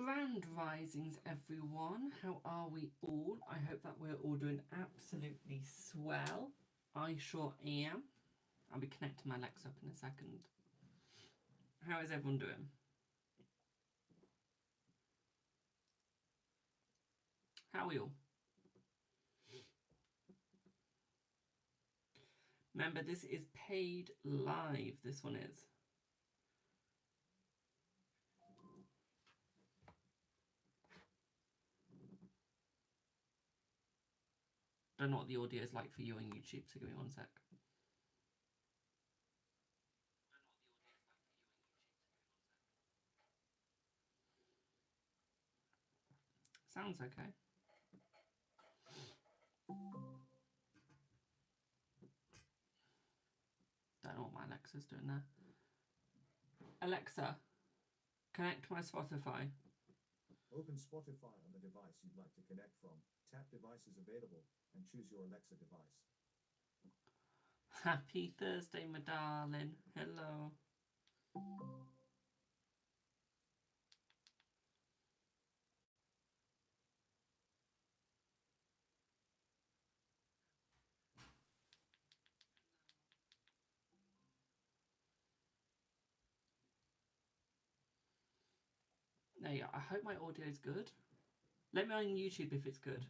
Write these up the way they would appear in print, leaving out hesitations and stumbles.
Grand risings, everyone. How are we all? I hope that we're all doing absolutely swell. I sure am. I'll be connecting my Alexa up in a second. How is everyone doing? How are we all? Remember, this is paid live. This one is. Don't know what the audio is like for you on YouTube, so give me one sec. Sounds okay. Don't know what my Alexa's doing there. Alexa, connect my Spotify. Open Spotify on the device you'd like to connect from. Tap devices available and choose your Alexa device. Happy Thursday, my darling. Hello. There you go. I hope my audio is good. Let me know on YouTube if it's good.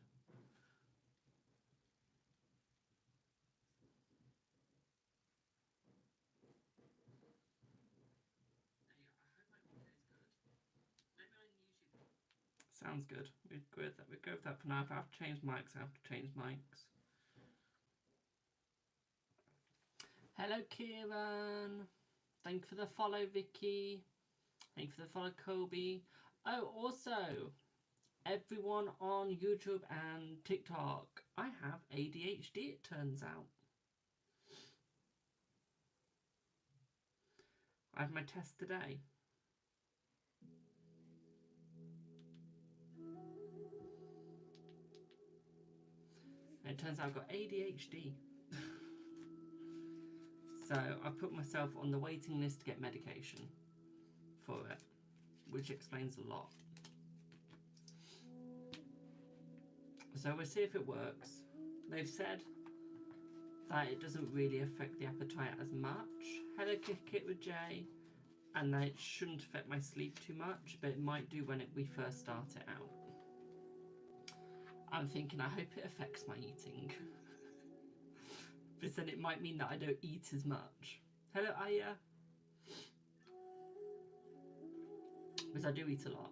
Sounds good. We'll go with that. We'll go with that for now. If I have to change mics, I have to change mics. Hello, Kieran. Thank you for the follow, Vicky. Thank you for the follow, Kobe. Oh, also, everyone on YouTube and TikTok, I have ADHD, it turns out. I have my test today. And it turns out I've got ADHD. So I put myself on the waiting list to get medication for it, which explains a lot. So we'll see if it works. They've said that it doesn't really affect the appetite as much. Hello, Kick It with Jay. And that it shouldn't affect my sleep too much, but it might do when we first start it out. I'm thinking, I hope it affects my eating. But then it might mean that I don't eat as much. Hello, Aya. Because I do eat a lot.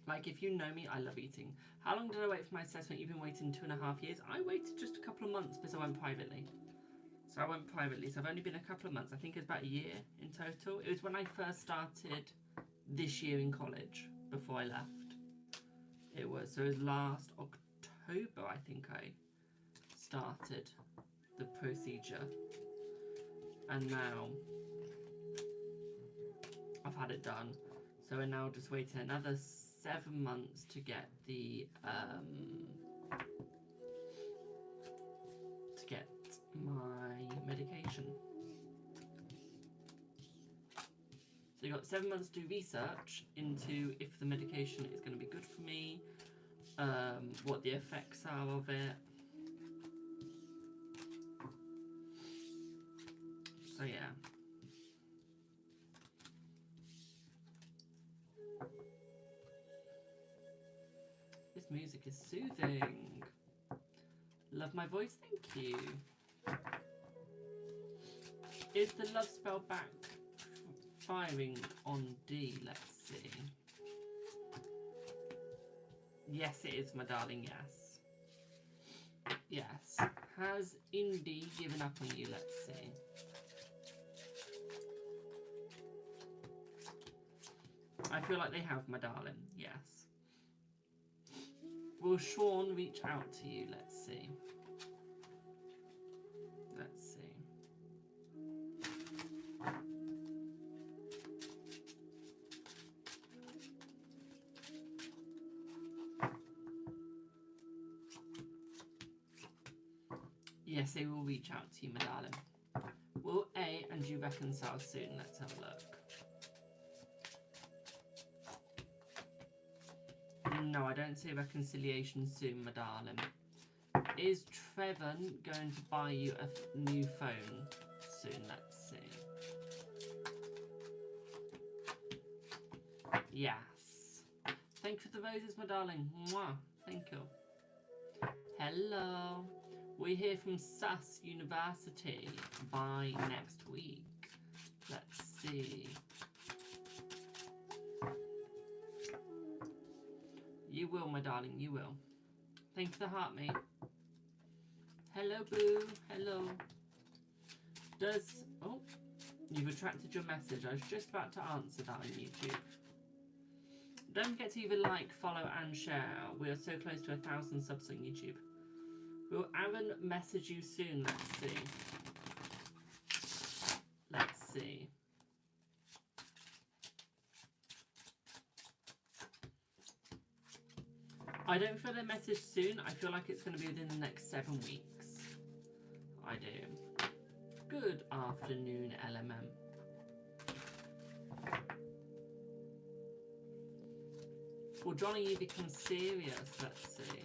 Like, if you know me, I love eating. How long did I wait for my assessment? You've been waiting 2.5 years. I waited just a couple of months because I went privately. So I went privately. So I've only been a couple of months. I think it's about a year in total. It was when I first started this year in college, before I left. It was. So it was last October, I think I started the procedure. And now I've had it done. So we're now just waiting another 7 months to get the my medication. So you got 7 months to do research into if the medication is going to be good for me, what the effects are of it. So yeah. This music is soothing. Love my voice, thank you. Is the love spell back firing on D? Let's see. Yes, it is, my darling, yes. Yes. Has Indy given up on you? Let's see. I feel like they have, my darling, yes. Will Sean reach out to you? Let's see. Let's see. Yes, they will reach out to you, my darling. Will A and you reconcile soon? Let's have a look. No, I don't see reconciliation soon, my darling. Is Trevon going to buy you a new phone soon? Let's see. Yes. Thank you for the roses, my darling. Mwah. Thank you. Hello. We're here from SAS University by next week. Let's see. You will, my darling, you will. Thank you for the heart, mate. Hello, boo. Hello. Oh, you've retracted your message. I was just about to answer that on YouTube. Don't forget to either like, follow, and share. We are so close to 1,000 subs on YouTube. Will Aaron message you soon? Let's see. Let's see. I don't feel their message soon. I feel like it's going to be within the next 7 weeks. I do. Good afternoon, LMM. Will Johnny, you become serious? Let's see.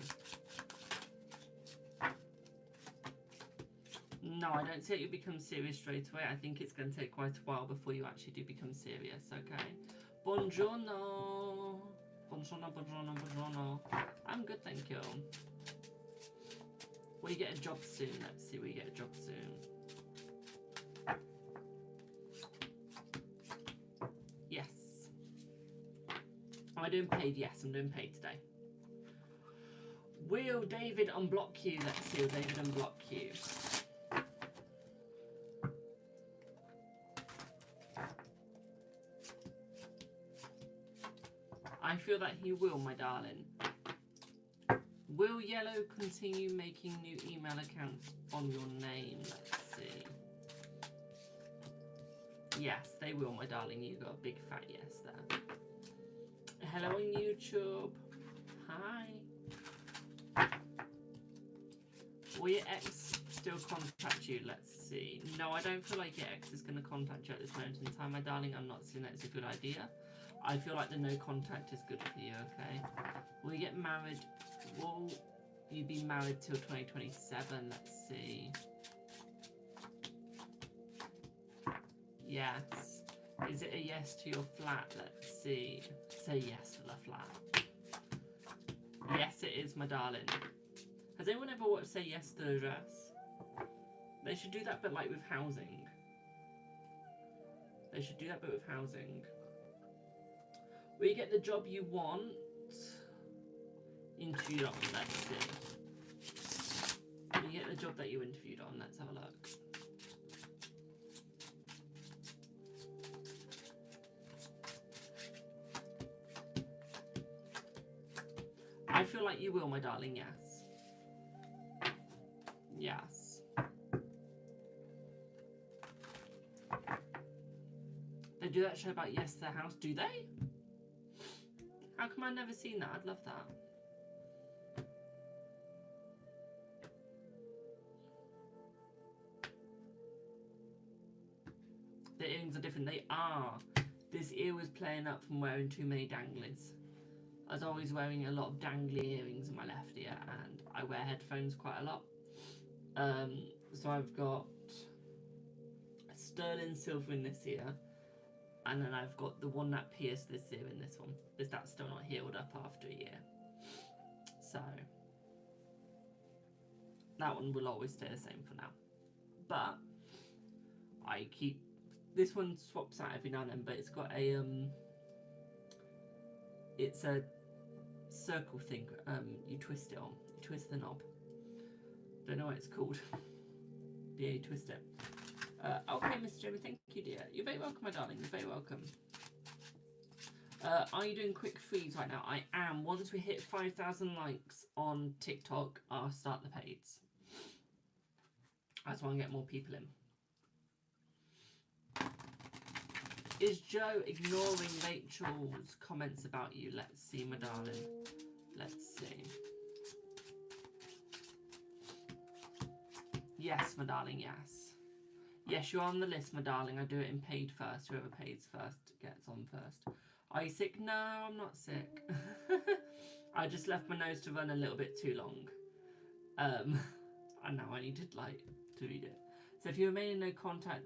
No, I don't see it you become serious straight away. I think it's going to take quite a while before you actually do become serious, okay? Buongiorno. Buongiorno, buongiorno, buongiorno. I'm good, thank you. Will you get a job soon? Let's see, will you get a job soon? Yes. Am I doing paid? Yes, I'm doing paid today. Will David unblock you? Let's see, will David unblock you? I feel that he will, my darling. Will Yellow continue making new email accounts on your name? Let's see. Yes, they will, my darling. You got a big fat yes there. Hello on YouTube. Hi. Will your ex still contact you? Let's see. No, I don't feel like your ex is going to contact you at this moment in time, my darling. I'm not seeing that as a good idea. I feel like the no contact is good for you, okay? Will you get married? Will you be married till 2027? Let's see. Yes. Is it a yes to your flat? Let's see. Say yes to the flat. Yes, it is, my darling. Has anyone ever watched Say Yes to the Dress? They should do that, but like with housing. They should do that, but with housing. Will you get the job you want? Interviewed on, let's see. Will you get the job that you interviewed on? Let's have a look. I feel like you will, my darling, yes. Yes. They do that show about Yes to the House, do they? How come I've never seen that? I'd love that. The earrings are different. They are. This ear was playing up from wearing too many danglies. I was always wearing a lot of dangly earrings in my left ear, and I wear headphones quite a lot. So I've got sterling silver in this ear. And then I've got the one that pierced this ear in this one, because that's still not healed up after a year. So that one will always stay the same for now. But I keep, this one swaps out every now and then, but it's got a it's a circle thing. You twist it on, you twist the knob. Don't know what it's called. Yeah, you twist it. Okay, Mr. Jamie, thank you, dear. You're very welcome, my darling. You're very welcome. Are you doing quick freeze right now? I am. Once we hit 5,000 likes on TikTok, I'll start the paids. I just want to get more people in. Is Joe ignoring Rachel's comments about you? Let's see, my darling. Let's see. Yes, my darling, yes. Yes, you're on the list, my darling. I do it in paid first. Whoever pays first gets on first. Are you sick? No, I'm not sick. I just left my nose to run a little bit too long. And now I need to read it. So if you remain in no contact,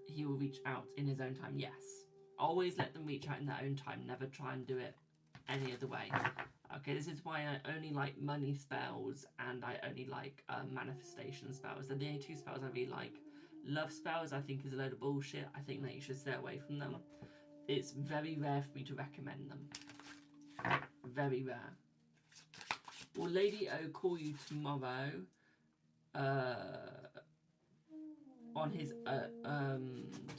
he will reach out in his own time. Yes. Always let them reach out in their own time. Never try and do it any other way. Okay, this is why I only like money spells and I only like manifestation spells. They're the only two spells I really like. Love spells I think is a load of bullshit. I think that you should stay away from them. It's very rare for me to recommend them. Very rare. Will Lady O call you tomorrow on his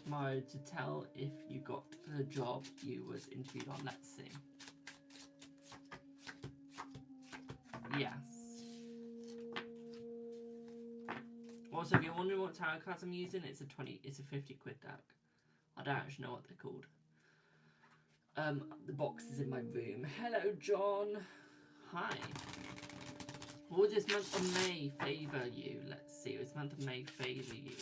tomorrow to tell if you got the job you was interviewed on? Let's see. Yes. Also, if you're wondering what tarot cards I'm using, it's a 50 quid deck. I don't actually know what they're called. The box is in my room. Hello, John. Hi. Will this month of May favour you? Let's see. This month of May favour you?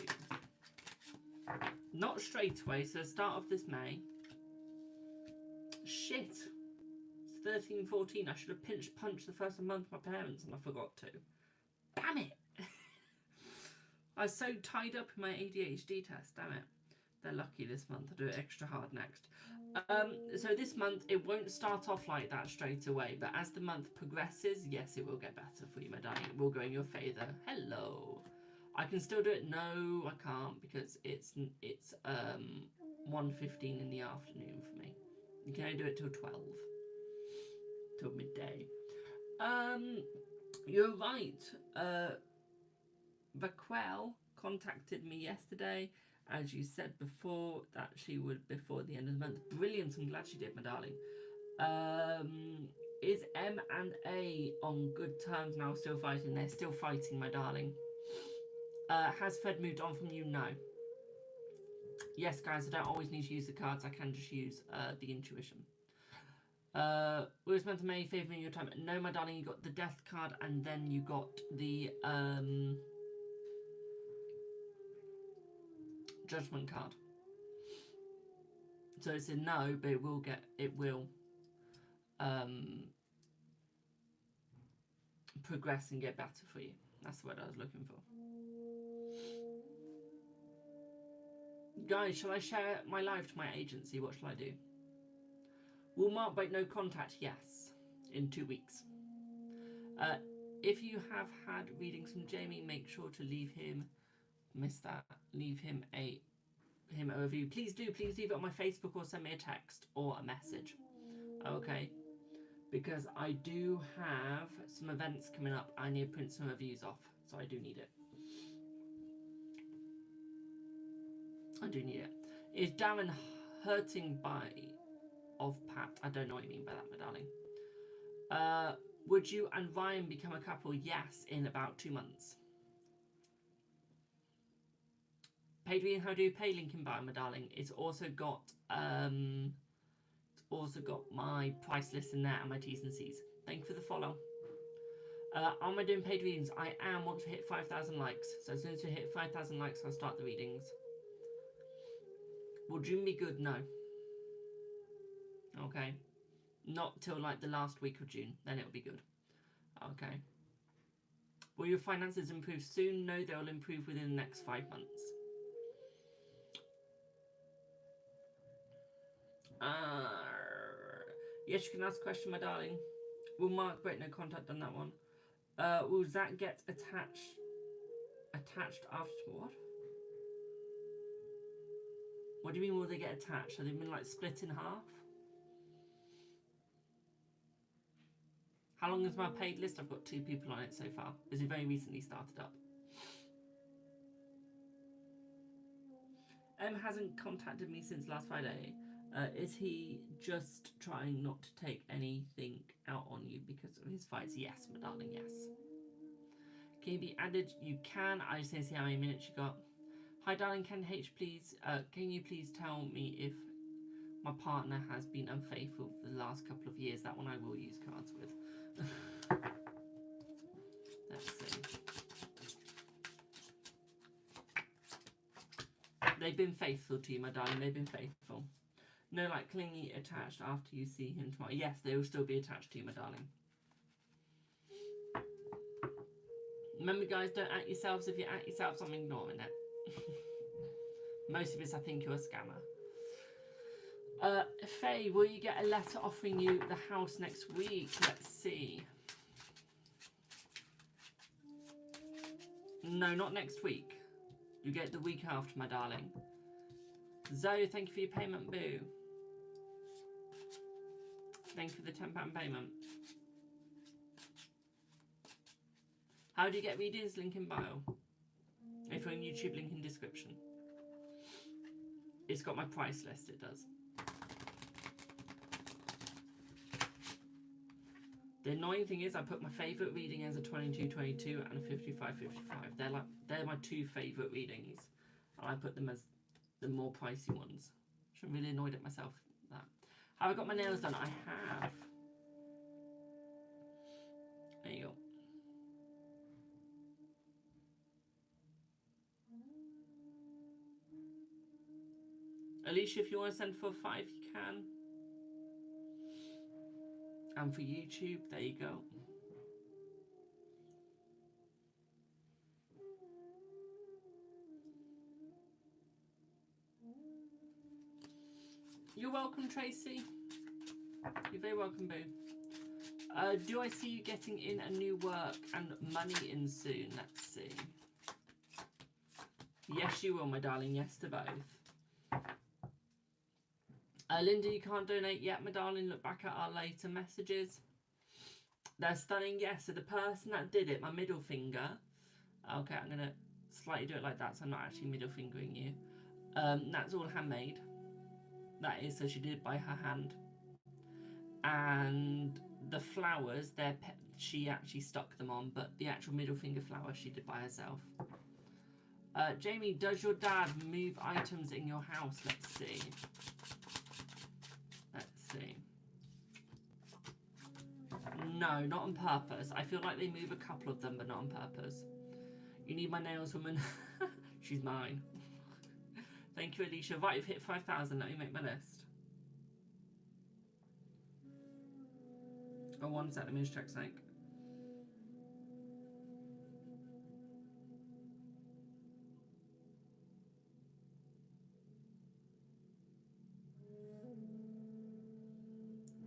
Not straight away. So start of this May. Shit. It's 13, 14. I should have punched the first month with my parents and I forgot to. Damn it. I was so tied up in my ADHD test. Damn it. They're lucky this month. I'll do it extra hard next. So this month, it won't start off like that straight away, but as the month progresses, yes, it will get better for you, my darling. It will go in your favour. Hello. I can still do it. No, I can't because it's 1:15 in the afternoon for me. You can only do it till 12. Till midday. You're right. Raquel contacted me yesterday. As you said before, that she would before the end of the month. Brilliant, I'm glad she did, my darling. Is M and A on good terms now, still fighting? They're still fighting, my darling. Has Fred moved on from you? No. Yes, guys, I don't always need to use the cards. I can just use the intuition. Was meant to May favouring your time? No, my darling, you got the death card and then you got the judgment card. So it's a no, but it will progress and get better for you. That's the word I was looking for. Guys, shall I share my life to my agency? What shall I do? Will Mark break no contact? Yes, in 2 weeks. If you have had readings from Jamie, make sure to leave him. Missed that. Leave him a review. Please do. Please leave it on my Facebook or send me a text or a message. Okay. Because I do have some events coming up. I need to print some reviews off. So I do need it. I do need it. Is Darren hurting of Pat? I don't know what you mean by that, my darling. Would you and Ryan become a couple? Yes, in about 2 months. Paid reading, how do you pay? Link in bio, my darling. It's also got my price list in there and my T's and C's. Thank you for the follow. Am I doing paid readings? I am. Want to hit 5,000 likes. So as soon as we hit 5,000 likes, I'll start the readings. Will June be good? No. Okay. Not till like the last week of June. Then it'll be good. Okay. Will your finances improve soon? No, they'll improve within the next 5 months. Yes, you can ask a question, my darling. Will Mark break no contact on that one? Will Zach get attached after what? What do you mean will they get attached? Have they been like split in half? How long is my paid list? I've got 2 people on it so far. It's very recently started up. Hasn't contacted me since last Friday. Is he just trying not to take anything out on you because of his fights? Yes, my darling, yes. Can you be added? You can. I just need to see how many minutes you got. Hi, darling. Can you please tell me if my partner has been unfaithful for the last couple of years? That one I will use cards with. Let's see. They've been faithful to you, my darling. They've been faithful. No, like clingy attached after you see him tomorrow. Yes, they will still be attached to you, my darling. Remember, guys, don't at yourselves. If you at yourselves, I'm ignoring it. Most of us, I think you're a scammer. Faye, will you get a letter offering you the house next week? Let's see. No, not next week. You get the week after, my darling. Zoe, thank you for your payment, boo. Thank you for the £10 payment. How do you get readings? Link in bio. If you're on YouTube, link in description. It's got my price list, it does. The annoying thing is I put my favourite reading as a 22-22 and a 55-55. They're my two favourite readings. And I put them as the more pricey ones. I'm really annoyed at myself for that. Have I got my nails done? I have. There you go. Alicia, if you want to send for 5, you can. And for YouTube, there you go. You're welcome, Tracy. You're very welcome, boo. Do I see you getting in a new work and money in soon? Let's see. Yes, you will, my darling. Yes to both. Linda, you can't donate yet, my darling. Look back at our later messages. They're stunning. Yes, so the person that did it, my middle finger. Okay, I'm going to slightly do it like that so I'm not actually middle fingering you. That's all handmade. That is, so she did it by her hand. And the flowers, she actually stuck them on, but the actual middle finger flower she did by herself. Jamie, does your dad move items in your house? Let's see. No, not on purpose. I feel like they move a couple of them, but not on purpose. You need my nails, woman. She's mine. Thank you, Alicia. Right, you've hit 5,000. Let me make my list. Oh, one sec. Let me just check something.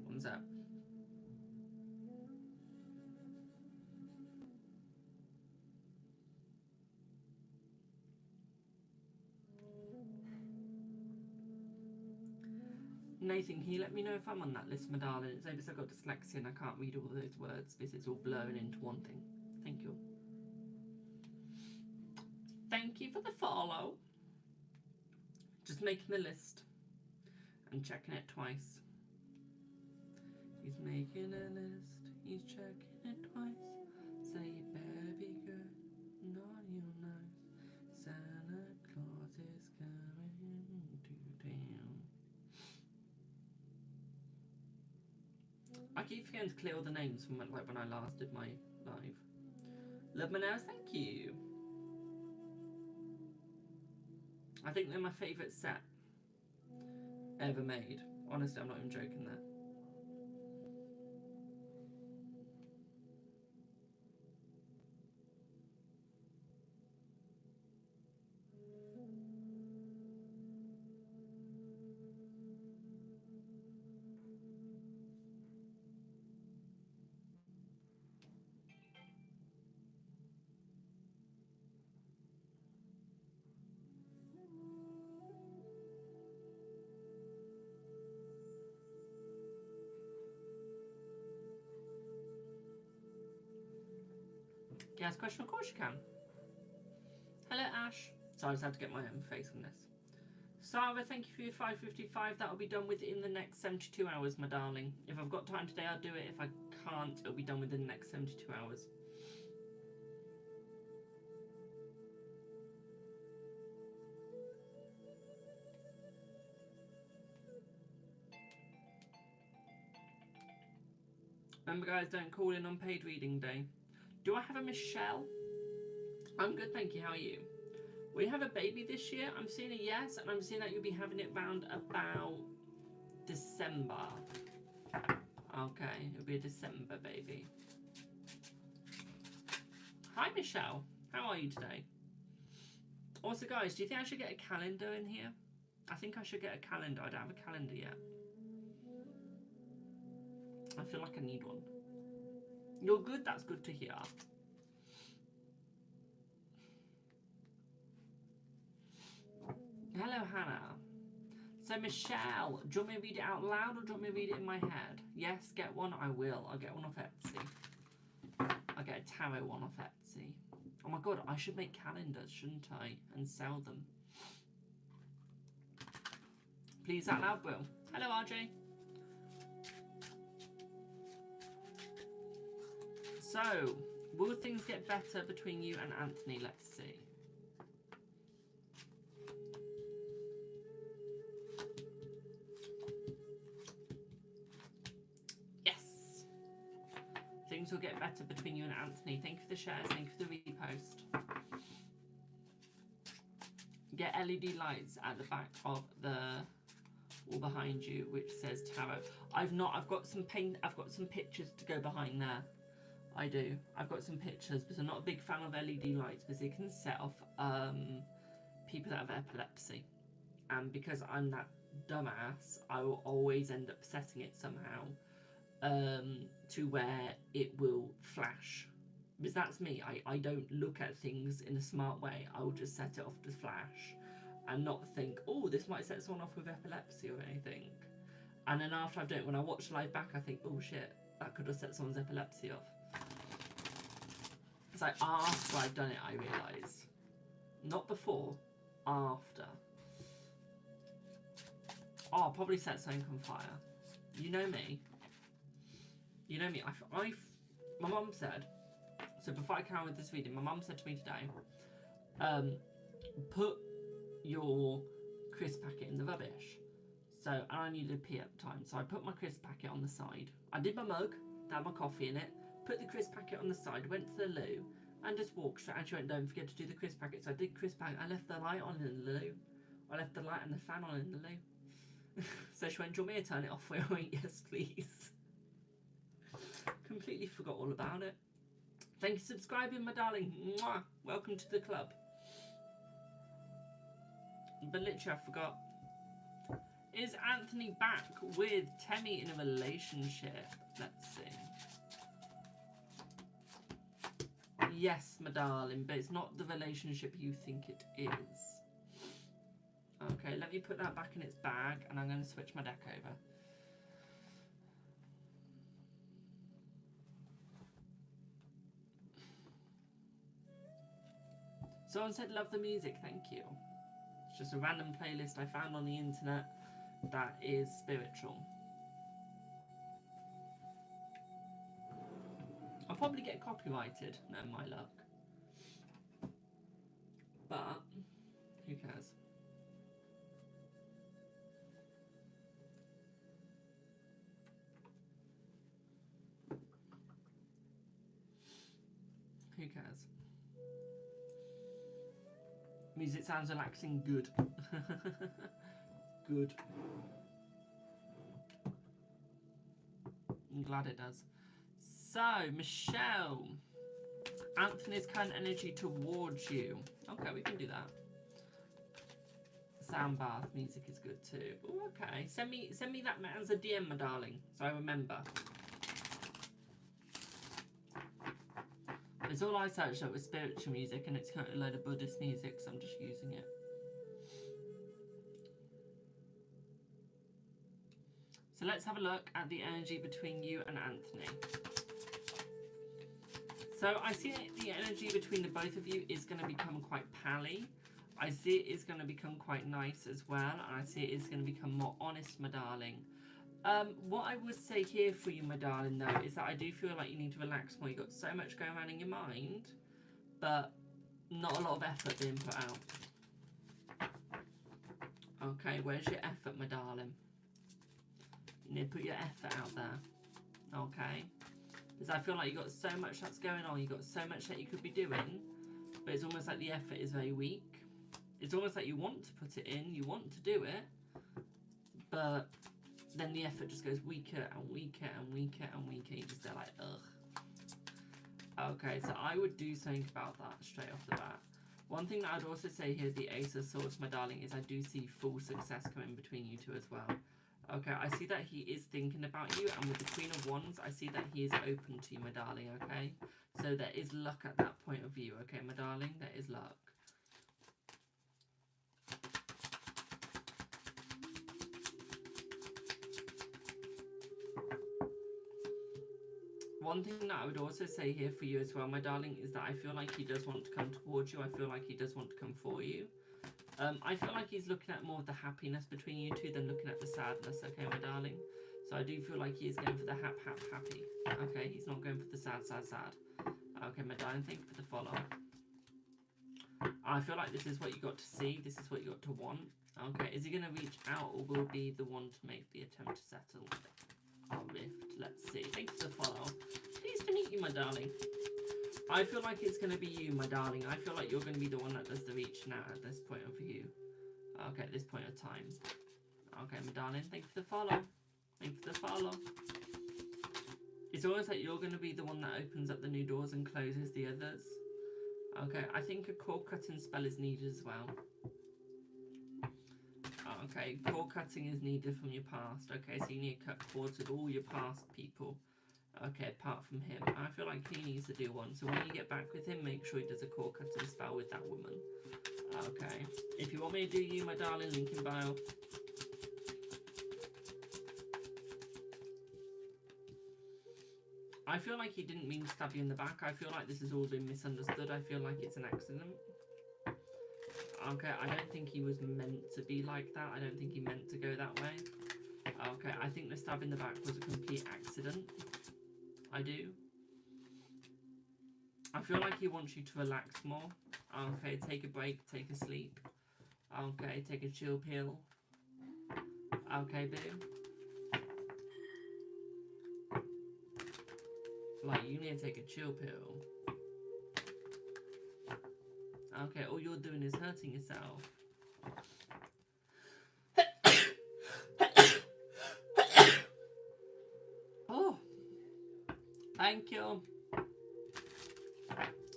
One sec. Nathan, can you let me know if I'm on that list, my darling? It's maybe because I've got dyslexia and I can't read all those words because it's all blurring into one thing. Thank you. Thank you for the follow. Just making the list and checking it twice. He's making a list, he's checking it twice. Say you better be good, naughty or nice. Santa Claus is coming to town. I keep forgetting to clear all the names from like when I last did my live. Love my nails, thank you. I think they're my favourite set ever made. Honestly, I'm not even joking there. Can I ask a question? Of course you can. Hello, Ash. So I just had to get my own face on this. Sarah, thank you for your 555. That'll be done within the next 72 hours, my darling. If I've got time today, I'll do it. If I can't, it'll be done within the next 72 hours. Remember, guys, don't call in on paid reading day. Do I have a Michelle? I'm good, thank you. How are you? Will you have a baby this year? I'm seeing a yes, and I'm seeing that you'll be having it round about December. Okay, it'll be a December baby. Hi, Michelle. How are you today? Also, guys, do you think I should get a calendar in here? I think I should get a calendar. I don't have a calendar yet. I feel like I need one. You're good? That's good to hear. Hello, Hannah. So, Michelle, do you want me to read it out loud or do you want me to read it in my head? Yes, get one. I will. I'll get one off Etsy. I'll get a tarot one off Etsy. Oh my god, I should make calendars, shouldn't I? And sell them. Please, out loud, Will. Hello, RJ. So, will things get better between you and Anthony? Let's see. Yes! Things will get better between you and Anthony. Thank you for the shares. Thank you for the repost. Get LED lights at the back of the wall behind you, which says tarot. I've got some pictures to go behind there. I do. I've got some pictures, but I'm not a big fan of LED lights because it can set off people that have epilepsy. And because I'm that dumbass, I will always end up setting it somehow to where it will flash. Because that's me. I don't look at things in a smart way. I will just set it off to flash and not think, oh, this might set someone off with epilepsy or anything. And then after I've done it, when I watch live back, I think, oh shit, that could have set someone's epilepsy off. It's like after I've done it, I realise. Not before, after. Oh, I'll probably set something on fire. You know me. You know me. My mum said, so before I carry on with this reading, my mum said to me today, put your crisp packet in the rubbish. So, and I needed a pee at the time, so I put my crisp packet on the side. I did my mug, had my coffee in it, put the crisp packet on the side, went to the loo, and just walked straight. And she went, don't forget to do the crisp packet. So I did crisp packet. I left the light on in the loo. I left the light and the fan on in the loo. So she went, do you want me to turn it off? I went, yes, please. Completely forgot all about it. Thank you for subscribing, my darling. Mwah. Welcome to the club. But literally, I forgot. Is Anthony back with Temmie in a relationship? Let's see. Yes, my darling, but it's not the relationship you think it is. Okay, let me put that back in its bag and I'm going to switch my deck over. Someone said love the music, thank you. It's just a random playlist I found on the internet that is spiritual. I'll probably get copyrighted, no my luck. But, who cares? Who cares? Music sounds relaxing, good. Good. I'm glad it does. So, Michelle, Anthony's current energy towards you. Okay, we can do that. Sound bath music is good too. Ooh, okay, send me that as a DM, my darling, so I remember. It's all I searched up was spiritual music, and it's currently a load of Buddhist music, so I'm just using it. So let's have a look at the energy between you and Anthony. So I see the energy between the both of you is going to become quite pally. I see it is going to become quite nice as well, and I see it is going to become more honest, my darling. What I would say here for you, my darling, though, is that I do feel like you need to relax more. You've got so much going on in your mind, but not a lot of effort being put out. Okay, where's your effort, my darling? You need to put your effort out there. Okay? Because I feel like you've got so much that's going on. You've got so much that you could be doing, but it's almost like the effort is very weak. It's almost like you want to put it in, you want to do it, but then the effort just goes weaker and weaker and weaker and weaker. You just go like, ugh. Okay, so I would do something about that straight off the bat. One thing that I'd also say here, the Ace of Swords, my darling, is I do see full success coming between you two as well. Okay, I see that he is thinking about you, and with the Queen of Wands, I see that he is open to you, my darling, okay? So there is luck at that point of view, okay, my darling? There is luck. One thing that I would also say here for you as well, my darling, is that I feel like he does want to come towards you. I feel like he does want to come for you. I feel like he's looking at more of the happiness between you two than looking at the sadness, okay, my darling? So I do feel like he is going for the happy. Okay, he's not going for the sad. Okay, my darling, thank you for the follow. I feel like this is what you got to see. This is what you got to want. Okay, is he going to reach out, or will be the one to make the attempt to settle our rift? Let's see. Thank you for the follow. Pleased to meet you, my darling. I feel like it's going to be you, my darling. I feel like you're going to be the one that does the reaching out at this point of view. Okay, at this point of time. Okay, my darling, thank you for the follow. Thank you for the follow. It's almost like you're going to be the one that opens up the new doors and closes the others. Okay, I think a cord cutting spell is needed as well. Okay, cord cutting is needed from your past. Okay, so you need to cut cords with all your past people. Okay, apart from him. I feel like he needs to do one. So when you get back with him, make sure he does a cord cutting spell with that woman. Okay. If you want me to do you, my darling, link in bio. I feel like he didn't mean to stab you in the back. I feel like this has all been misunderstood. I feel like it's an accident. Okay, I don't think he was meant to be like that. I don't think he meant to go that way. Okay, I think the stab in the back was a complete accident. I do. I feel like he wants you to relax more. Okay, take a break, take a sleep. Okay, take a chill pill. Okay, boo. Like, you need to take a chill pill. Okay, all you're doing is hurting yourself. Oh, thank you.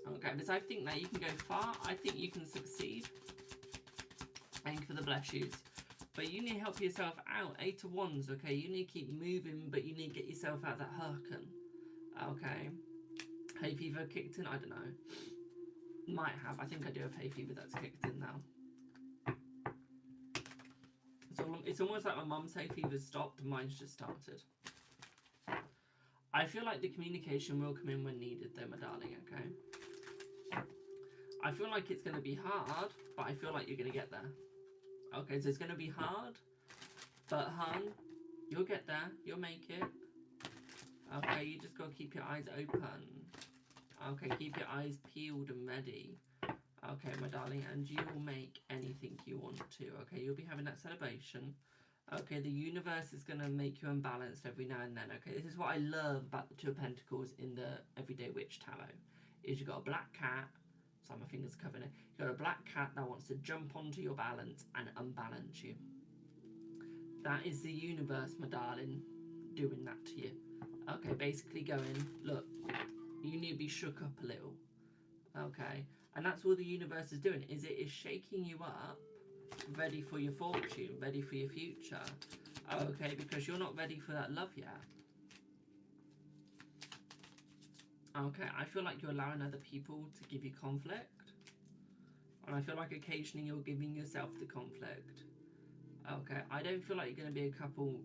Okay, because I think that you can go far. I think you can succeed. Thank you for the bless yous. But you need to help yourself out. 8 of Wands, okay? You need to keep moving, but you need to get yourself out of that hurricane. Okay. Hay fever kicked in? I don't know. Might have. I think I do have hay fever that's kicked in now. It's almost like my mum's hay fever stopped, mine's just started. I feel like the communication will come in when needed though, my darling, okay? I feel like it's going to be hard, but I feel like you're going to get there. Okay, so it's going to be hard, but hun, you'll get there. You'll make it. Okay, you just got to keep your eyes open. Okay, keep your eyes peeled and ready. Okay, my darling, and you will make anything you want to. Okay, you'll be having that celebration. Okay, the universe is going to make you unbalanced every now and then. Okay, this is what I love about the Two of Pentacles in the Everyday Witch Tarot. Is you've got a black cat. Sorry, my fingers covering it. You've got a black cat that wants to jump onto your balance and unbalance you. That is the universe, my darling, doing that to you. Okay, basically going, look, you need to be shook up a little. Okay, and that's all the universe is doing, is it is shaking you up, ready for your fortune, ready for your future. Okay, because you're not ready for that love yet. Okay, I feel like you're allowing other people to give you conflict. And I feel like occasionally you're giving yourself the conflict. Okay, I don't feel like you're going to be a couple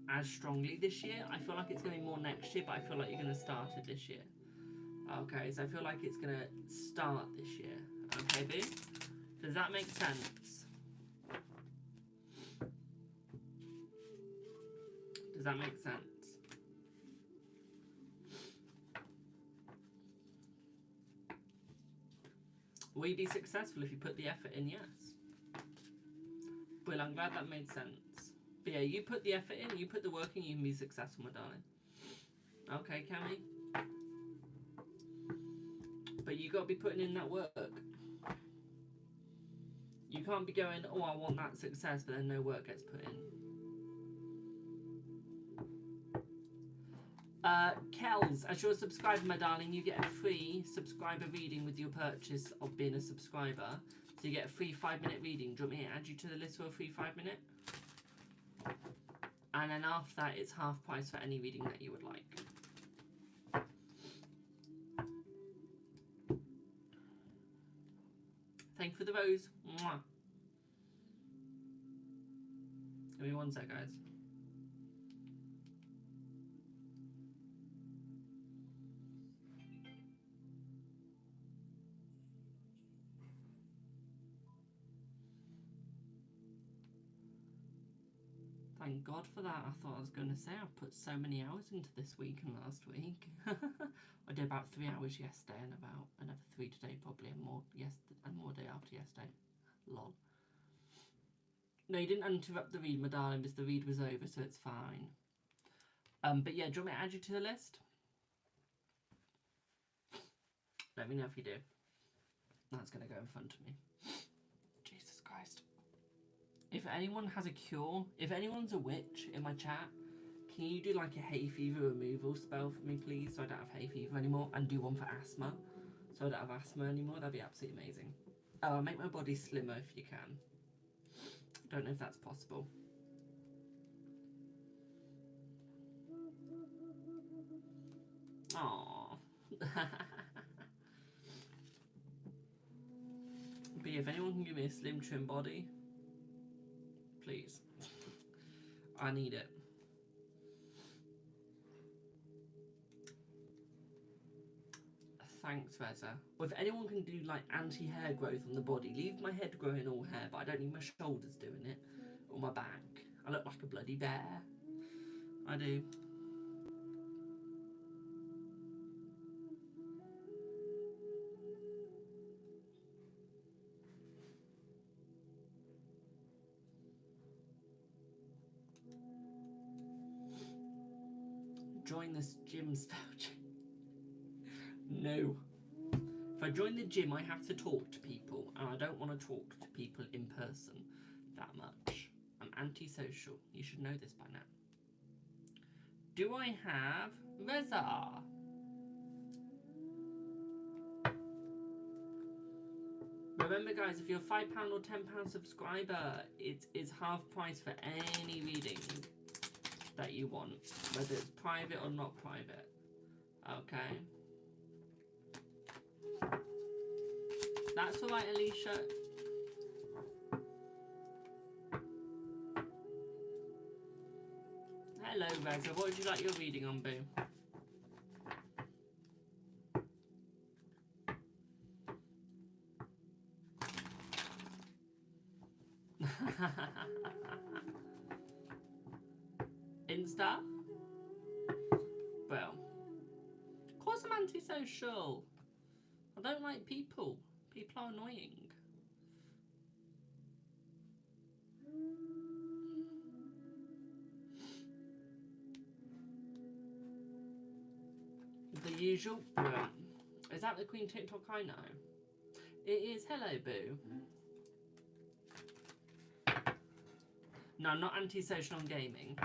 as strongly this year. I feel like it's going to be more next year, but I feel like you're going to start it this year. Okay, so I feel like it's going to start this year. Okay, boo? Does that make sense? Does that make sense? Will you be successful if you put the effort in? Yes. Well, I'm glad that made sense. But yeah, you put the effort in, you put the work in, you can be successful, my darling. Okay, Cammy? But you got to be putting in that work. You can't be going, oh, I want that success, but then no work gets put in. Kels, as you're a subscriber, my darling, you get a free subscriber reading with your purchase of being a subscriber. So you get a free 5-minute reading. Do you want me to add you to the list for a free 5-minute? And then after that, it's half price for any reading that you would like. Thank you for the rose. Mwah. Give me one sec, guys. Thank God for that. I thought I was going to say I've put so many hours into this week and last week. I did about 3 hours yesterday and about another 3 today probably, and more day after yesterday. Lol. No, you didn't interrupt the read, my darling, because the read was over, so it's fine. But yeah, do you want me to add you to the list? Let me know if you do. That's going to go in front of me. Jesus Christ. If anyone has a cure, if anyone's a witch in my chat, can you do like a hay fever removal spell for me, please, so I don't have hay fever anymore, and do one for asthma, so I don't have asthma anymore? That'd be absolutely amazing. Oh, make my body slimmer if you can. Don't know if that's possible. Aww. But if anyone can give me a slim trim body, please. I need it. Thanks, Reza. Or if anyone can do like anti-hair growth on the body, leave my head growing all hair, but I don't need my shoulders doing it, or my back. I look like a bloody bear. I do. Join this gym spell. No. If I join the gym, I have to talk to people, and I don't want to talk to people in person that much. I'm antisocial. You should know this by now. Do I have Reza? Remember, guys, if you're a £5 or £10 subscriber, it is half price for any reading that you want, whether it's private or not private. Okay. That's alright, Alicia. Hello, Reza. What would you like your reading on, boo? Insta? Well, of course I'm antisocial. I don't like people. People are annoying. The usual. Is that the Queen TikTok I know? It is. Hello, boo. No, I'm not antisocial on gaming.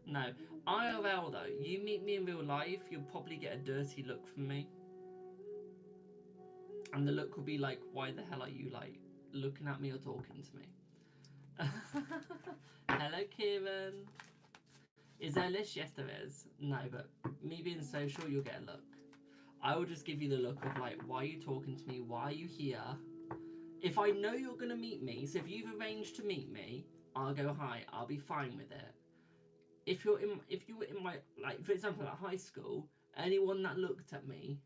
No. IRL though, you meet me in real life, you'll probably get a dirty look from me. And the look will be like, why the hell are you like looking at me or talking to me? Hello, Kieran. Is there a list? Yes, there is. No, but me being social, you'll get a look. I will just give you the look of like, why are you talking to me? Why are you here? If I know you're going to meet me, so if you've arranged to meet me, I'll go hi, I'll be fine with it. If you were in my, like, for example, at high school, anyone that looked at me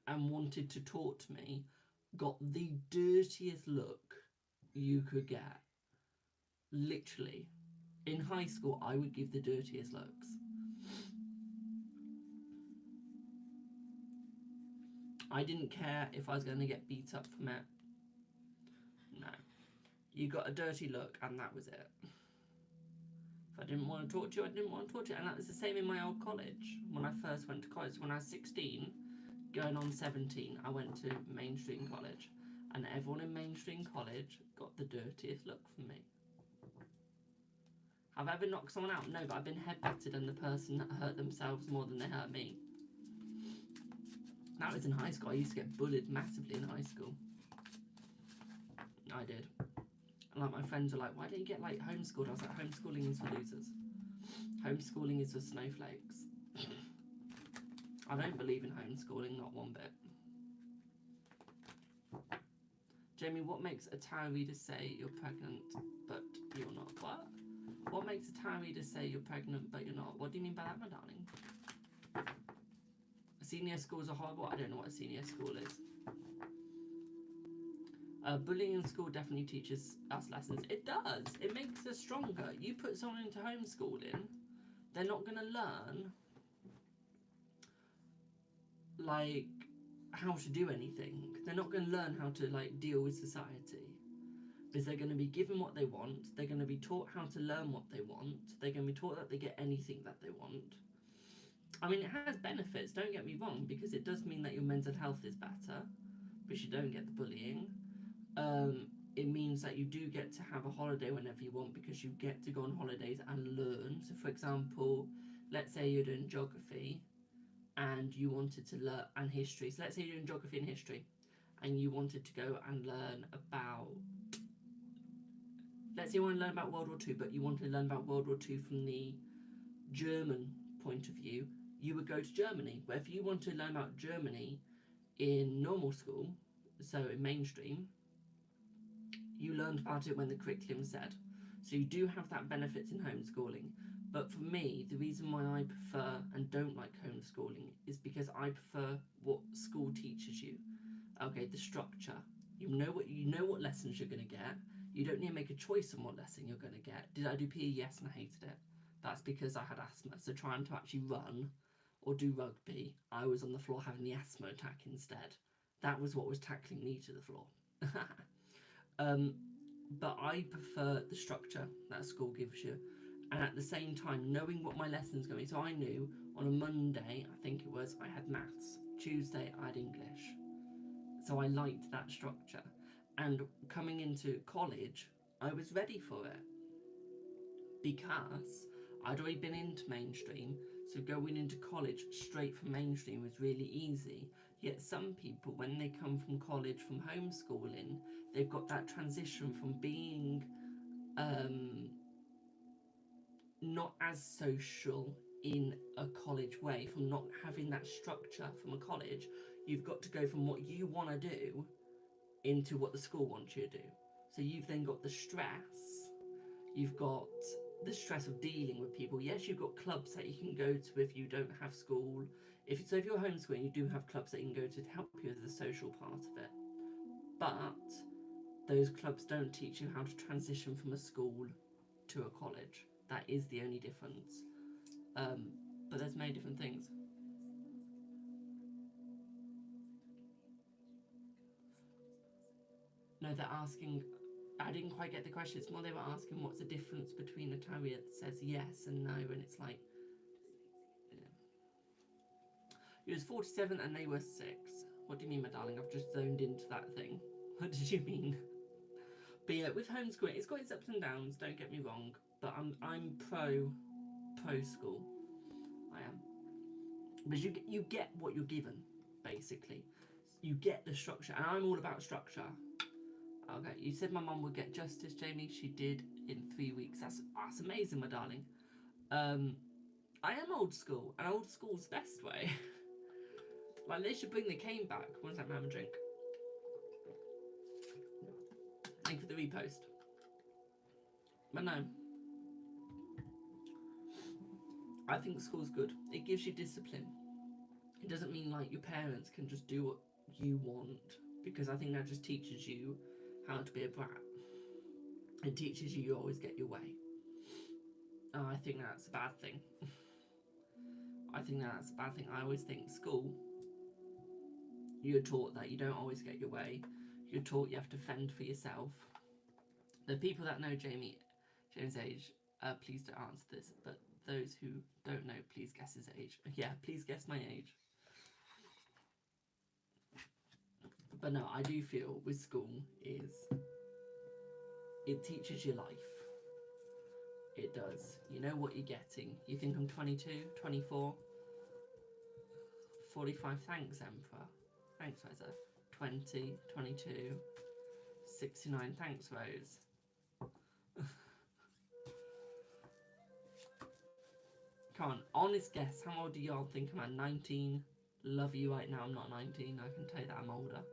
and wanted to talk to me got the dirtiest look you could get. Literally. In high school, I would give the dirtiest looks. I didn't care if I was going to get beat up from it. No. You got a dirty look, and that was it. If I didn't want to talk to you, I didn't want to talk to you. And that was the same in my old college. When I first went to college, when I was 16, going on 17, I went to mainstream college. And everyone in mainstream college got the dirtiest look from me. Have I ever knocked someone out? No, but I've been headbutted and the person that hurt themselves more than they hurt me. That was in high school. I used to get bullied massively in high school. I did. And like my friends were like, why don't you get like homeschooled? I was like, homeschooling is for losers. Homeschooling is for snowflakes. I don't believe in homeschooling, not one bit. Jamie, what makes a tarot reader say you're pregnant but you're not? What? What makes a tarot reader say you're pregnant but you're not? What do you mean by that, my darling? Senior schools are horrible. I don't know what a senior school is. Bullying in school definitely teaches us lessons. It does. It makes us stronger. You put someone into homeschooling, they're not going to learn like how to do anything. They're not going to learn how to like deal with society, because they're going to be given what they want. They're going to be taught how to learn what they want. They're going to be taught that they get anything that they want. I mean, it has benefits, don't get me wrong, because it does mean that your mental health is better, because you don't get the bullying. It means that you do get to have a holiday whenever you want, because you get to go on holidays and learn. So for example, let's say you're doing geography and you wanted to learn, and history. So let's say you're doing geography and history and you wanted to go and learn about, let's say you want to learn about World War II, but you wanted to learn about World War II from the German point of view, you would go to Germany. Where if you want to learn about Germany in normal school, so in mainstream, you learned about it when the curriculum said. So you do have that benefits in homeschooling. But for me, the reason why I prefer and don't like homeschooling is because I prefer what school teaches you. Okay, the structure. You know what lessons you're going to get. You don't need to make a choice on what lesson you're going to get. Did I do PE? Yes, and I hated it. That's because I had asthma. So trying to actually run or do rugby, I was on the floor having the asthma attack instead. That was what was tackling me to the floor. But I prefer the structure that school gives you, and at the same time knowing what my lessons going to be. So I knew on a Monday, I think it was, I had maths. Tuesday I had English. So I liked that structure, and coming into college I was ready for it because I'd already been into mainstream. So going into college straight from mainstream was really easy. Yet some people, when they come from college from homeschooling, they've got that transition from being not as social in a college way, from not having that structure from a college. You've got to go from what you want to do into what the school wants you to do. So you've then got the stress. You've got the stress of dealing with people. Yes, you've got clubs that you can go to if you don't have school. If you're homeschooling, you do have clubs that you can go to help you with the social part of it. But those clubs don't teach you how to transition from a school to a college. That is the only difference. But there's many different things. No, they're asking, I didn't quite get the question. It's more they were asking what's the difference between a tarot that says yes and no, and it's like, yeah. He was 47 and they were 6. What do you mean, my darling? I've just zoned into that thing. What did you mean? But yeah, with homeschooling, it's got its ups and downs, don't get me wrong, but I'm pro school. I am. Because you get what you're given, basically. You get the structure, and I'm all about structure. Okay, you said my mum would get justice, Jamie. She did in 3 weeks. That's amazing, my darling. I am old school, and old school's the best way. Like, they should bring the cane back. One second, have a drink. Thank you for the repost. But no. I think school's good. It gives you discipline. It doesn't mean like your parents can just do what you want, because I think that just teaches you how to be a brat. It teaches you always get your way. I think that's a bad thing. I think that's a bad thing. I always think school, you're taught that you don't always get your way. You're taught you have to fend for yourself. The people that know James' age, please don't answer this, but those who don't know, please guess his age. Yeah, please guess my age. But no, I do feel with school is, it teaches you life. It does. You know what you're getting. You think I'm 22, 24, 45. Thanks, Emperor. Thanks, Reza. 20, 22, 69. Thanks, Rose. Come on, honest guess. How old do y'all think I'm at? 19. Love you right now. I'm not 19. I can tell you that I'm older.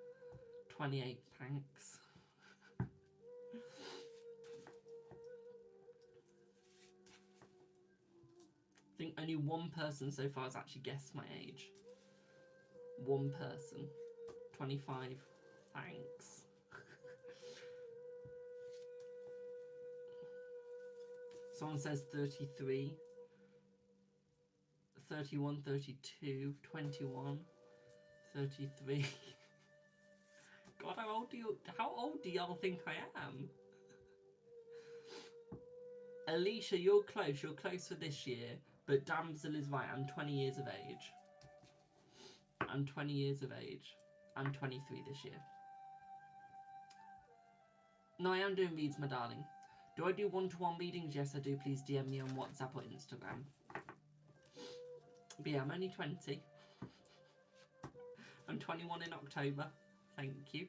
28. Thanks. I think only one person so far has actually guessed my age. One person. 25. Thanks. Someone says 33. 31, 32, 21, 33. God, how old do y'all think I am? Alicia, you're close for this year, but Damsel is right, I'm 20 years of age. I'm 20 years of age. I'm 23 this year. No, I am doing reads, my darling. Do I do one-to-one readings? Yes, I do. Please DM me on WhatsApp or Instagram. But yeah, I'm only 20. I'm 21 in October. Thank you.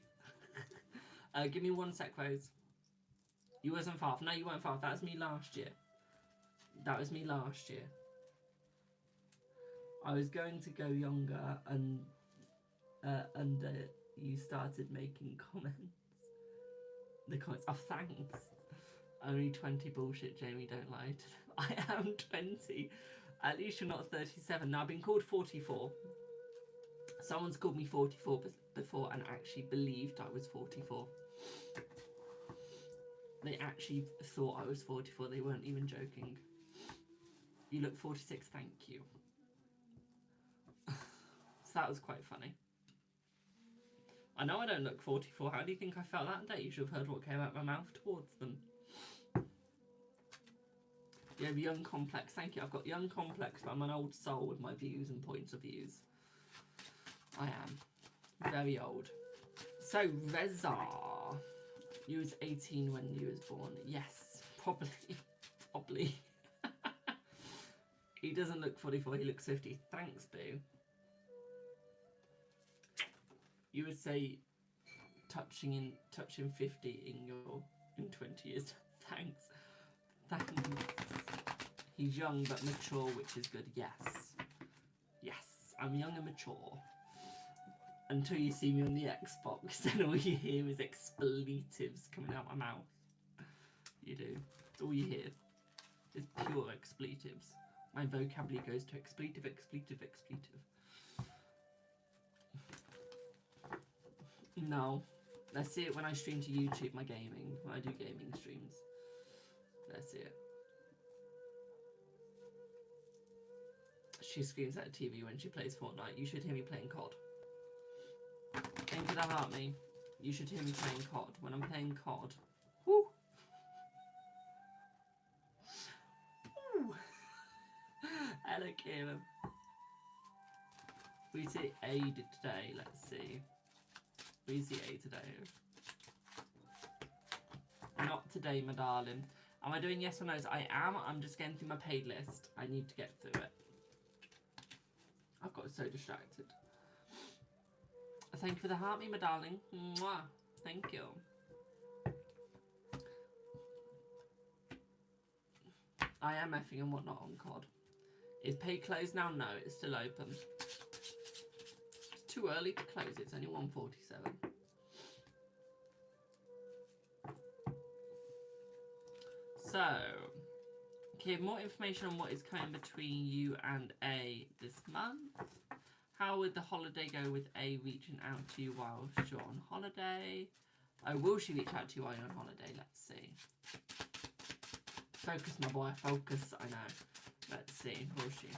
Give me 1 sec, Rose. You wasn't far. No, you weren't far. That was me last year. That was me last year. I was going to go younger and you started making comments. The comments. Oh, thanks. Only 20 bullshit, Jamie. Don't lie to them. I am 20. At least you're not 37. Now, I've been called 44. Someone's called me 44 before and actually believed I was 44. They actually thought I was 44. They weren't even joking. You look 46, thank you. So that was quite funny. I know I don't look 44. How do you think I felt that day? You should have heard what came out of my mouth towards them. Yeah, young complex. Thank you. I've got young complex, but I'm an old soul with my views and points of views. I am. Very old. So, Reza. You was 18 when you was born. Yes, probably. Probably. He doesn't look 44, he looks 50. Thanks, boo. You would say touching 50 in 20 years. Thanks. He's young but mature, which is good. Yes. Yes, I'm young and mature. Until you see me on the Xbox, then all you hear is expletives coming out my mouth. You do. It's all you hear. It's pure expletives. My vocabulary goes to expletive, expletive, expletive. No. Let's see it when I stream to YouTube, my gaming. When I do gaming streams. Let's see it. She screams at the TV when she plays Fortnite. You should hear me playing COD. Think that about me. You should hear me playing COD. When I'm playing COD. Woo! Woo! Hello, Kieran. We see A today. Let's see. We see A today. Not today, my darling. Am I doing yes or no's? I am. I'm just getting through my paid list. I need to get through it. I've got so distracted. Thank you for the heart, me, my darling. Mwah. Thank you. I am effing and whatnot on COD. Is paid closed now? No, it's still open. It's too early to close. It's only 1:47. So, give more information on what is coming between you and A this month. How would the holiday go with A reaching out to you while you're on holiday? Oh, will she reach out to you while you're on holiday? Let's see. Focus, my boy. Focus. I know. Let's see. Will she?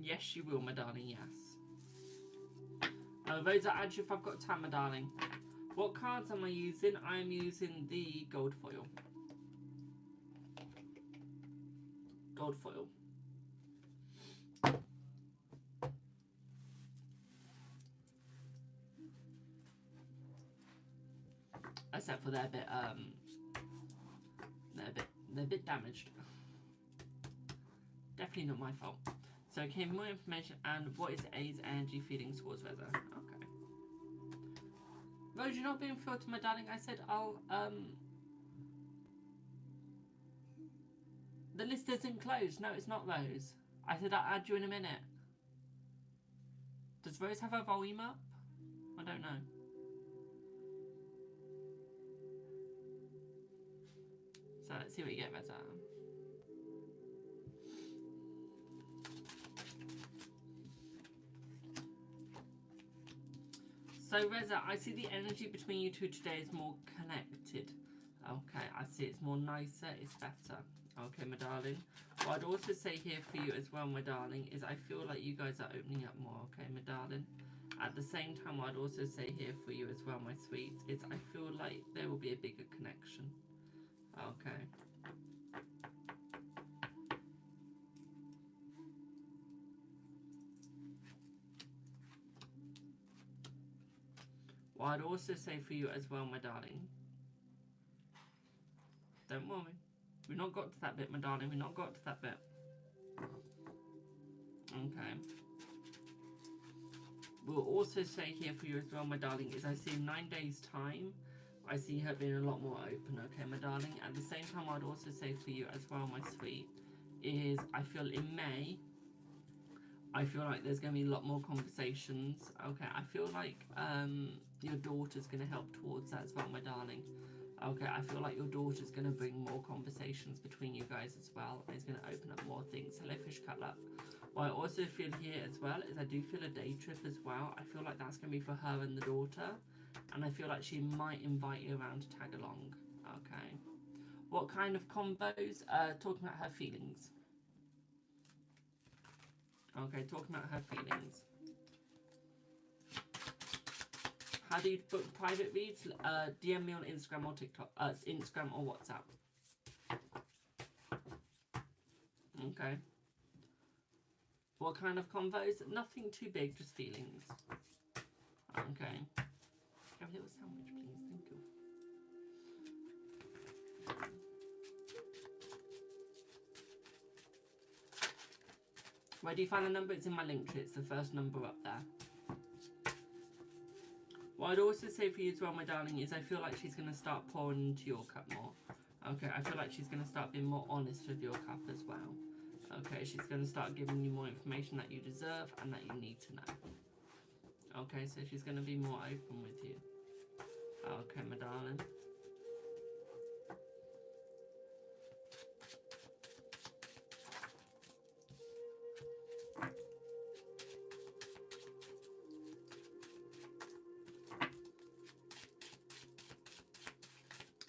Yes, you will, my darling, yes. Those are actually if I've got time, my darling. What cards am I using? I am using the gold foil. Gold foil. Except for they're a bit damaged. Definitely not my fault. So okay, more information and what is A's energy feeling towards weather? Okay. Rose, you're not being filtered, my darling. I said I'll the list isn't closed. No, it's not Rose. I said I'll add you in a minute. Does Rose have her volume up? I don't know. So let's see what you get, Reza. So Reza, I see the energy between you two today is more connected. Okay, I see it's more nicer, it's better. Okay, my darling. What I'd also say here for you as well, my darling, is I feel like you guys are opening up more, okay, my darling? At the same time, what I'd also say here for you as well, my sweets, is I feel like there will be a bigger connection. Okay. What I'd also say for you as well, my darling, don't worry. We've not got to that bit, my darling. We've not got to that bit. Okay. We'll also say here for you as well, my darling, is I see in 9 days' time, I see her being a lot more open, okay, my darling? At the same time, I'd also say for you as well, my sweet, is I feel in May, I feel like there's going to be a lot more conversations, okay? I feel like your daughter's going to help towards that as well, my darling. Okay, I feel like your daughter's going to bring more conversations between you guys as well. And it's going to open up more things. Hello, fish cutlet. What I also feel here as well is I do feel a day trip as well. I feel like that's going to be for her and the daughter. And I feel like she might invite you around to tag along. Okay. What kind of combos? Talking about her feelings. Okay, talking about her feelings. How do you book private reads? DM me on Instagram or TikTok. Instagram or WhatsApp. Okay. What kind of convos? Nothing too big, just feelings. Okay. Have a little sandwich, please. Thank you. Where do you find the number? It's in my link tree. It's the first number up there. What I'd also say for you as well, my darling, is I feel like she's going to start pouring into your cup more. Okay, I feel like she's going to start being more honest with your cup as well. Okay, she's going to start giving you more information that you deserve and that you need to know. Okay, so she's going to be more open with you. Okay, my darling.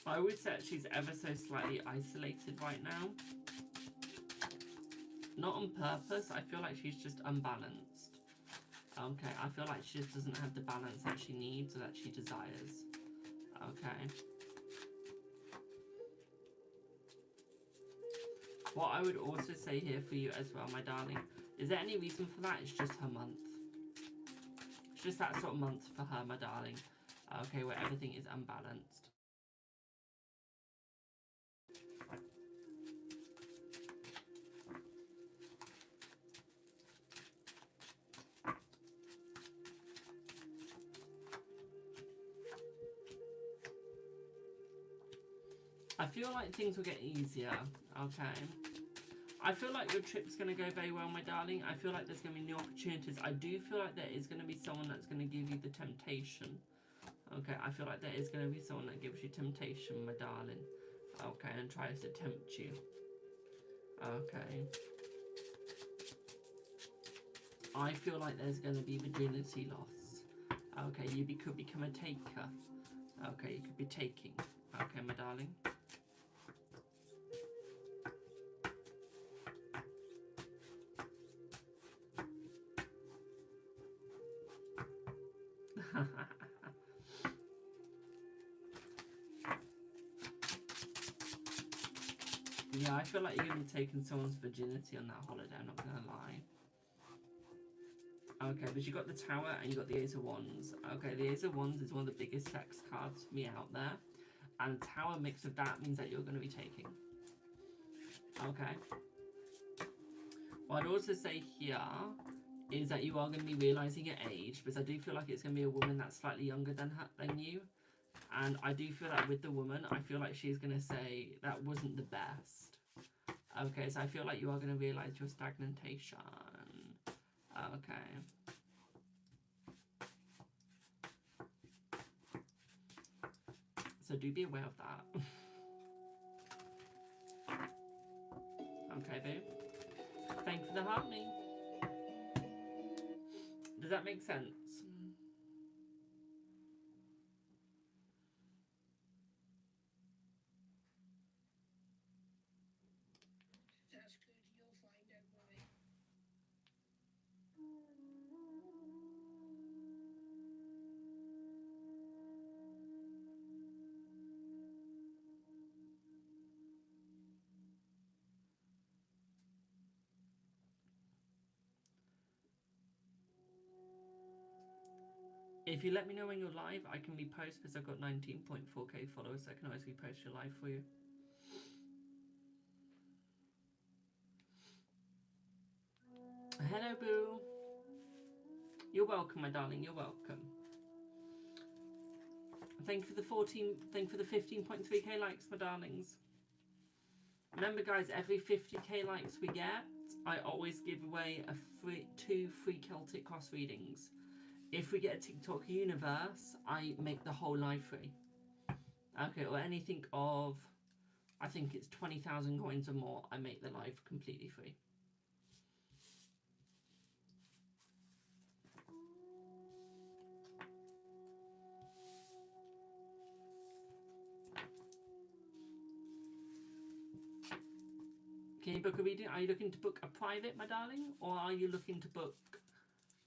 I would say she's ever so slightly isolated right now. Not on purpose, I feel like she's just unbalanced. Okay, I feel like she just doesn't have the balance that she needs or that she desires. Okay. What I would also say here for you as well, my darling, is there any reason for that? It's just her month. It's just that sort of month for her, my darling. Okay, where everything is unbalanced. I feel like things will get easier, okay? I feel like your trip's going to go very well, my darling. I feel like there's going to be new opportunities. I do feel like there is going to be someone that's going to give you the temptation. Okay, I feel like there is going to be someone that gives you temptation, my darling. Okay, and tries to tempt you. Okay. I feel like there's going to be virginity loss. Okay, you could become a taker. Okay, you could be taking. Okay, my darling. Yeah, I feel like you're going to be taking someone's virginity on that holiday, I'm not going to lie. Okay, but you got the Tower and you got the Ace of Wands. Okay, the Ace of Wands is one of the biggest sex cards for me out there. And the Tower mixed with that means that you're going to be taking. Okay. What I'd also say here is that you are going to be realising your age, because I do feel like it's going to be a woman that's slightly younger than you. And I do feel that with the woman, I feel like she's going to say that wasn't the best. Okay, so I feel like you are going to realise your stagnation. Okay. So do be aware of that. Okay, babe. Thanks for the harmony. Does that make sense? That's good. You'll find, don't worry. If you let me know when you're live, I can repost because I've got 19.4k followers, so I can always repost your live for you. Hello, boo. You're welcome, my darling. You're welcome. Thank you for the 15.3k likes, my darlings. Remember, guys, every 50k likes we get, I always give away two free Celtic Cross readings. If we get a TikTok universe, I make the whole live free. Okay, or anything of, I think it's 20,000 coins or more, I make the live completely free. Can you book a reading? Are you looking to book a private, my darling? Or are you looking to book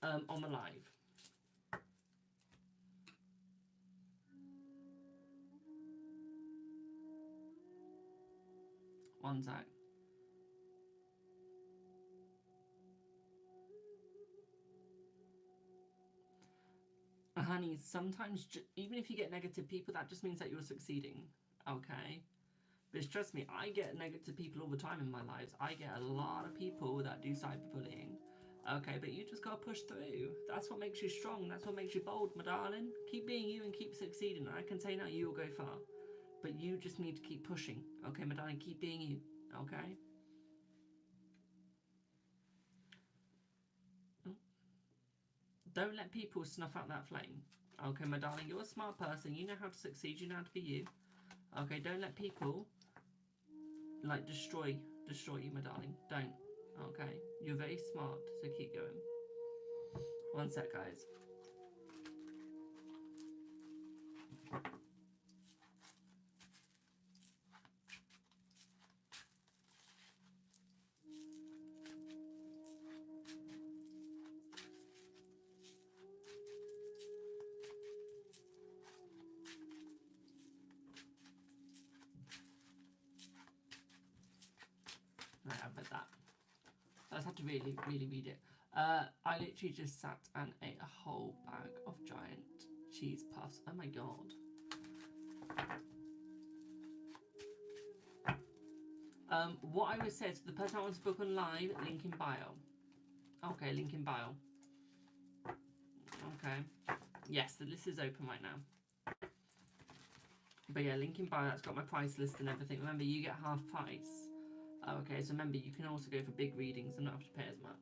on the live? One sec. Honey, sometimes even if you get negative people, that just means that you're succeeding. Okay? But trust me, I get negative people all the time in my lives. I get a lot of people that do cyberbullying. Okay, but you just gotta push through. That's what makes you strong. That's what makes you bold, my darling. Keep being you and keep succeeding. I can say now you will go far. But you just need to keep pushing. Okay, my darling, keep being you. Okay? Don't let people snuff out that flame. Okay, my darling, you're a smart person. You know how to succeed. You know how to be you. Okay, don't let people like destroy you, my darling. Don't. Okay, you're very smart, so keep going. One sec, guys. Right, I've read that. I just have to really read it. I literally just sat and ate a whole bag of giant cheese puffs. Oh my god. What I would say to the person that wants to book on live, link in bio. Okay, link in bio. Okay. Yes, the list is open right now. But yeah, link in bio, that's got my price list and everything. Remember, you get half price. Okay, so remember, you can also go for big readings and not have to pay as much.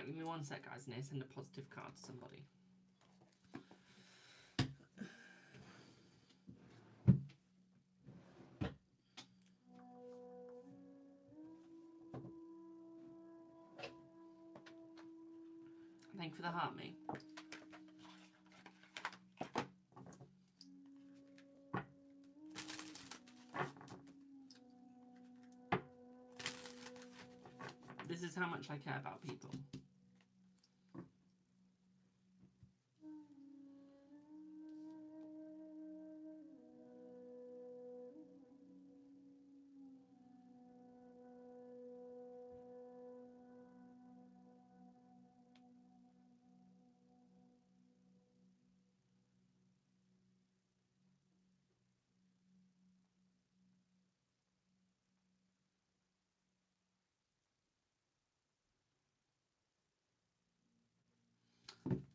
Right, give me one sec, guys. I need to send a positive card to somebody. Thank you for the heart, me. This is how much I care about people.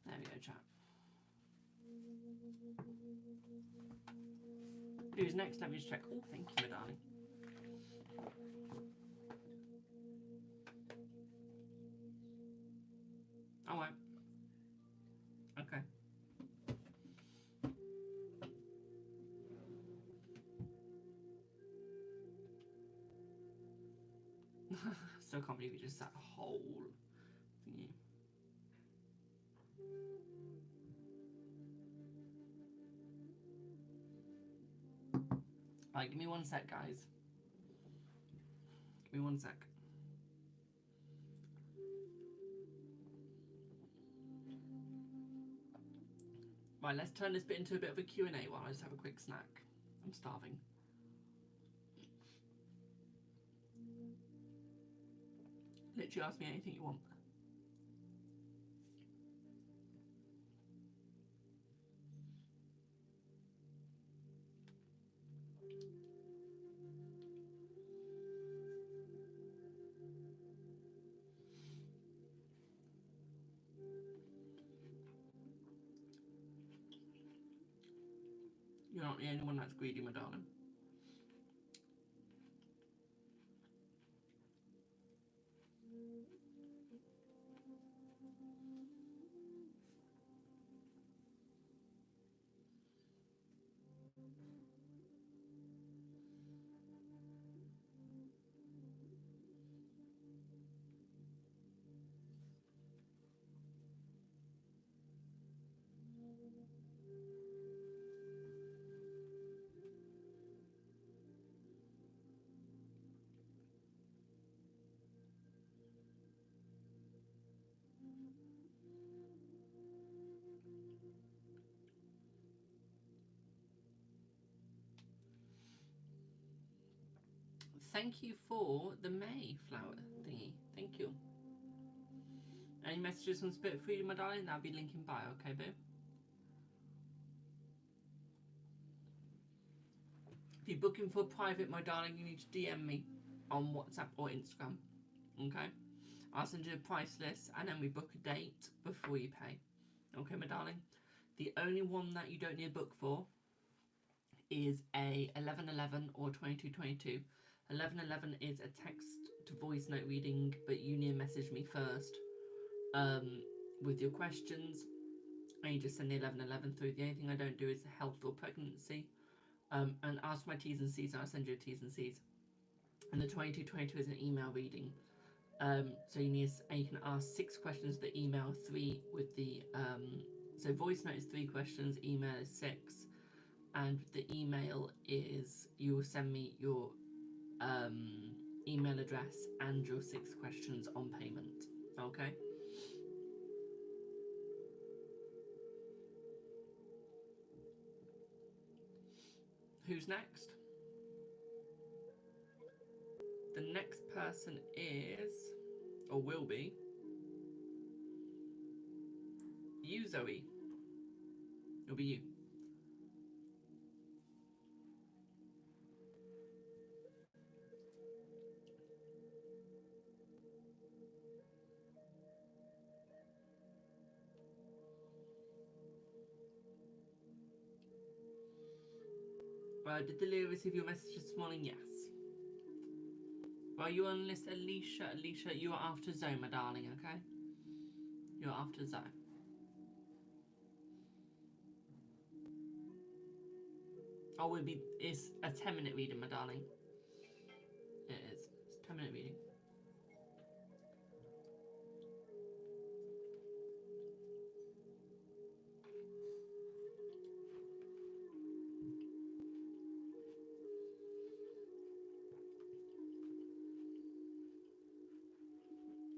There we go, chat. Who's next? Let me just check. Oh, thank you, my darling. Oh, right. Okay. Still can't believe you just sat a whole thingy. Right, give me one sec, guys. Give me one sec. Right, let's turn this bit into a bit of a Q&A while I just have a quick snack. I'm starving. Literally ask me anything you want. You're not the only one that's greedy, my darling. Thank you for the Mayflower thingy. Thank you. Any messages on Spirit Freedom, my darling? That'll be link in bio, okay, boo? If you're booking for private, my darling, you need to DM me on WhatsApp or Instagram, okay? I'll send you a price list and then we book a date before you pay, okay, my darling? The only one that you don't need a book for is a 1111 or 2222. 1111 is a text to voice note reading, but you need to message me first with your questions, and you just send the 1111 through. The only thing I don't do is health or pregnancy. And ask my T's and C's, and I'll send you a T's and C's. And the 2222 is an email reading. So you can ask 6 questions with the email, 3 with the so voice note is 3 questions, email is 6, and the email is you will send me your email address and your 6 questions on payment. Okay. Who's next? The next person is, or will be, you, Zoe. It'll be you. Did the Leo receive your message this morning? Yes. Well, you on list Alicia. Alicia, you are after Zoe, my darling, okay? do it after Zoe. Oh, it's a 10-minute reading, my darling. It is. It's a 10-minute reading.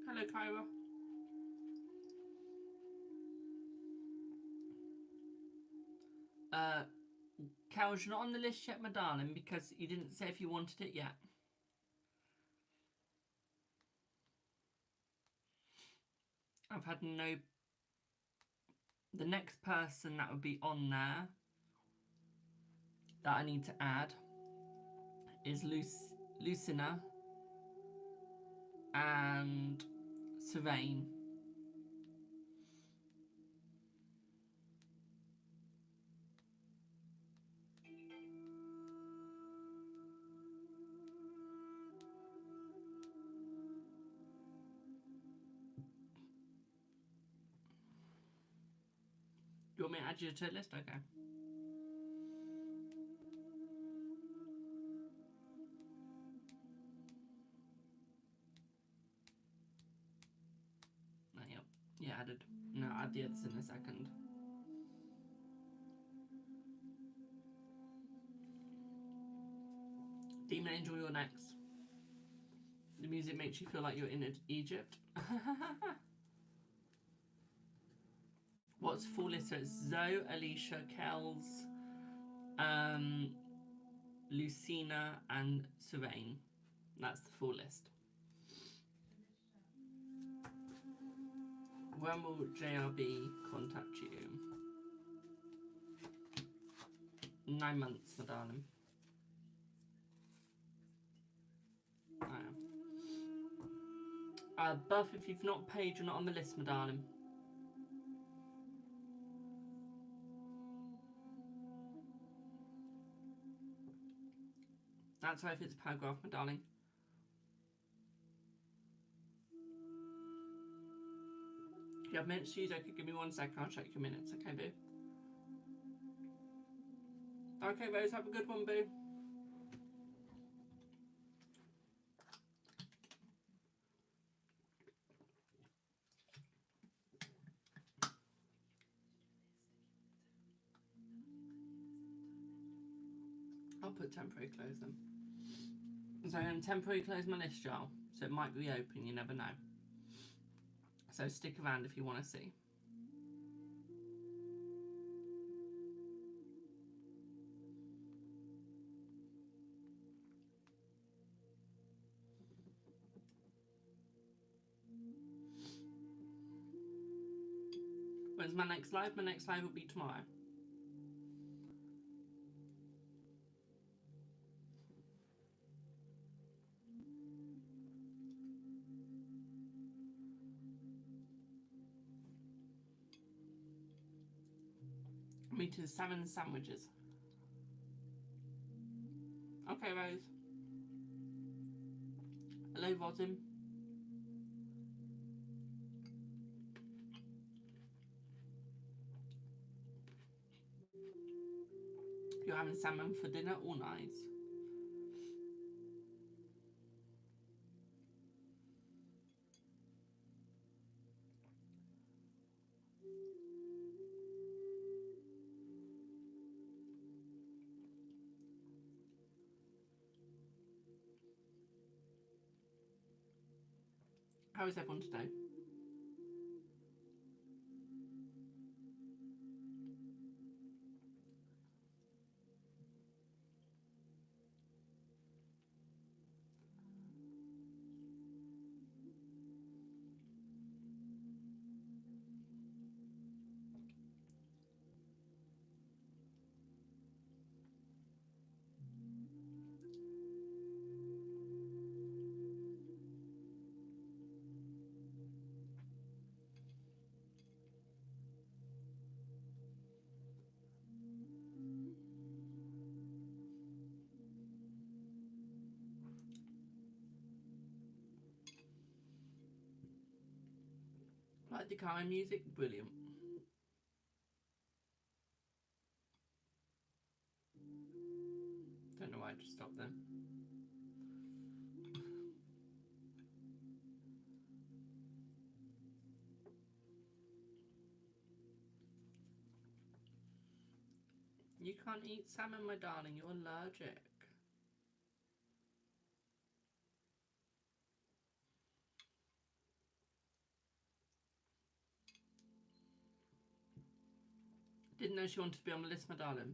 Hello, Kyra. Kels, you're not on the list yet, my darling, because you didn't say if you wanted it yet. I've had no... The next person that would be on there that I need to add is Lucina and Sylvain. You want me to add you to the list? Okay. Oh, yep. Yeah, added. No, I'll add the others in a second. Demon Angel, you're next. The music makes you feel like you're in Egypt. What's full list? So it's Zoe, Alicia, Kels, Lucina, and Sylvain. That's the full list. When will JRB contact you? 9 months, my darling. Buff, if you've not paid, you're not on the list, my darling. That's why if it's a paragraph, my darling. If you have minutes to use, okay, give me 1 second, I'll check your minutes, okay, boo? Okay, Rose, have a good one, boo. I'll put temporary close them. So I'm going to temporarily close my list, y'all. So it might reopen, you never know. So stick around if you want to see. When's my next live? My next live will be tomorrow. I'm eating 7 sandwiches. Okay, Rose. Hello, Rosin. You're having salmon for dinner? All nice. How is everyone today? the car music? Brilliant. Don't know why I just stopped then. You can't eat salmon, my darling. You're allergic. Didn't know she wanted to be on the list, my darling.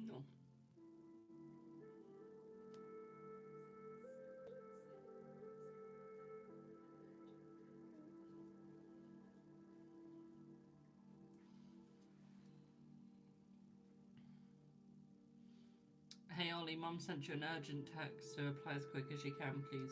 No. Hey Ollie, Mum sent you an urgent text, so reply as quick as you can, please.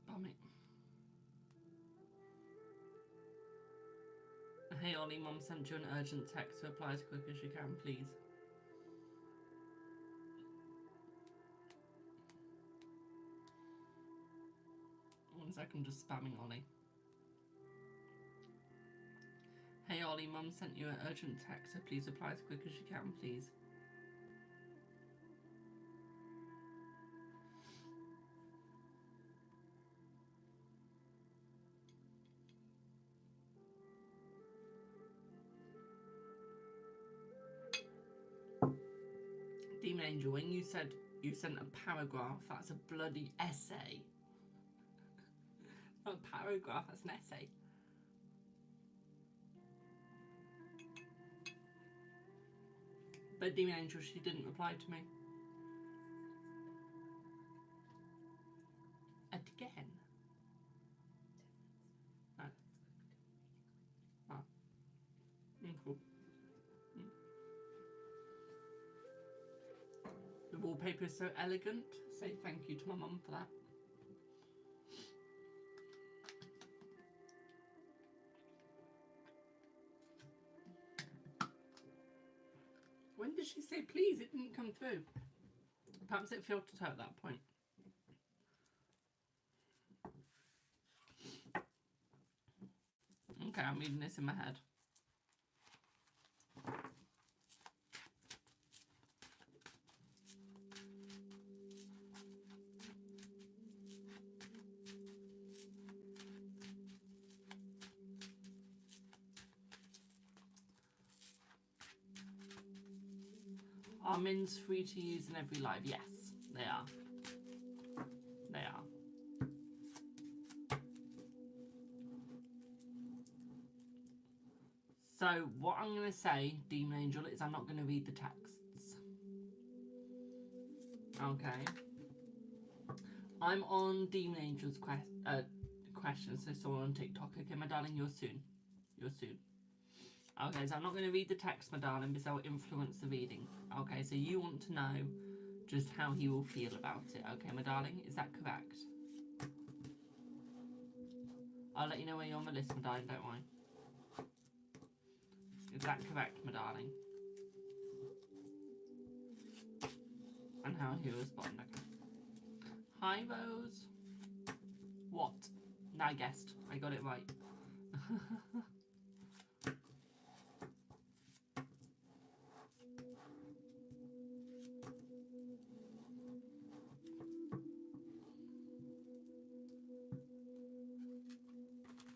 Bummy. Hey Ollie, Mum sent you an urgent text, so reply as quick as you can, please. One sec, I'm just spamming Ollie. Hey Ollie, Mum sent you an urgent text, so please reply as quick as you can, please. Demon Angel, when you said you sent a paragraph, that's a bloody essay. Not a paragraph, that's an essay. But Demon Angel, she didn't reply to me. Again? No. Oh. Cool. The wallpaper is so elegant. Say thank you to my mum for that. When did she say please? It didn't come through. Perhaps it filtered her at that point. Okay, I'm reading this in my head. Are mins free to use in every live? Yes, they are. They are. So what I'm going to say, Demon Angel, is I'm not going to read the texts. Okay. I'm on Demon Angel's questions, so someone on TikTok. Okay, my darling, you're soon. You're soon. Okay, so I'm not going to read the text, my darling, because that will influence the reading. Okay, so you want to know just how he will feel about it. Okay, my darling, is that correct? I'll let you know when you're on the list, my darling, don't worry. Is that correct, my darling? And how he will respond, okay. Hi, Rose. What? I guessed. I got it right.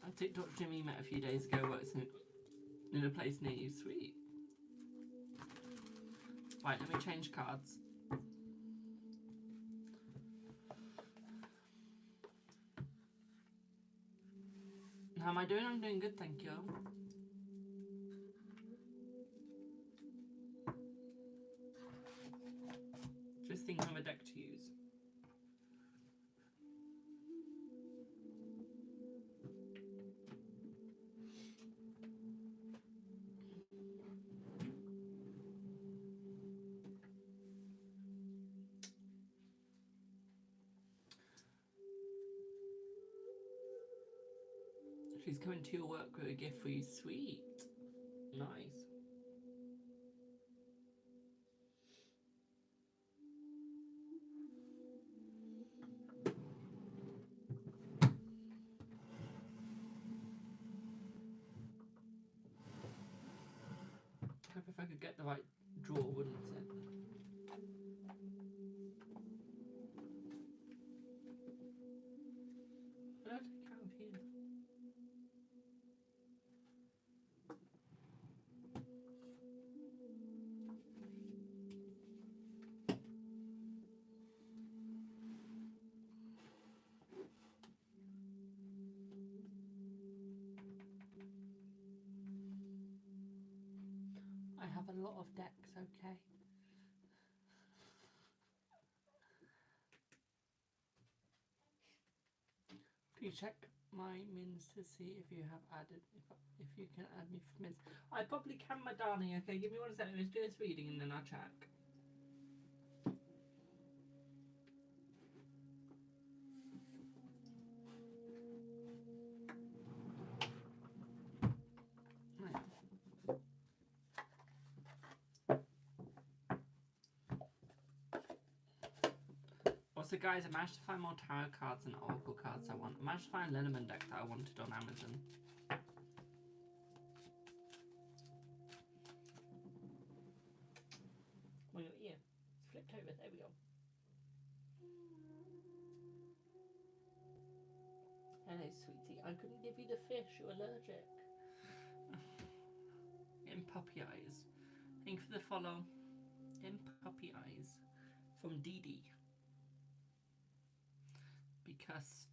A TikTok Jimmy met a few days ago works in a place near you. Sweet. Right, let me change cards. How am I doing? I'm doing good, thank you. Just thinking of a deck to use. She's coming to your work with a gift for you. Sweet. Nice. Hope if I could get the right drawer, wouldn't it? But I'll take out of here. I have a lot of decks, okay? Please check my mins to see if you have added, if you can add me for mins. I probably can, my darling. Okay, give me 1 second. Let's do this reading and then I'll check. Also, guys, I managed to find more tarot cards and oracle cards I want. I managed to find a Lenormand deck that I wanted on Amazon. Well, your ear. It's flipped over. There we go. Hello, sweetie. I couldn't give you the fish. You're allergic. In puppy eyes. Thank you for the follow. In puppy eyes. From Dee Dee. Because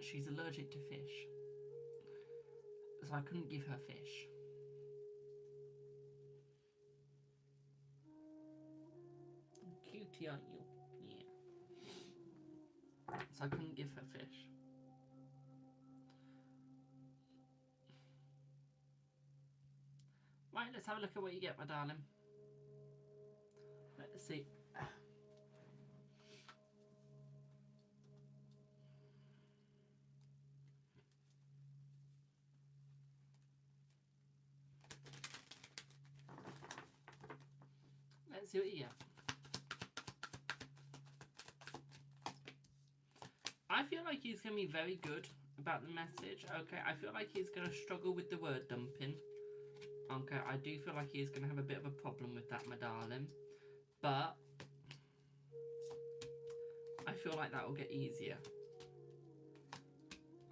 she's allergic to fish. So I couldn't give her fish. Cutie, aren't you? Yeah. So I couldn't give her fish. Right, let's have a look at what you get, my darling. Let's see. Let's see what you get. I feel like he's going to be very good about the message. Okay, I feel like he's going to struggle with the word dumping. Okay, I do feel like he's going to have a bit of a problem with that, my darling. But I feel like that will get easier.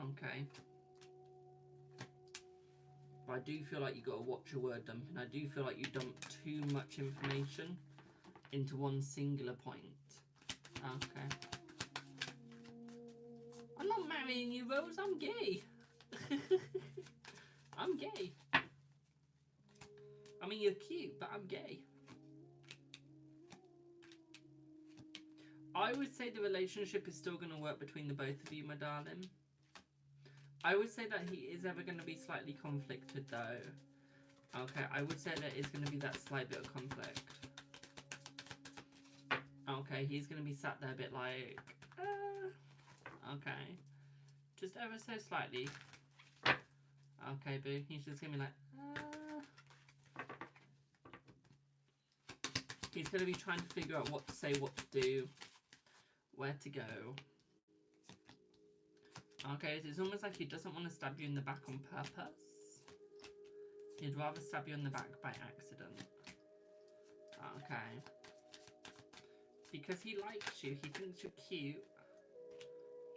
Okay. But I do feel like you got to watch your word dumping. I do feel like you dump too much information into one singular point. Okay. I'm not marrying you, Rose. I'm gay. I'm gay. I mean, you're cute, but I'm gay. I would say the relationship is still going to work between the both of you, my darling. I would say that he is ever going to be slightly conflicted, though. Okay, I would say there is going to be that slight bit of conflict. Okay, he's going to be sat there a bit like... okay. Just ever so slightly. Okay, boo. He's just going to be like... He's going to be trying to figure out what to say, what to do, where to go. Okay, it's almost like he doesn't want to stab you in the back on purpose. He'd rather stab you in the back by accident. Okay. Because he likes you, he thinks you're cute,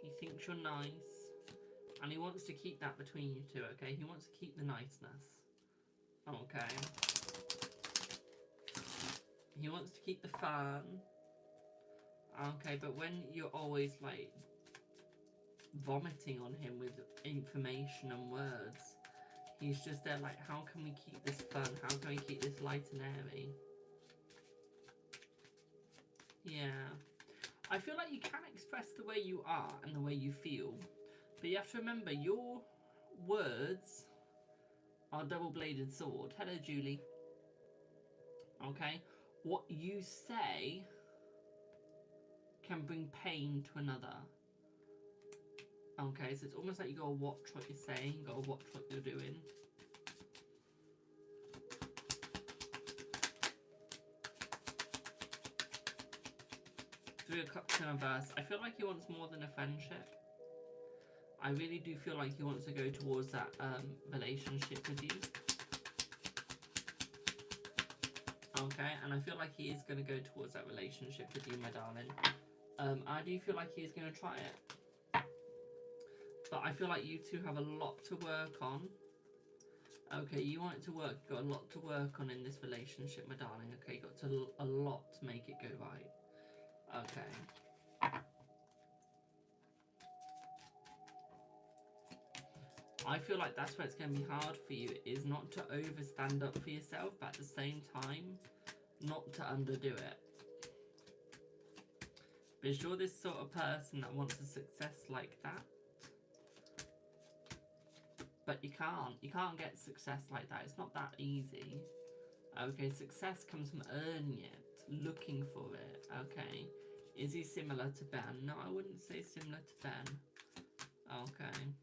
he thinks you're nice, and he wants to keep that between you two, okay? He wants to keep the niceness. Okay. He wants to keep the fun. Okay, but when you're always, like, vomiting on him with information and words, he's just there like, how can we keep this fun? How can we keep this light and airy? Yeah. I feel like you can express the way you are and the way you feel, but you have to remember your words are a double-bladed sword. Hello, Julie. Okay? What you say can bring pain to another. Okay, so it's almost like you gotta watch what you're saying, you gotta watch what you're doing. Three of Cups in reverse. I feel like he wants more than a friendship. I really do feel like he wants to go towards that relationship with you. Okay, and I feel like he is going to go towards that relationship with you, my darling. I do feel like he's going to try it. But I feel like you two have a lot to work on. Okay, you want it to work. You've got a lot to work on in this relationship, my darling. Okay, you've got a lot to make it go right. Okay. I feel like that's where it's going to be hard for you, is not to over stand up for yourself, but at the same time, not to underdo it. Because you're this sort of person that wants a success like that. But you can't get success like that. It's not that easy. Okay, success comes from earning it, looking for it, okay. Is he similar to Ben? No, I wouldn't say similar to Ben. Okay.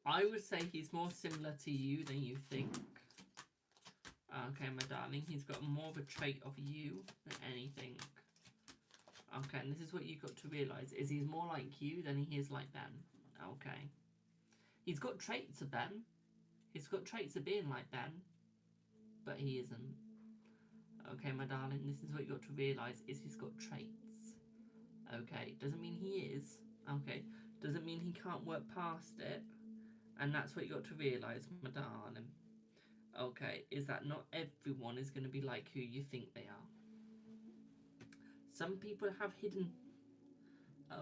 I would say he's more similar to you than you think. Okay, my darling, he's got more of a trait of you than anything. Okay, and this is what you've got to realise, is he's more like you than he is like Ben. Okay. He's got traits of Ben. He's got traits of being like Ben. But he isn't. Okay, my darling, this is what you've got to realise, is he's got traits. Okay, doesn't mean he is. Okay, doesn't mean he can't work past it. And that's what you got to realise, my darling. Okay, is that not everyone is going to be like who you think they are. Some people have hidden...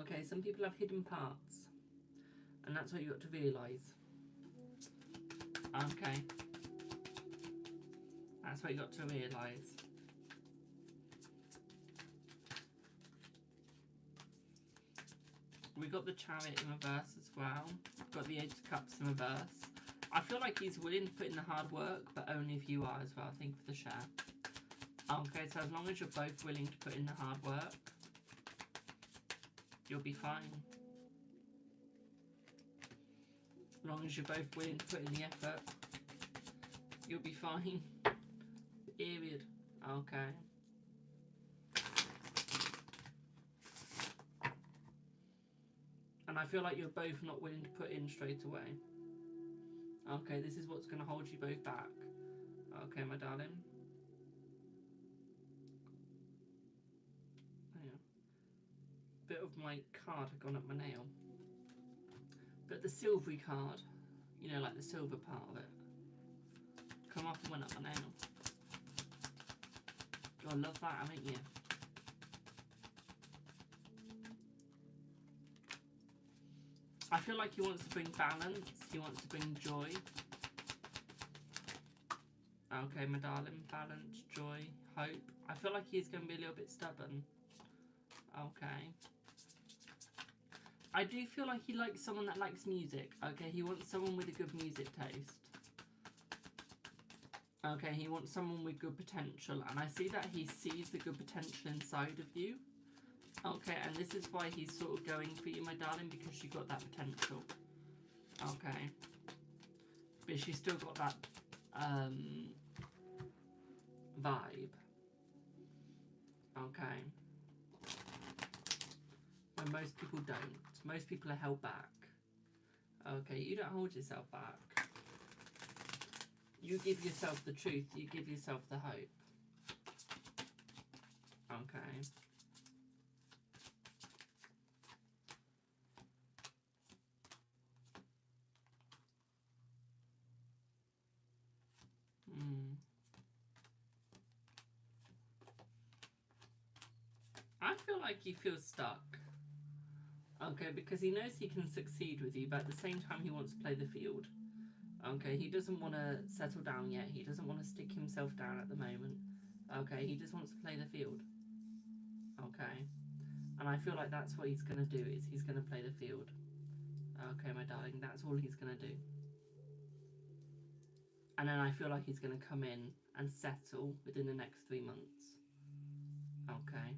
Okay, some people have hidden parts. And that's what you got to realise. Okay. That's what you got to realise. We got the Chariot in reverse as well. Got the Eight of Cups in reverse. I feel like he's willing to put in the hard work, but only if you are as well. Thank you for the share. Okay, so as long as you're both willing to put in the hard work, you'll be fine. As long as you're both willing to put in the effort, you'll be fine. Period. Okay. And I feel like you're both not willing to put in straight away. Okay, this is what's going to hold you both back. Okay, my darling. Yeah. Bit of my card had gone up my nail. But the silvery card, you know, like the silver part of it, come off and went up my nail. God, love that, haven't you? I feel like he wants to bring balance, he wants to bring joy. Okay, my darling, balance, joy, hope. I feel like he's going to be a little bit stubborn. Okay. I do feel like he likes someone that likes music. Okay, he wants someone with a good music taste. Okay, he wants someone with good potential. And I see that he sees the good potential inside of you. Okay, and this is why he's sort of going for you, my darling, because you got that potential. Okay. But she's still got that vibe. Okay. When most people don't. Most people are held back. Okay, you don't hold yourself back. You give yourself the truth. You give yourself the hope. Okay. I feel like he feels stuck. Okay, because he knows he can succeed with you, but at the same time he wants to play the field. Okay, he doesn't want to settle down yet. He doesn't want to stick himself down at the moment. Okay, he just wants to play the field. Okay. And I feel like that's what he's going to do, is he's going to play the field. Okay, my darling, that's all he's going to do. And then I feel like he's going to come in and settle within the next 3 months. Okay.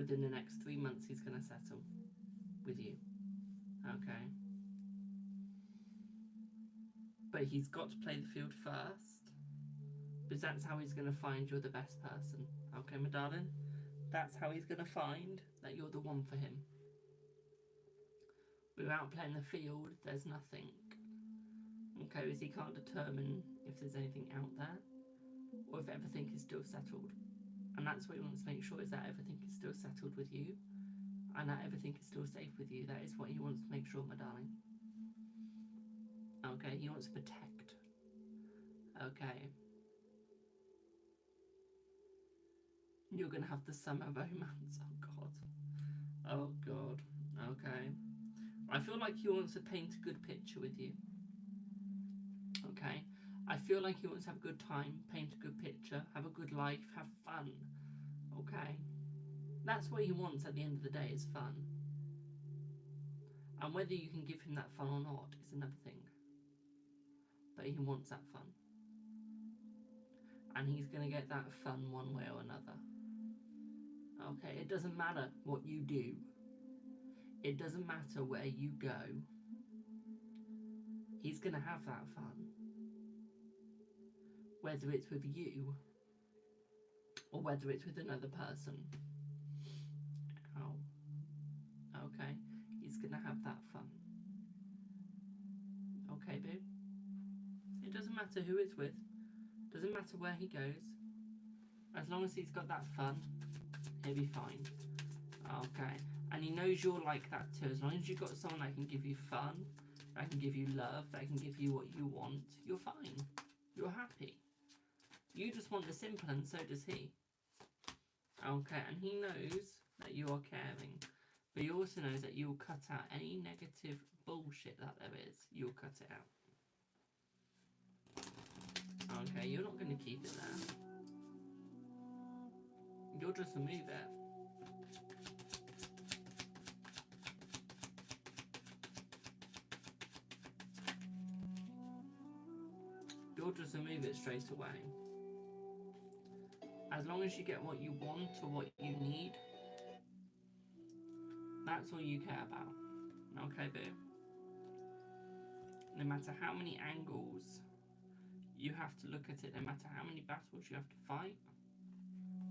within the next 3 months he's going to settle with you. Okay. But he's got to play the field first, because that's how he's going to find you're the best person. Okay, my darling? That's how he's going to find that you're the one for him. Without playing the field, there's nothing. Okay, because he can't determine if there's anything out there, or if everything is still settled. And that's what he wants to make sure, is that everything is still settled with you, and that everything is still safe with you. That is what he wants to make sure, my darling. Okay, he wants to protect. Okay. You're going to have the summer romance. Oh, God. Oh, God. Okay. I feel like he wants to paint a good picture with you. Okay. I feel like he wants to have a good time, paint a good picture, have a good life, have fun. Okay. That's what he wants at the end of the day, is fun. And whether you can give him that fun or not is another thing. But he wants that fun. And he's going to get that fun one way or another. Okay, it doesn't matter what you do. It doesn't matter where you go. He's going to have that fun. Whether it's with you or whether it's with another person. Oh. Okay, he's going to have that fun. Okay, boo? It doesn't matter who it's with. Doesn't matter where he goes. As long as he's got that fun, he'll be fine. Okay. And he knows you're like that too. As long as you've got someone that can give you fun, that can give you love, that can give you what you want, you're fine. You're happy. You just want the simple, and so does he. Okay, and he knows that you are caring. But he also knows that you'll cut out any negative bullshit that there is. You'll cut it out. Okay, you're not going to keep it there. You'll just remove it. You'll just remove it straight away. As long as you get what you want or what you need, that's all you care about. Okay, boo? No matter how many angles you have to look at it, no matter how many battles you have to fight,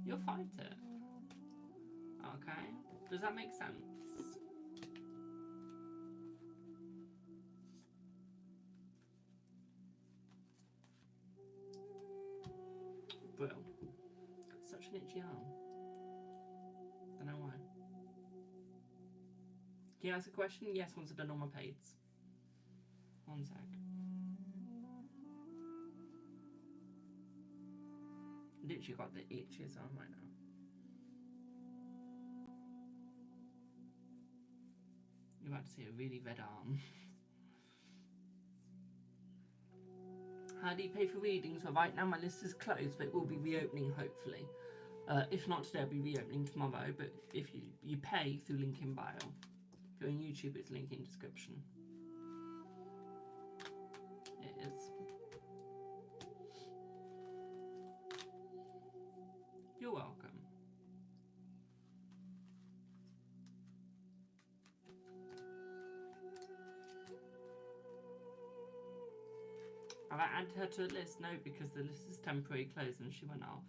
you'll fight it. Okay? Does that make sense? Well, such an itchy arm. Don't know why. Can you ask a question? Yes, once I've done all my paids. One sec. Literally got the itchiest arm right now. You're about to see a really red arm. How do you pay for readings? Well, right now my list is closed, but it will be reopening hopefully. If not today, it'll be reopening tomorrow. But if you pay through link in bio. If you're on YouTube, it's link in description. It is. You're welcome. Have I added her to a list? No, because the list is temporarily closed and she went off.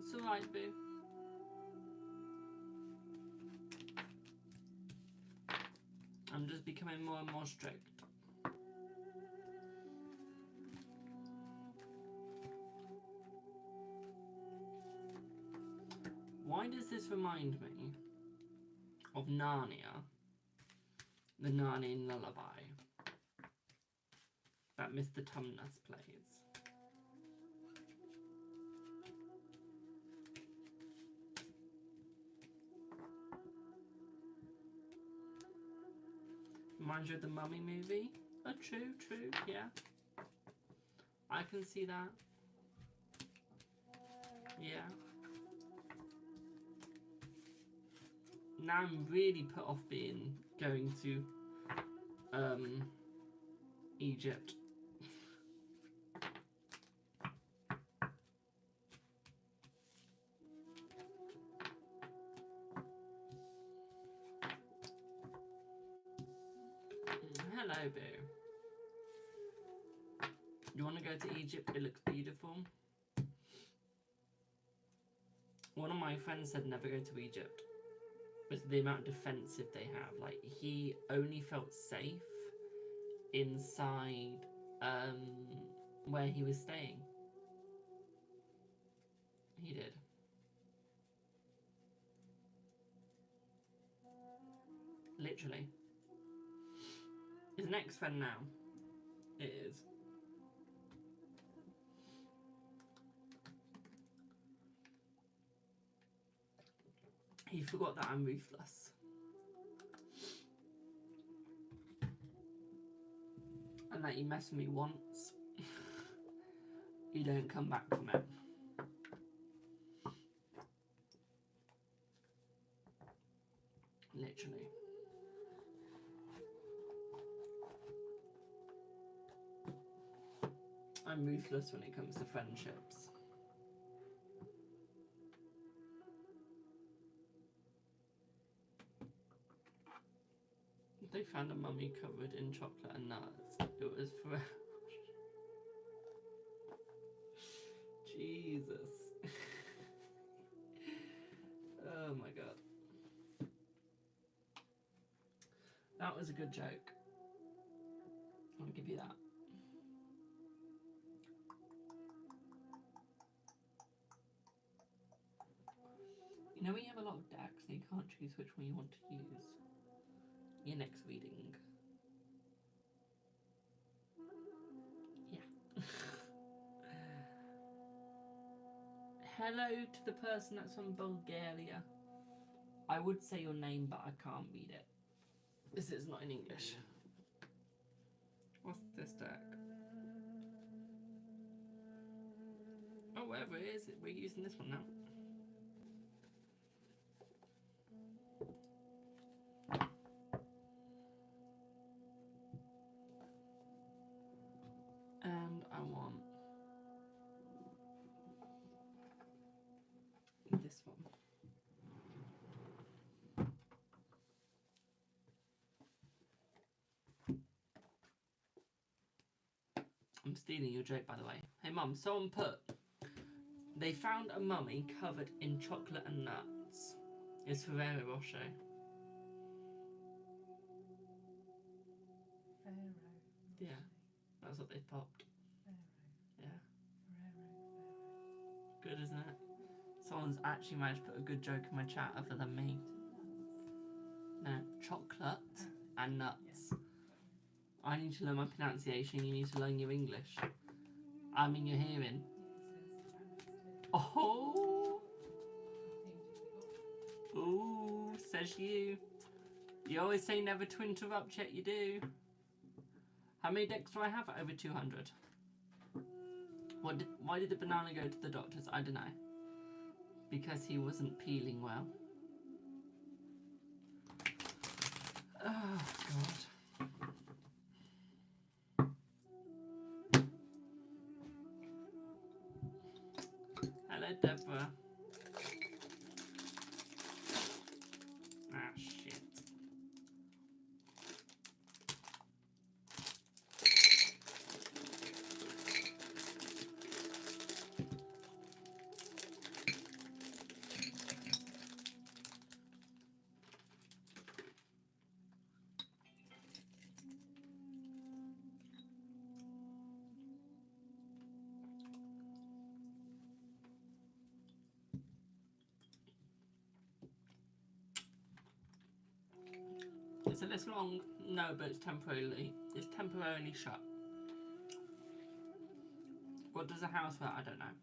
It's alright, boo. I'm just becoming more and more strict. Why does this remind me of Narnia, the Narnian lullaby that Mr. Tumnus plays? Reminds you of the Mummy movie? Oh, true, yeah. I can see that. Yeah. Now I'm really put off going to Egypt. Hello, boo. You want to go to Egypt? It looks beautiful. One of my friends said never go to Egypt. It's the amount of defensive they have. Like, he only felt safe inside where he was staying. He did. Literally. His next friend now. It is. He forgot that I'm ruthless. And that you mess with me once, you don't come back from it. Literally. I'm ruthless when it comes to friendships. They found a mummy covered in chocolate and nuts. It was forever. Jesus. Oh my god. That was a good joke. I'll give you that. You know when you have a lot of decks and you can't choose which one you want to use? Your next reading. Yeah. Hello to the person that's from Bulgaria. I would say your name, but I can't read it. This is not in English. What's this deck? Oh, whatever it is, we're using this one now. And I want this one. I'm stealing your joke, by the way. Hey, Mum, someone put, they found a mummy covered in chocolate and nuts. It's Ferrero Rocher. Pharaoh. Yeah, that's what they popped. Pharaoh. Yeah. Pharaoh. Good, isn't it? Someone's actually managed to put a good joke in my chat other than me. No, chocolate and nuts. I need to learn my pronunciation, you need to learn your English. I mean your hearing. Oh! Ooh, says you. You always say never to interrupt, yet you do. How many decks do I have? Over 200. Why did the banana go to the doctors? I don't know. Because he wasn't peeling well. Oh, God. Hello, Deborah. Ah, shit. Is it this long? No, but it's temporarily shut. What does a house hurt? I don't know.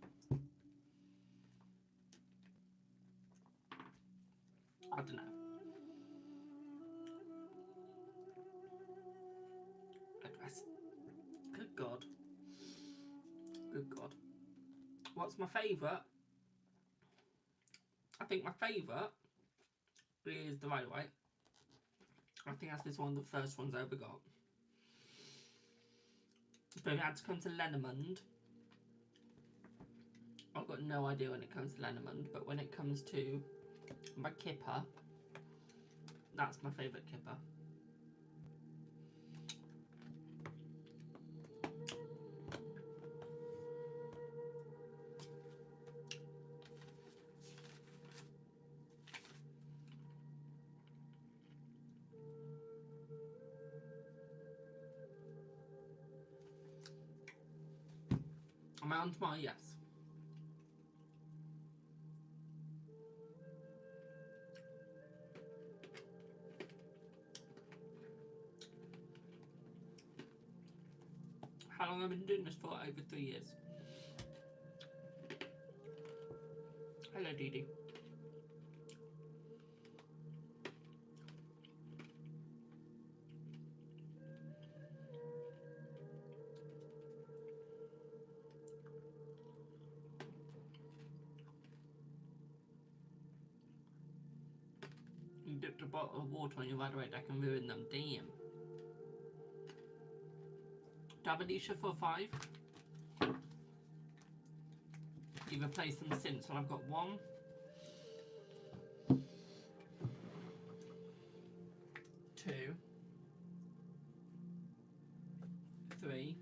I don't know. Address. Good God. Good God. What's my favourite? I think my favourite is the Rider Waite. I think that's one of the first ones I ever got. But if it had to come to Lennemund, I've got no idea when it comes to Lennemund, but when it comes to my kipper, that's my favourite kipper. Am I on tomorrow? Yes. How long have I been doing this for? Over 3 years. Hello, Dee Dee. You dipped a bottle of water on your Rider Waite, that can ruin them. Damn. Do I have Alicia for 5? You've replaced them since, and I've got 1, 2, 3,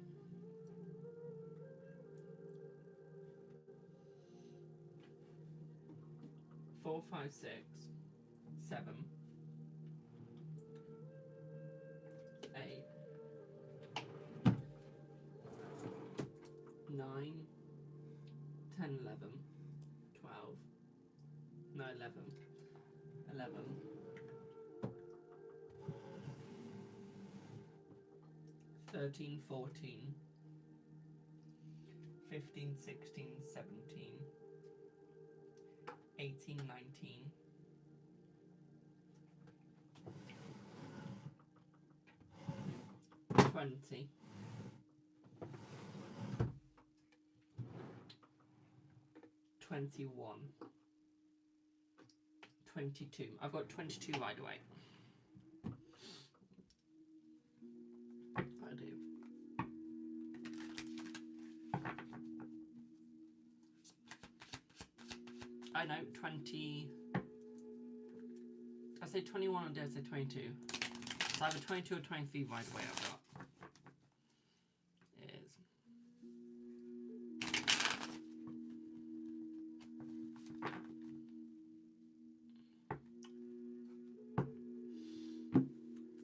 4, 5, 6, 7, 8, 9, 10, 11, 12, no 11, 11, 13, 14, 15, 16, 17, 18, 19, 20, 21, 22. I've got 22 Rider Waite. I do. I know, 20. I say 21 or did I say 22? It's either 22 or 23 Rider Waite I've got. It is.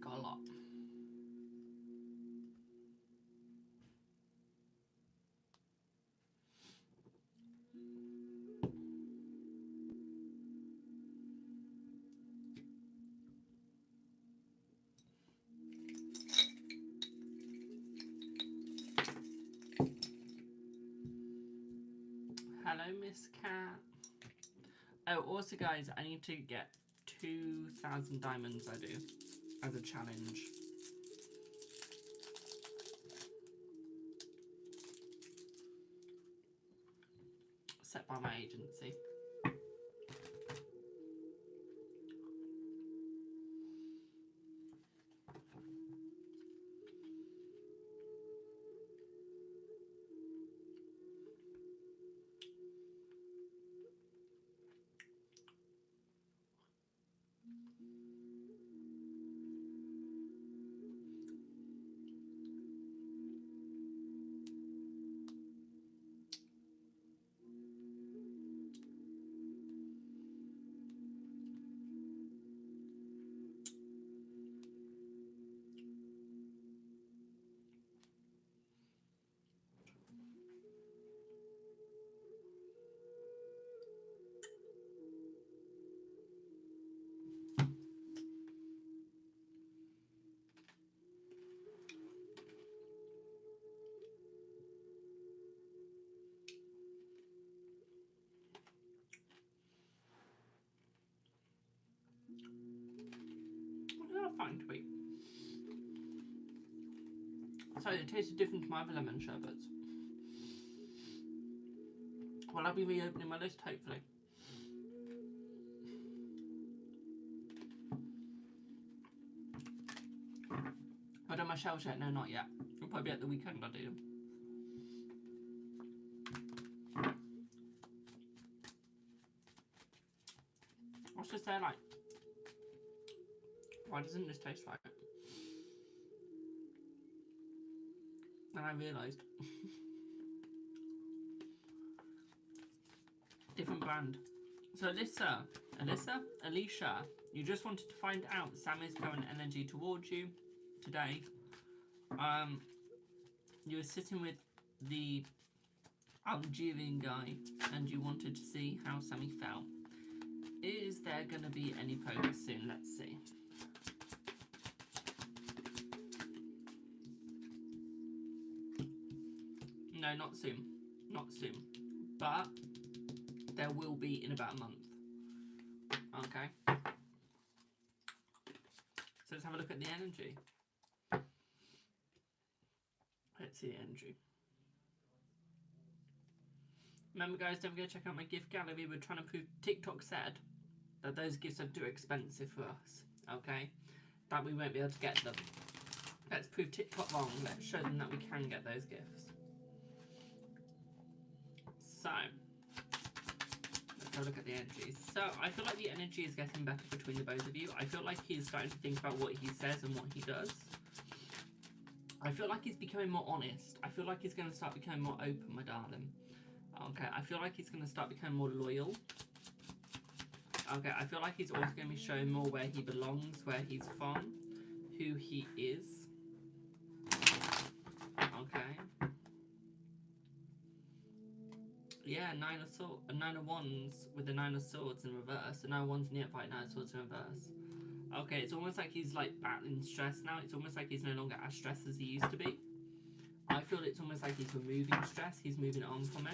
Got a lot. Hello, Miss Cat. Oh, also, guys, I need to get 2,000 diamonds. I do as a challenge. Set by my agency. What did I find to eat? So it tasted different to my other lemon sherbets. Well, I'll be reopening my list, hopefully. Have I done my shells yet? No, not yet. It'll probably be at the weekend I do them. I was just there like, why doesn't this taste like it? And I realised. Different brand. So Alicia, you just wanted to find out Sammy's current energy towards you today. You were sitting with the Algerian guy and you wanted to see how Sammy felt. Is there going to be any progress soon? Let's see. No, not soon. Not soon. But there will be in about a month. Okay. So let's have a look at the energy. Let's see the energy. Remember guys, don't forget to check out my gift gallery. We're trying to prove, TikTok said that those gifts are too expensive for us. Okay? That we won't be able to get them. Let's prove TikTok wrong. Let's show them that we can get those gifts. So, let's have a look at the energy. So, I feel like the energy is getting better between the both of you. I feel like he's starting to think about what he says and what he does. I feel like he's becoming more honest. I feel like he's going to start becoming more open, my darling. Okay, I feel like he's going to start becoming more loyal. Okay, I feel like he's also going to be showing more where he belongs, where he's from, who he is. Okay. Yeah, Nine of Wands with the Nine of Swords in reverse. The Nine of Wands in the upright, Nine of Swords in reverse. Okay, it's almost like he's like battling stress now. It's almost like he's no longer as stressed as he used to be. I feel it's almost like he's removing stress. He's moving on from it.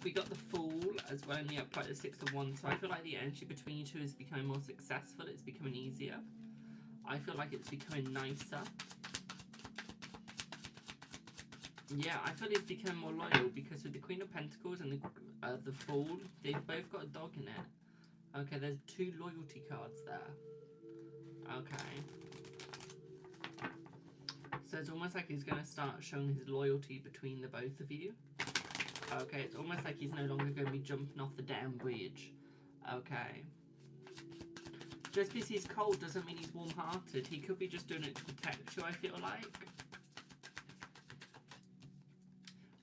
We got the Fool as well in the upright, the Six of Wands. So I feel like the energy between you two is becoming more successful. It's becoming easier. I feel like it's becoming nicer. Yeah, I feel it's becoming more loyal because with the Queen of Pentacles and the Fool, they've both got a dog in it. Okay, there's 2 loyalty cards there. Okay. So it's almost like he's going to start showing his loyalty between the both of you. Okay, it's almost like he's no longer going to be jumping off the damn bridge. Okay. Just because he's cold doesn't mean he's warm-hearted. He could be just doing it to protect you, I feel like.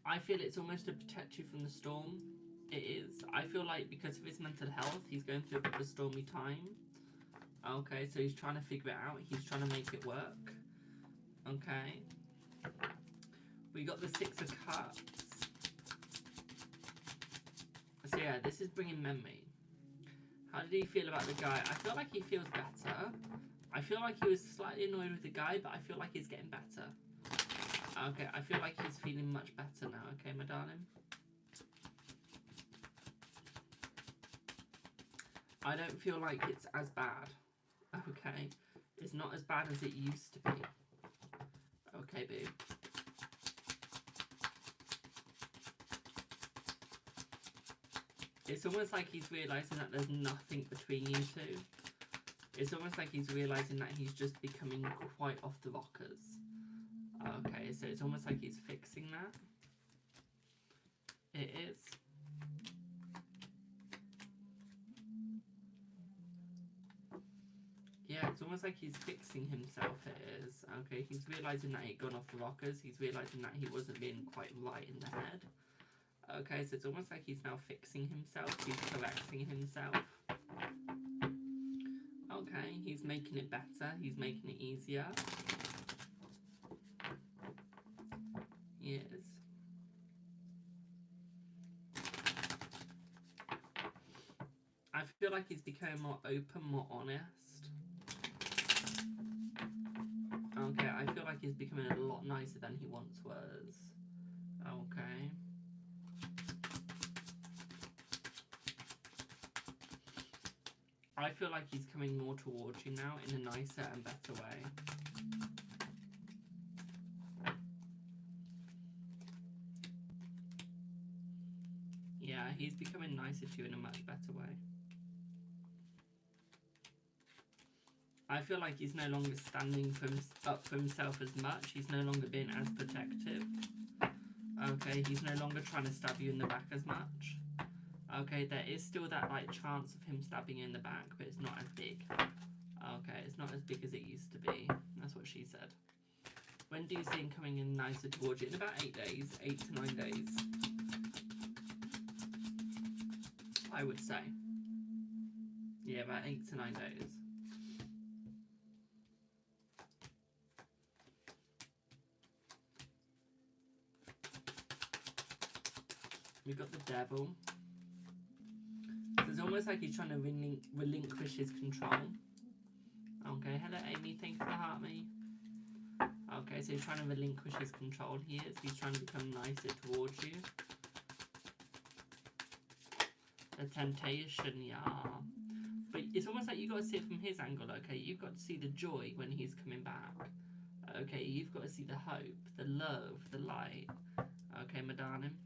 I feel it's almost to protect you from the storm. It is. I feel like because of his mental health, he's going through a bit of a stormy time. Okay, so he's trying to figure it out. He's trying to make it work. Okay. We got the Six of Cups. So yeah, this is bringing memory. How did he feel about the guy? I feel like he feels better. I feel like he was slightly annoyed with the guy, but I feel like he's getting better. Okay, I feel like he's feeling much better now, okay, my darling? I don't feel like it's as bad, okay? It's not as bad as it used to be. Okay, babe. It's almost like he's realising that there's nothing between you two. It's almost like he's realising that he's just becoming quite off the rockers. Okay, so it's almost like he's fixing that. It is. Yeah, it's almost like he's fixing himself, it is. Okay, he's realising that he'd gone off the rockers. He's realising that he wasn't being quite right in the head. Okay, so it's almost like he's now fixing himself. He's correcting himself. Okay, he's making it better. He's making it easier. He is. I feel like he's becoming more open, more honest. Okay, I feel like he's becoming a lot nicer than he once was. Okay. I feel like he's coming more towards you now in a nicer and better way. Yeah, he's becoming nicer to you in a much better way. I feel like he's no longer standing up for himself as much. He's no longer being as protective. Okay, he's no longer trying to stab you in the back as much. Okay, there is still that like chance of him stabbing you in the back, but it's not as big. Okay, it's not as big as it used to be. That's what she said. When do you see him coming in nicer towards you? In about 8 days, 8 to 9 days. I would say. Yeah, about 8 to 9 days. We've got the devil. So it's almost like he's trying to relinquish his control. Okay, hello Amy, thank you for the heart me. Okay, so he's trying to relinquish his control. He is. He's trying to become nicer towards you. The temptation, yeah. But it's almost like you've got to see it from his angle, okay? You've got to see the joy when he's coming back. Okay, you've got to see the hope, the love, the light. Okay, my darling.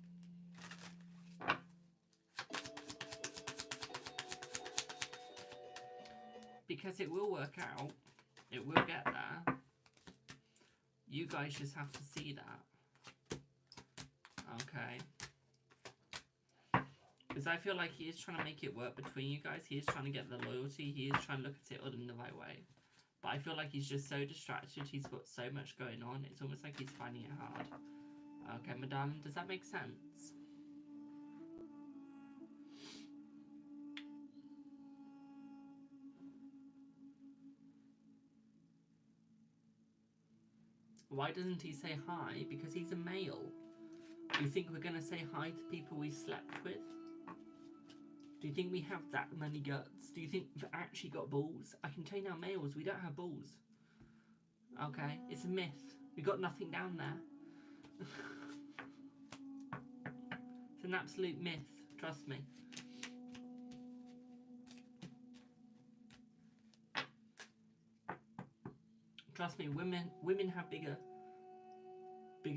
Because it will work out. It will get there. You guys just have to see that. Okay. Because I feel like he is trying to make it work between you guys. He is trying to get the loyalty. He is trying to look at it all in the right way. But I feel like he's just so distracted. He's got so much going on. It's almost like he's finding it hard. Okay, madame, does that make sense? Why doesn't he say hi? Because he's a male. Do you think we're going to say hi to people we slept with? Do you think we have that many guts? Do you think we've actually got balls? I can tell you now, males, we don't have balls. Okay, it's a myth. We got nothing down there. It's an absolute myth, trust me. Trust me, women have bigger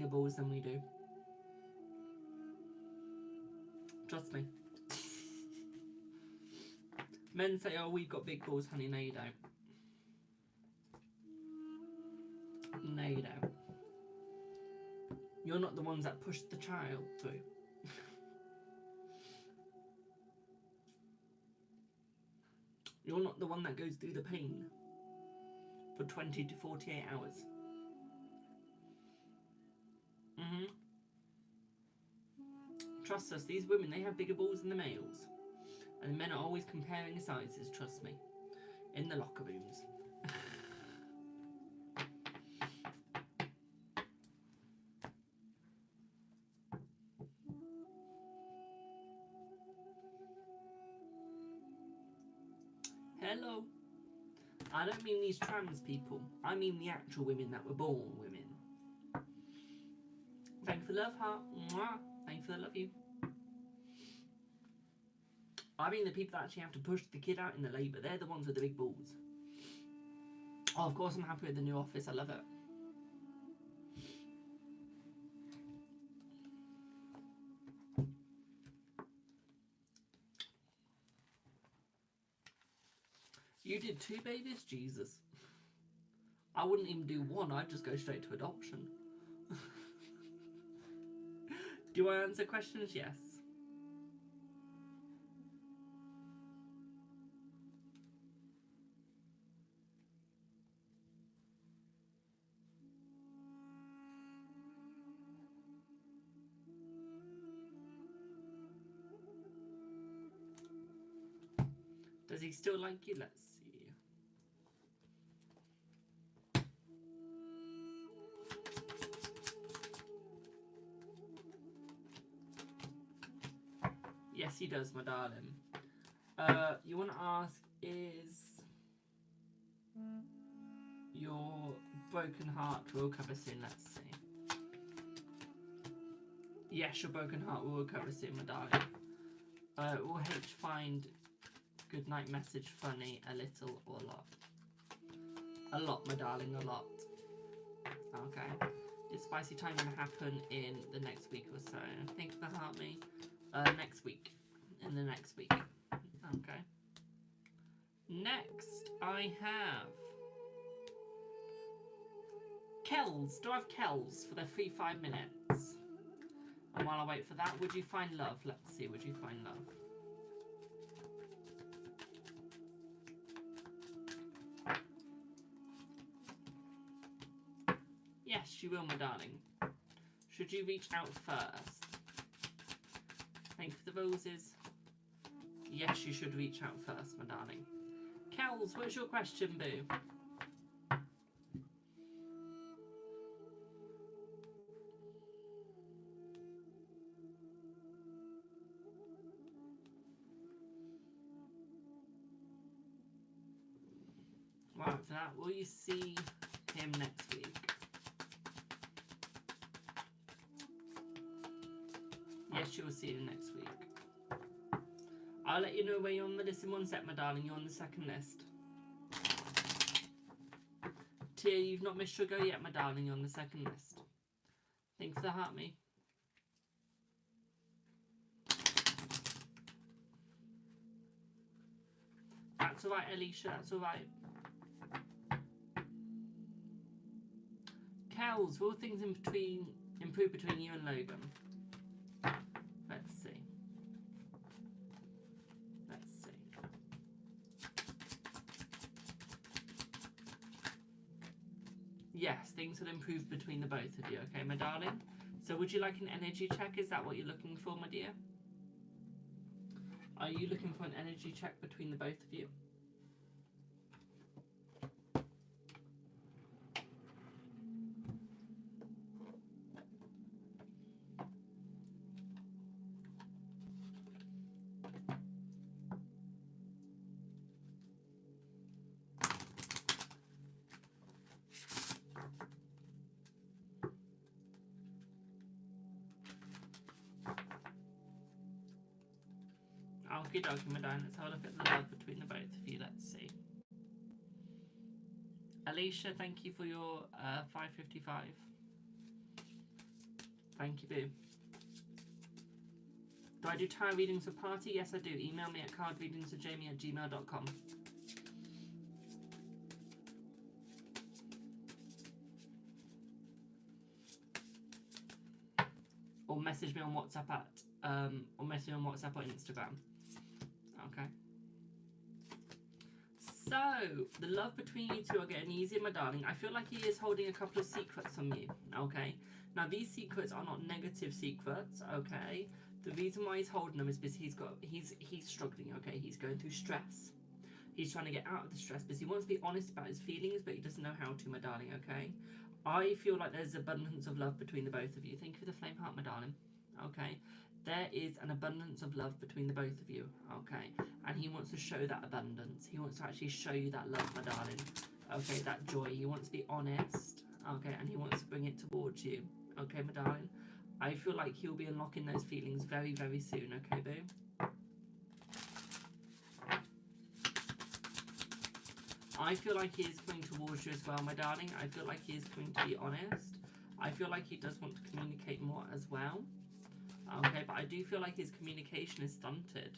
balls than we do. Trust me. Men say, oh, we've got big balls, honey. No, you don't. No, you don't. You're not the ones that pushed the child through. You're not the one that goes through the pain for 20 to 48 hours. Trust us, these women, they have bigger balls than the males. And the men are always comparing sizes, trust me. In the locker rooms. Hello. I don't mean these trans people. I mean the actual women that were born women. Thank you for the love, heart. Mwah. Thank you for the love you. I mean the people that actually have to push the kid out in the labour. They're the ones with the big balls. Oh, of course I'm happy with the new office. I love it. You did 2 babies? Jesus. I wouldn't even do 1. I'd just go straight to adoption. Do I answer questions? Yes. Does he still like you? Let's see. Yes, he does, my darling. You want to ask, is your broken heart will recover soon? Let's see. Yes, your broken heart will recover soon, my darling. Will H find good night message funny, a little or a lot? A lot, my darling, a lot. Okay. Is spicy time going to happen in the next week or so? Think for the heart me. Next week. In the next week. Okay. Next, I have Kells, do I have Kells for their free 5 minutes? And while I wait for that, would you find love? Let's see, would you find love? Yes, you will, my darling. Should you reach out first? Thank you for the roses. Yes, you should reach out first, my darling. Kells, what's your question, boo? Right, after that, will you see him next week? Yes, you will see him next week. I'll let you know where you're on the list in one sec, my darling. You're on the second list. Tia, you've not missed your go yet, my darling. You're on the second list. Thanks for the heart, me. That's alright, Alicia. That's alright. Kells, will things improve between you and Logan? Let's see. Let's see. Yes, things will improve between the both of you, okay, my darling? So would you like an energy check? Is that what you're looking for, my dear? Are you looking for an energy check between the both of you? Okie dokie, my darling. Let's have a look at the love between the both of you. Let's see. Alicia, thank you for your 555. Thank you, boo. Do I do tarot readings for party? Yes, I do. Email me at cardreadingswithjamie@gmail.com. Or message me on WhatsApp or Instagram. Okay. So, the love between you two are getting easier, my darling. I feel like he is holding a couple of secrets from you, okay? Now, these secrets are not negative secrets, okay? The reason why he's holding them is because he's struggling, okay? He's going through stress. He's trying to get out of the stress because he wants to be honest about his feelings, but he doesn't know how to, my darling, okay? I feel like there's abundance of love between the both of you. Thank you for the flame heart, my darling, okay? There is an abundance of love between the both of you, okay? And he wants to show that abundance. He wants to actually show you that love, my darling, okay? That joy. He wants to be honest, okay? And he wants to bring it towards you, okay, my darling? I feel like he'll be unlocking those feelings very, very soon, okay, boo? I feel like he is coming towards you as well, my darling. I feel like he is coming to be honest. I feel like he does want to communicate more as well. Okay, but I do feel like his communication is stunted.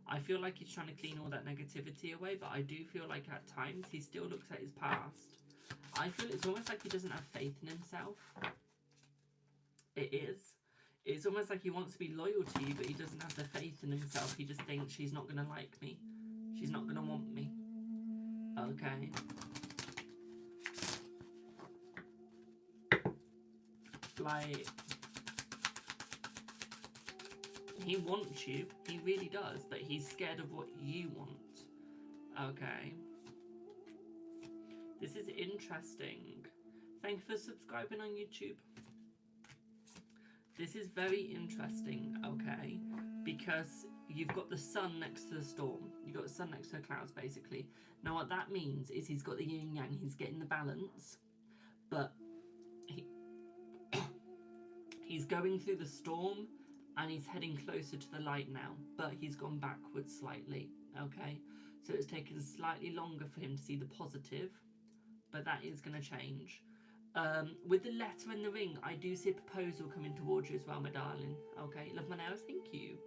I feel like he's trying to clean all that negativity away, but I do feel like at times he still looks at his past. I feel it's almost like he doesn't have faith in himself. It is. It's almost like he wants to be loyal to you, but he doesn't have the faith in himself. He just thinks she's not going to like me. She's not going to want me. Okay. Like, he wants you. He really does, but he's scared of what you want. Okay. This is interesting. Thank you for subscribing on YouTube. This is very interesting, okay? Because you've got the sun next to the storm. You've got the sun next to the clouds, basically. Now, what that means is he's got the yin and yang. He's getting the balance. But he's going through the storm and he's heading closer to the light now. But he's gone backwards slightly, okay? So it's taken slightly longer for him to see the positive. But that is going to change. With the letter in the ring, I do see a proposal coming towards you as well, my darling. Okay, love my nails, thank you.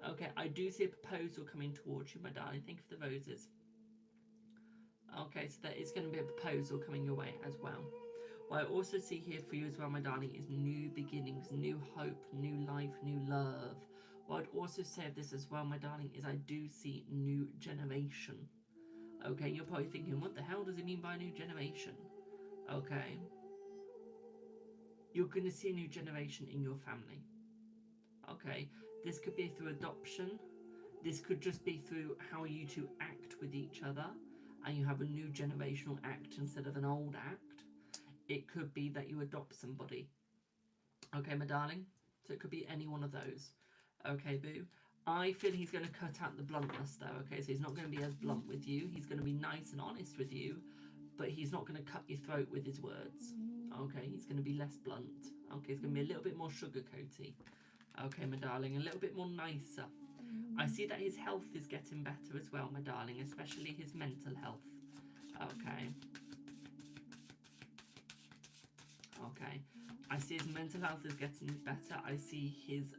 Okay, I do see a proposal coming towards you, my darling. Thank you for the roses. Okay, so there is going to be a proposal coming your way as well. What I also see here for you as well, my darling, is new beginnings, new hope, new life, new love. What I'd also say of this as well, my darling, is I do see new generation. Okay, you're probably thinking, what the hell does it mean by new generation? Okay. You're going to see a new generation in your family. Okay. This could be through adoption. This could just be through how you two act with each other, and you have a new generational act instead of an old act. It could be that you adopt somebody. Okay, my darling? So it could be any one of those. Okay, boo? I feel he's going to cut out the bluntness though, okay? So he's not going to be as blunt with you. He's going to be nice and honest with you, but he's not going to cut your throat with his words. Okay, he's going to be less blunt. Okay, he's going to be a little bit more sugar-coaty. Okay, my darling, a little bit more nicer. I see that his health is getting better as well, my darling, especially his mental health. Okay. Okay. I see his mental health is getting better. I see his,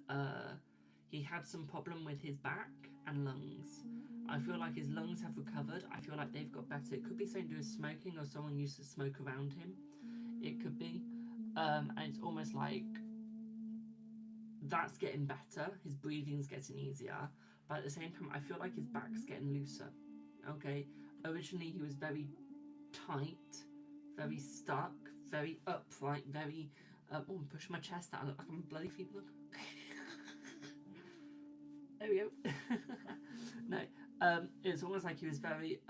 he had some problem with his back and lungs. I feel like his lungs have recovered. I feel like they've got better. It could be something to do with smoking, or someone used to smoke around him. It could be. And it's almost like that's getting better. His breathing's getting easier. But at the same time, I feel like his back's getting looser. Okay? Originally, he was very tight, very stuck, very upright, very... oh, I'm pushing my chest out. I look like I'm a bloody feet. Look. There we go. No. It's almost like he was very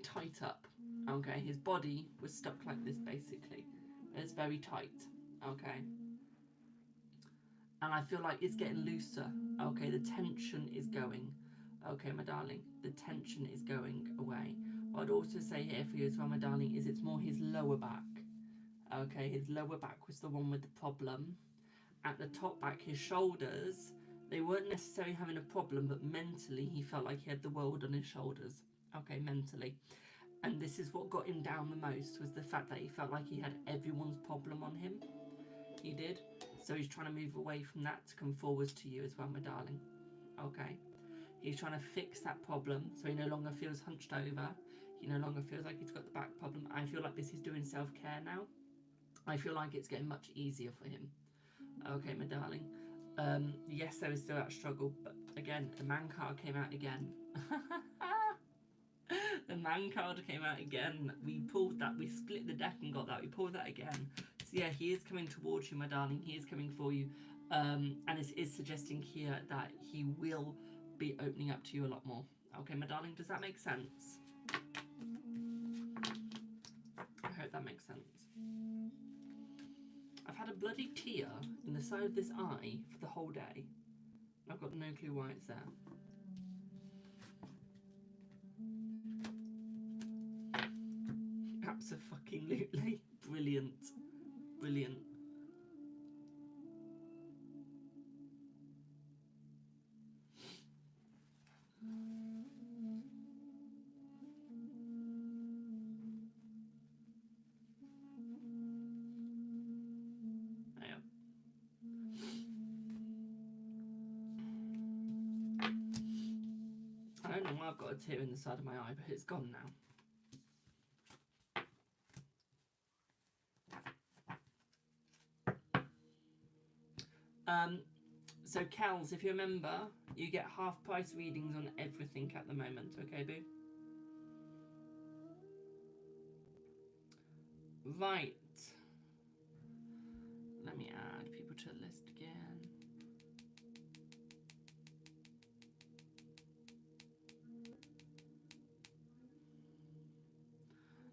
tight up. Okay? His body was stuck like this, basically. It's very tight. Okay? And I feel like it's getting looser. Okay, the tension is going. Okay, my darling, the tension is going away. What I'd also say here for you as well, my darling, is it's more his lower back. Okay, his lower back was the one with the problem. At the top back, his shoulders, they weren't necessarily having a problem, but mentally he felt like he had the world on his shoulders. Okay, mentally. And this is what got him down the most, was the fact that he felt like he had everyone's problem on him. He did. So he's trying to move away from that to come forwards to you as well, my darling. Okay. He's trying to fix that problem so he no longer feels hunched over. He no longer feels like he's got the back problem. I feel like this is doing self-care now. I feel like it's getting much easier for him. Okay, my darling. Yes, there is still that struggle, but again, the man card came out again. The man card came out again. We pulled that. We split the deck and got that. We pulled that again. So yeah, he is coming towards you, my darling. He is coming for you. And it is suggesting here that he will be opening up to you a lot more. Okay, my darling, does that make sense? I hope that makes sense. I've had a bloody tear in the side of this eye for the whole day. I've got no clue why it's there. Abso-fucking-lutely. Brilliant. Brilliant. I don't know why I've got a tear in the side of my eye, but it's gone now. So Kels, if you remember, you get half price readings on everything at the moment, okay, boo? Right. Let me add people to the list again.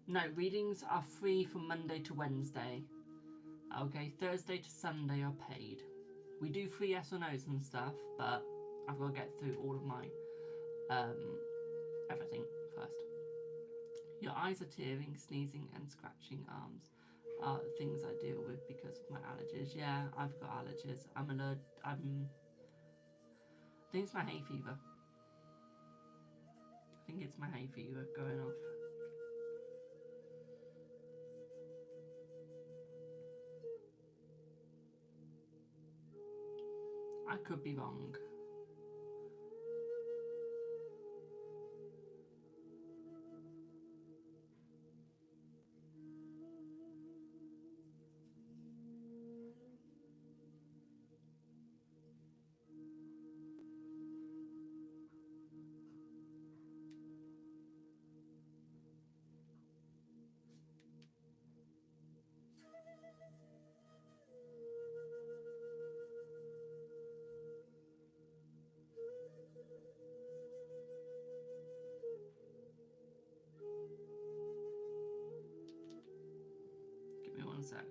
No, readings are free from Monday to Wednesday. Okay, Thursday to Sunday are paid. We do free yes or no's and stuff, but I've got to get through all of my everything first. Your eyes are tearing, sneezing and scratching arms are things I deal with because of my allergies. Yeah, I've got allergies. I think it's my hay fever. I think it's my hay fever going off. I could be wrong. Give me 1 sec.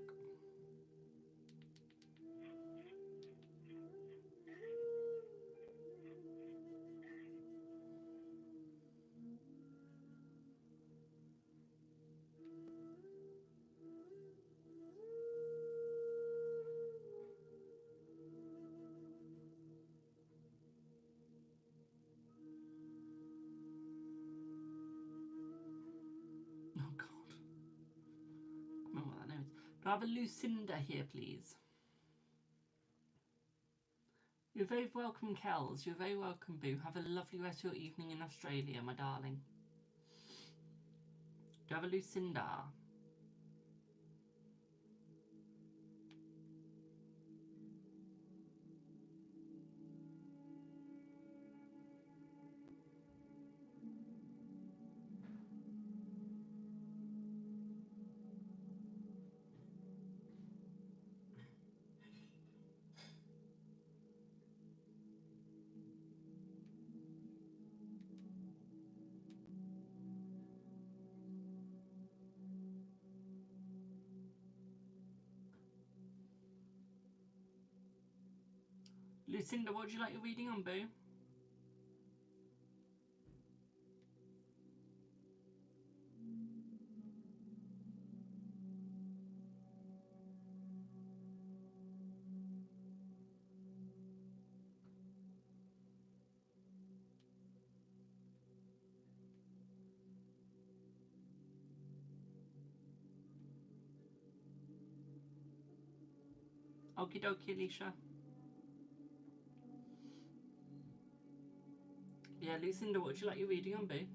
Oh God. I don't know what that name is. Do I have a Lucinda here, please? You're very welcome, Kels. You're very welcome, Boo. Have a lovely rest of your evening in Australia, my darling. Do you have a Lucinda? Lucinda, what would you like your reading on, Boo? Okie dokie, Alicia. Yeah, Lucinda, what would you like your reading on, Boo?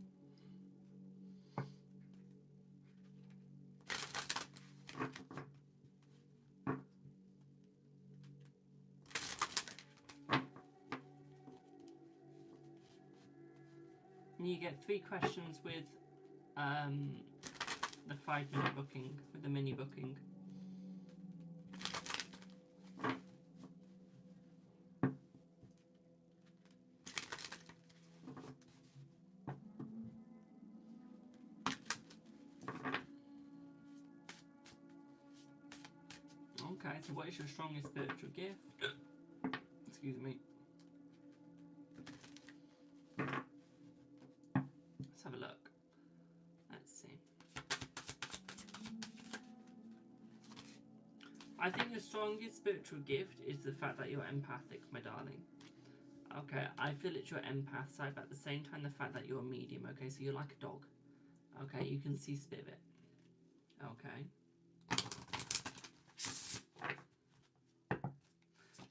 You get 3 questions with the 5-minute booking, with the mini booking. Okay, so what is your strongest spiritual gift? Excuse me. Let's have a look. Let's see. I think your strongest spiritual gift is the fact that you're empathic, my darling. Okay, I feel it's your empath side, but at the same time, the fact that you're a medium. Okay, so you're like a dog. Okay, you can see spirit. Okay.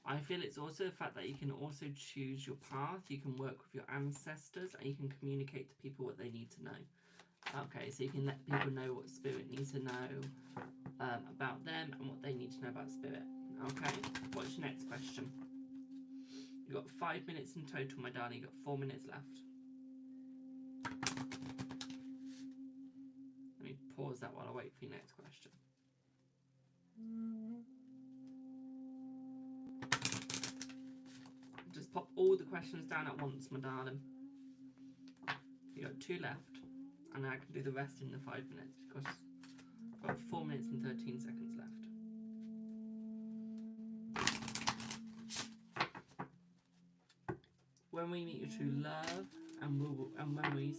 I feel it's also the fact that you can also choose your path, you can work with your ancestors, and you can communicate to people what they need to know. Okay, so you can let people know what spirit needs to know about them and what they need to know about spirit. Okay, what's your next question? You've got 5 minutes in total, my darling. You've got 4 minutes left. Let me pause that while I wait for your next question. Just pop all the questions down at once, my darling. You got 2 left, and I can do the rest in the 5 minutes because I've got 4 minutes and 13 seconds left. When we meet your true love, and when we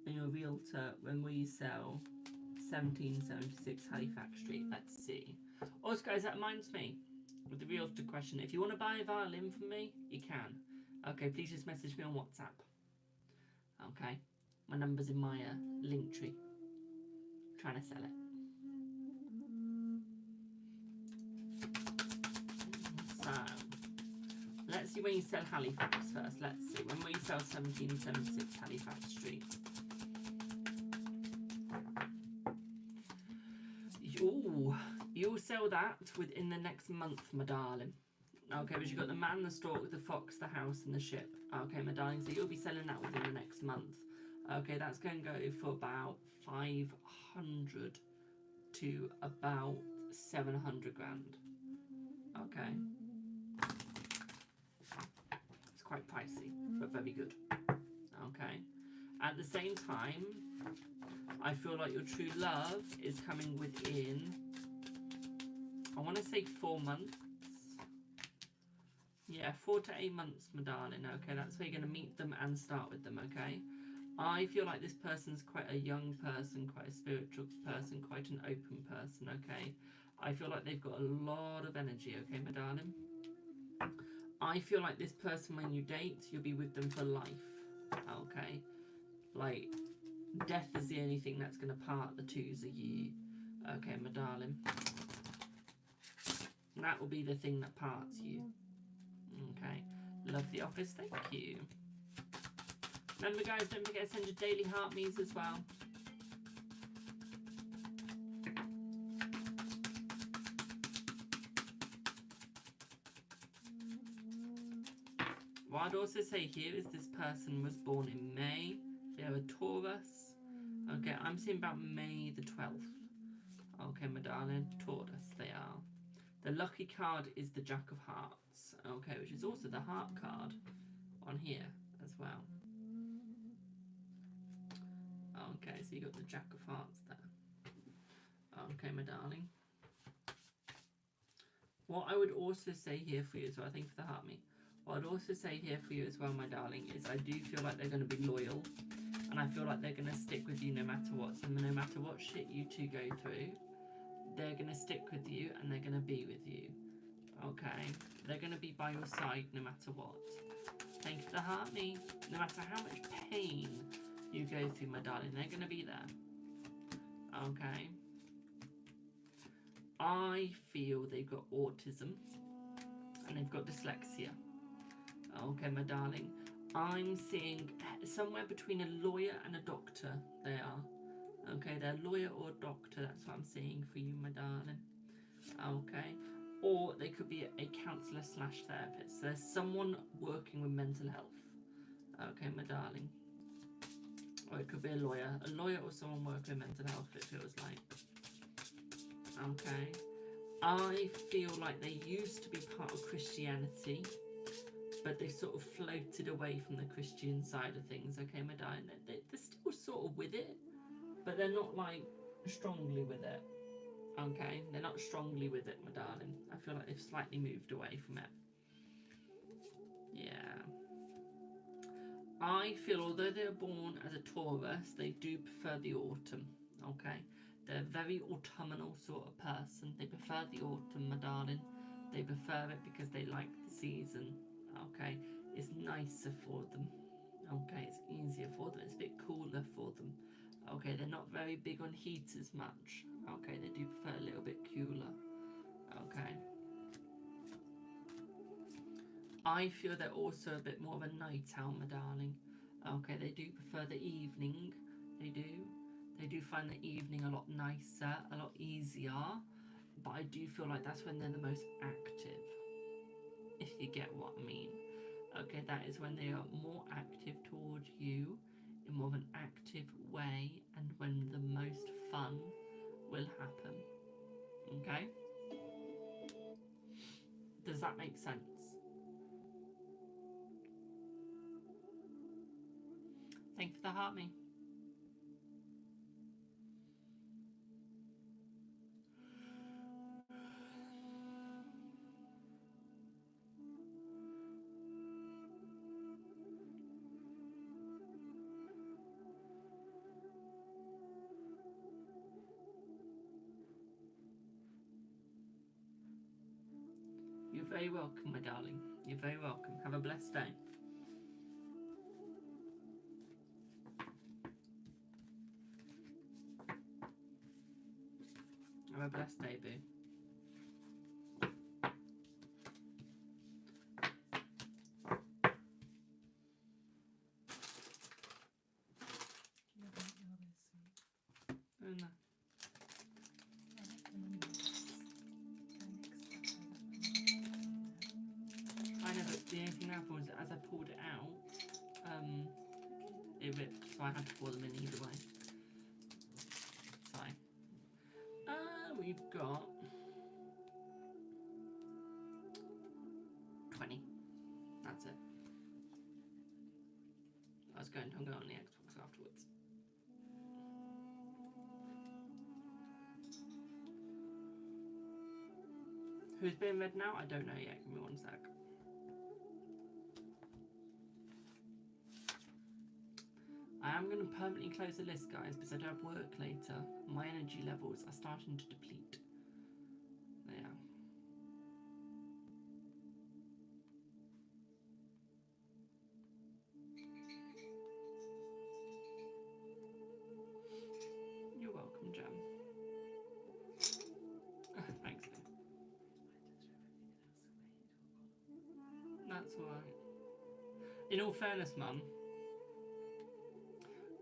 and your realtor, when we sell 1776 Halifax Street. Let's see. Also, guys, that reminds me with the realtor question. If you want to buy a violin from me, you can. Okay, please just message me on WhatsApp. Okay, my number's in my link tree. I'm trying to sell it. So, let's see when you sell Halifax first. Let's see. When we sell 1776 Halifax Street. Ooh, you'll sell that within the next month, my darling. Okay, but you've got the man, the stork, the fox, the house, and the ship. Okay, my darling, so you'll be selling that within the next month. Okay, that's going to go for about 500 to about 700 grand. Okay. quite pricey, but very good. Okay. At the same time, I feel like your true love is coming within, I want to say 4 months. Yeah, 4 to 8 months, my darling. Okay, that's where you're going to meet them and start with them, okay? I feel like this person's quite a young person, quite a spiritual person, quite an open person, okay? I feel like they've got a lot of energy, okay, my darling? I feel like this person, when you date, you'll be with them for life, okay? Like, death is the only thing that's going to part the twos of you, okay, my darling? And that will be the thing that parts you, okay? Love the office, thank you. Remember, guys, don't forget to send your daily heart me's as well. What I'd also say here is this person was born in May. They're a Taurus. Okay, I'm seeing about May the 12th. Okay, my darling, Taurus they are. The lucky card is the Jack of Hearts. Okay, which is also the heart card on here as well. Okay, so you got the Jack of Hearts there. Okay, my darling. What I would also say here for you as well, thank you for the heart me. What I'd also say here for you as well, my darling, is I do feel like they're going to be loyal. And I feel like they're going to stick with you no matter what. So no matter what shit you two go through, they're going to stick with you and they're going to be with you. Okay? They're going to be by your side no matter what. Thank you for the heart me. No matter how much pain you go through, my darling, they're going to be there. Okay? I feel they've got autism and they've got dyslexia. Okay, my darling. I'm seeing somewhere between a lawyer and a doctor they are. Okay, they're a lawyer or a doctor. That's what I'm seeing for you, my darling. Okay. Or they could be a counsellor / therapist. So there's someone working with mental health. Okay, my darling. Or it could be a lawyer. A lawyer or someone working with mental health, it feels like. Okay. I feel like they used to be part of Christianity, but they sort of floated away from the Christian side of things. Okay, my darling. They're still sort of with it, but they're not like strongly with it. Okay, they're not strongly with it, my darling. I feel like they've slightly moved away from it. Yeah. I feel although they're born as a Taurus, they do prefer the autumn. Okay, they're a very autumnal sort of person. They prefer the autumn, my darling. They prefer it because they like the season. Okay, it's nicer for them. Okay, it's easier for them. It's a bit cooler for them. Okay, they're not very big on heat as much. Okay, they do prefer a little bit cooler. Okay. I feel they're also a bit more of a night owl, my darling. Okay, they do prefer the evening. They do. They do find the evening a lot nicer, a lot easier. But I do feel like that's when they're the most active. If you get what I mean. Okay, that is when they are more active towards you in more of an active way and when the most fun will happen. Okay? Does that make sense? Thank you for the heart me. You're very welcome, my darling. You're very welcome. Have a blessed day. Have a blessed day, boo. Oh, no. I know, but the only thing that happened was as I pulled it out, it ripped, so I had to pour them in either way. Sorry. We've got 20. That's it. was going to go on the Xbox afterwards. Who's being read now? I don't know yet. Give me one sec. I am going to permanently close the list, guys, because I do have work later. My energy levels are starting to deplete. There. You're welcome, Jem. Thanks, Lou. That's alright. In all fairness, Mum,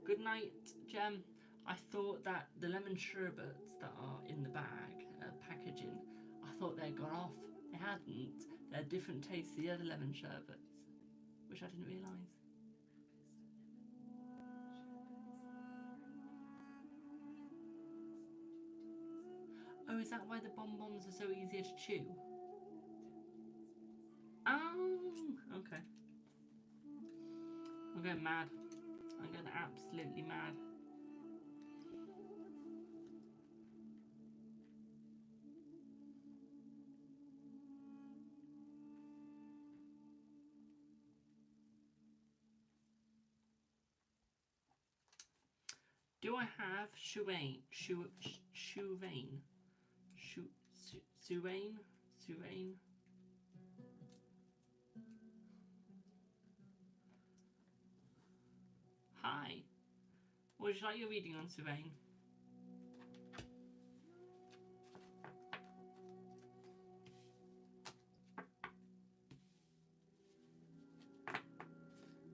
good night, Jem. I thought that the lemon sherbets that are in the bag, packaging, I thought they'd gone off. They hadn't. They're different tastes to the other lemon sherbets, which I didn't realise. Oh, is that why the bonbons are so easier to chew? Oh, okay. I'm going mad. I'm going absolutely mad. Do I have Shuvain? Shuvain? Suvain? Hi. Would you like your reading on Suvain?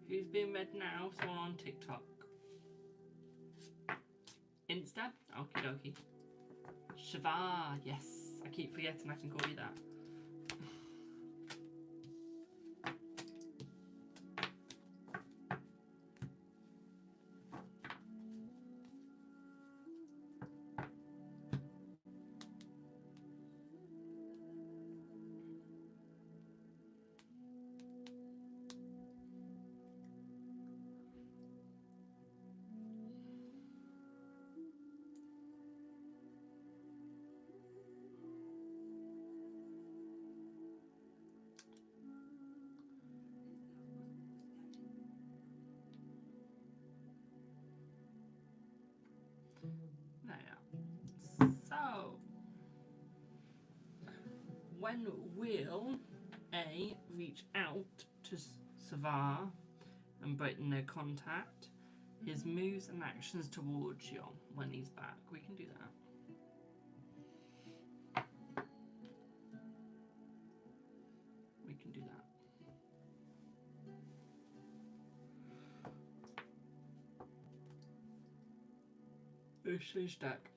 Who's being read now? Someone on TikTok. Insta? Okie dokie. Shiva, yes. I keep forgetting I can call you that. There. So, when will A reach out to Savar and break no contact? His moves and actions towards you when he's back. We can do that. We can do that. It's stack.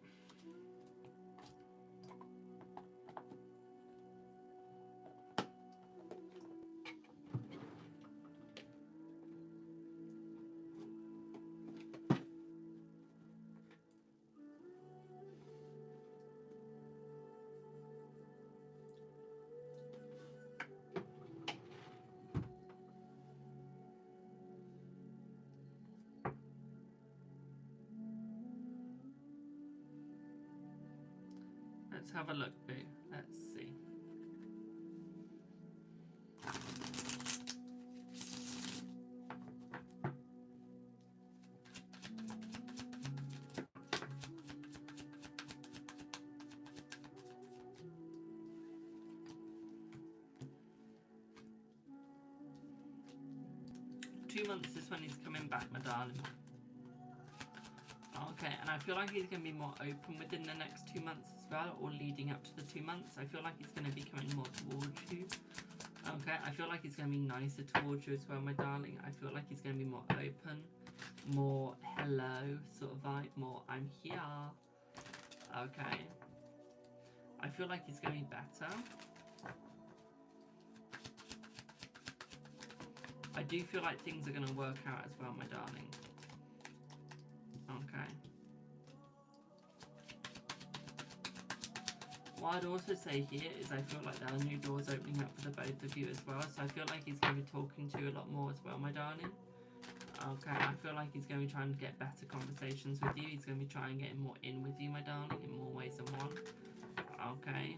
Let's have a look, Boo. Let's see. Months is when he's coming back, my darling. Okay, and I feel like he's going to be more open within the next 2 months as well, or leading up to the 2 months. I feel like he's going to be coming more towards you. Okay, I feel like he's going to be nicer towards you as well, my darling. I feel like he's going to be more open, more hello sort of vibe, more I'm here. Okay. I feel like he's going to be better. I do feel like things are going to work out as well, my darling. Okay. What I'd also say here is I feel like there are new doors opening up for the both of you as well. So I feel like he's going to be talking to you a lot more as well, my darling. Okay, I feel like he's going to be trying to get better conversations with you. He's going to be trying to get more in with you, my darling, in more ways than one. Okay.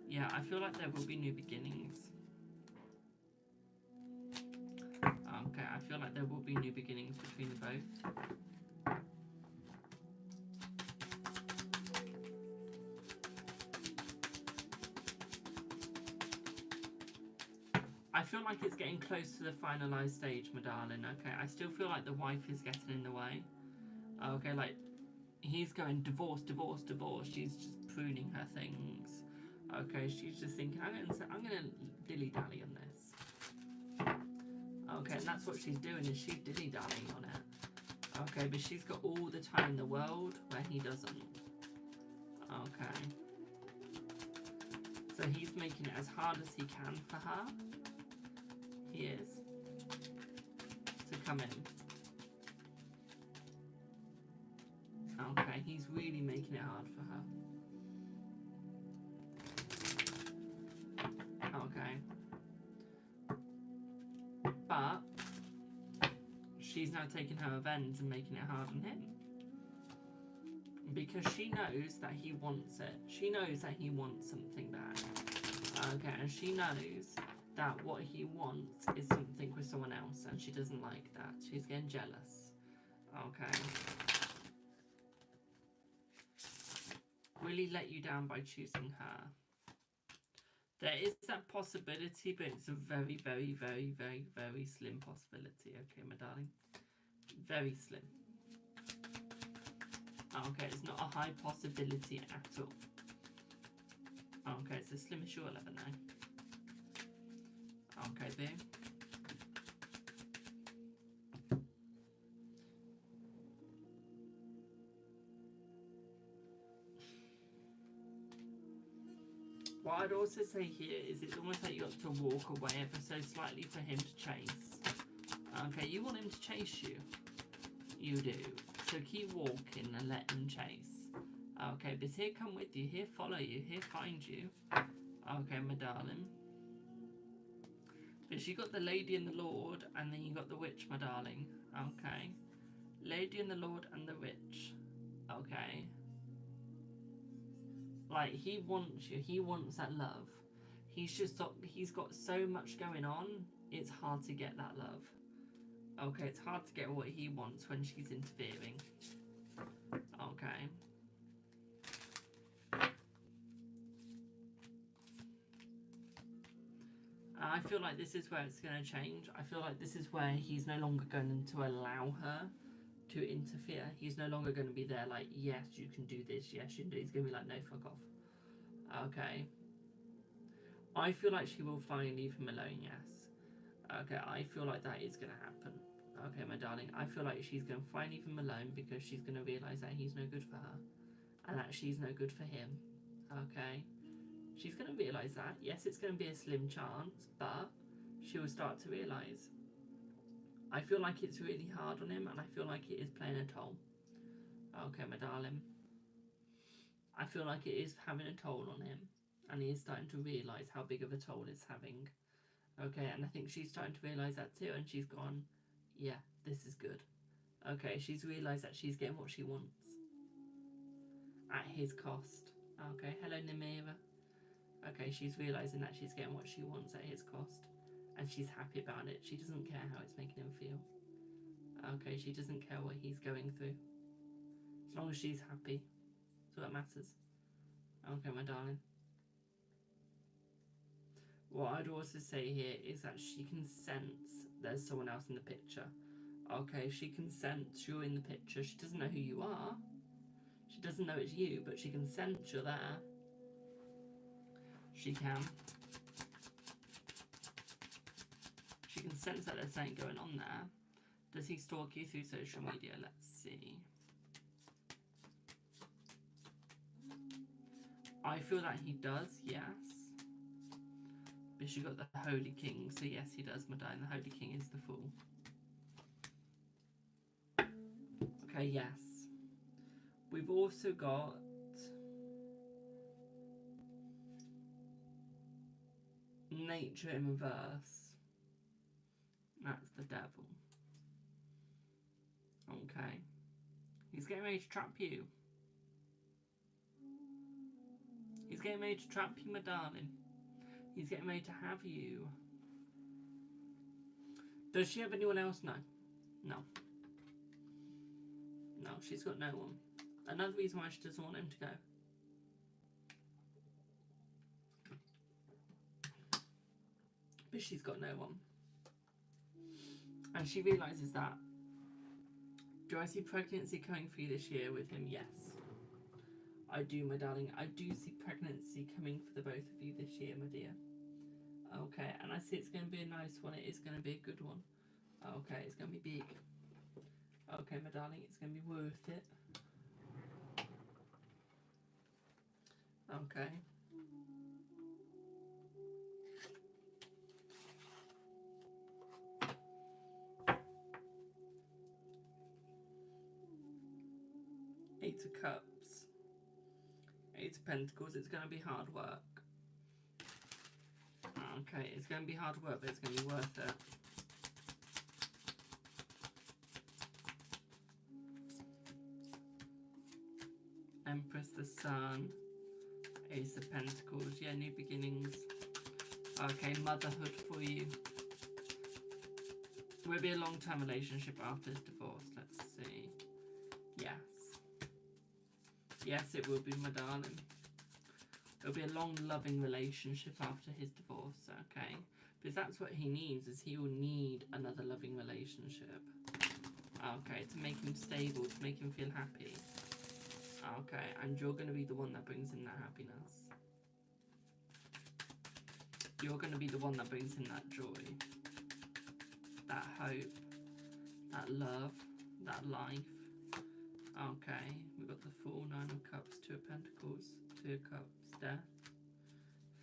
Yeah, I feel like there will be new beginnings. Okay, I feel like there will be new beginnings between you both. I feel like it's getting close to the finalised stage, my darling. Okay, I still feel like the wife is getting in the way. Okay, like, he's going divorce, divorce, divorce. She's just pruning her things. Okay, she's just thinking, I'm gonna dilly-dally on this. Okay, and that's what she's doing, is she's dilly-dallying on it. Okay, but she's got all the time in the world where he doesn't. Okay. So he's making it as hard as he can for her. He is. To come in. Okay, he's really making it hard for her. Okay. But she's now taking her revenge and making it hard on him. Because she knows that he wants it. She knows that he wants something bad. Okay, and she knows that what he wants is something with someone else, and she doesn't like that. She's getting jealous. Okay. Will he let you down by choosing her? There is that possibility, but it's a very, very, very, very, very slim possibility. Okay, my darling. Very slim. Okay, it's not a high possibility at all. Okay, it's as slim as you'll ever know. Okay, babe. What I'd also say here is it's almost like you have to walk away ever so slightly for him to chase. Okay, you want him to chase you. You do. So keep walking and let him chase. Okay, but he'll come with you. He'll follow you. He'll find you. Okay, my darling. But you got the Lady and the Lord, and then you got the Witch, my darling. Okay. Lady and the Lord and the Witch. Okay. Like, he wants you. He wants that love. He's got so much going on, it's hard to get that love. Okay, it's hard to get what he wants when she's interfering. Okay. I feel like this is where it's going to change. I feel like this is where he's no longer going to allow her to interfere. He's no longer going to be there like, yes, you can do this, yes, you can do it. He's going to be like, no, fuck off. Okay. I feel like she will finally leave him alone, yes. Okay, I feel like that is going to happen. Okay, my darling, I feel like she's going to finally leave him alone because she's going to realise that he's no good for her. And that she's no good for him. Okay? She's going to realise that. Yes, it's going to be a slim chance, but she will start to realise. I feel like it's really hard on him, and I feel like it is playing a toll. Okay, my darling. I feel like it is having a toll on him, and he is starting to realise how big of a toll it's having. Okay, and I think she's starting to realise that too, and she's gone, yeah, this is good. Okay, she's realised that she's getting what she wants. At his cost. Okay, hello Namira. Okay, she's realising that she's getting what she wants at his cost. And she's happy about it. She doesn't care how it's making him feel. Okay, she doesn't care what he's going through. As long as she's happy. That's what matters. Okay, my darling. What I'd also say here is that she can sense there's someone else in the picture. Okay, she can sense you're in the picture. She doesn't know who you are. She doesn't know it's you, but she can sense you're there. She can. She can sense that there's something going on there. Does he stalk you through social media? Let's see. I feel that he does, yes. But you got the Holy King, so yes, he does, my darling. The Holy King is the Fool. Okay, yes. We've also got Nature in reverse. That's the Devil. Okay. He's getting ready to trap you. He's getting ready to trap you, my darling. He's getting ready to have you. Does she have anyone else? No. No. No, she's got no one. Another reason why she doesn't want him to go. But she's got no one. And she realises that. Do I see pregnancy coming for you this year with him? Yes. I do, my darling. I do see pregnancy coming for the both of you this year, my dear. Okay, and I see it's going to be a nice one. It is going to be a good one. Okay, it's going to be big. Okay, my darling, it's going to be worth it. Okay. Eight of Cups. Eight of Pentacles. It's going to be hard work. Okay, it's going to be hard work, but it's going to be worth it. Empress, the Sun. Ace of Pentacles. Yeah, new beginnings. Okay, motherhood for you. Will it be a long-term relationship after his divorce? Let's see. Yes. Yes, it will be, my darling. It'll be a long, loving relationship after his divorce, okay? Because that's what he needs, is he will need another loving relationship. Okay, to make him stable, to make him feel happy. Okay, and you're going to be the one that brings him that happiness. You're going to be the one that brings him that joy, that hope, that love, that life. Okay, we've got the Fool, Nine of Cups, Two of Pentacles, Two of Cups, Death,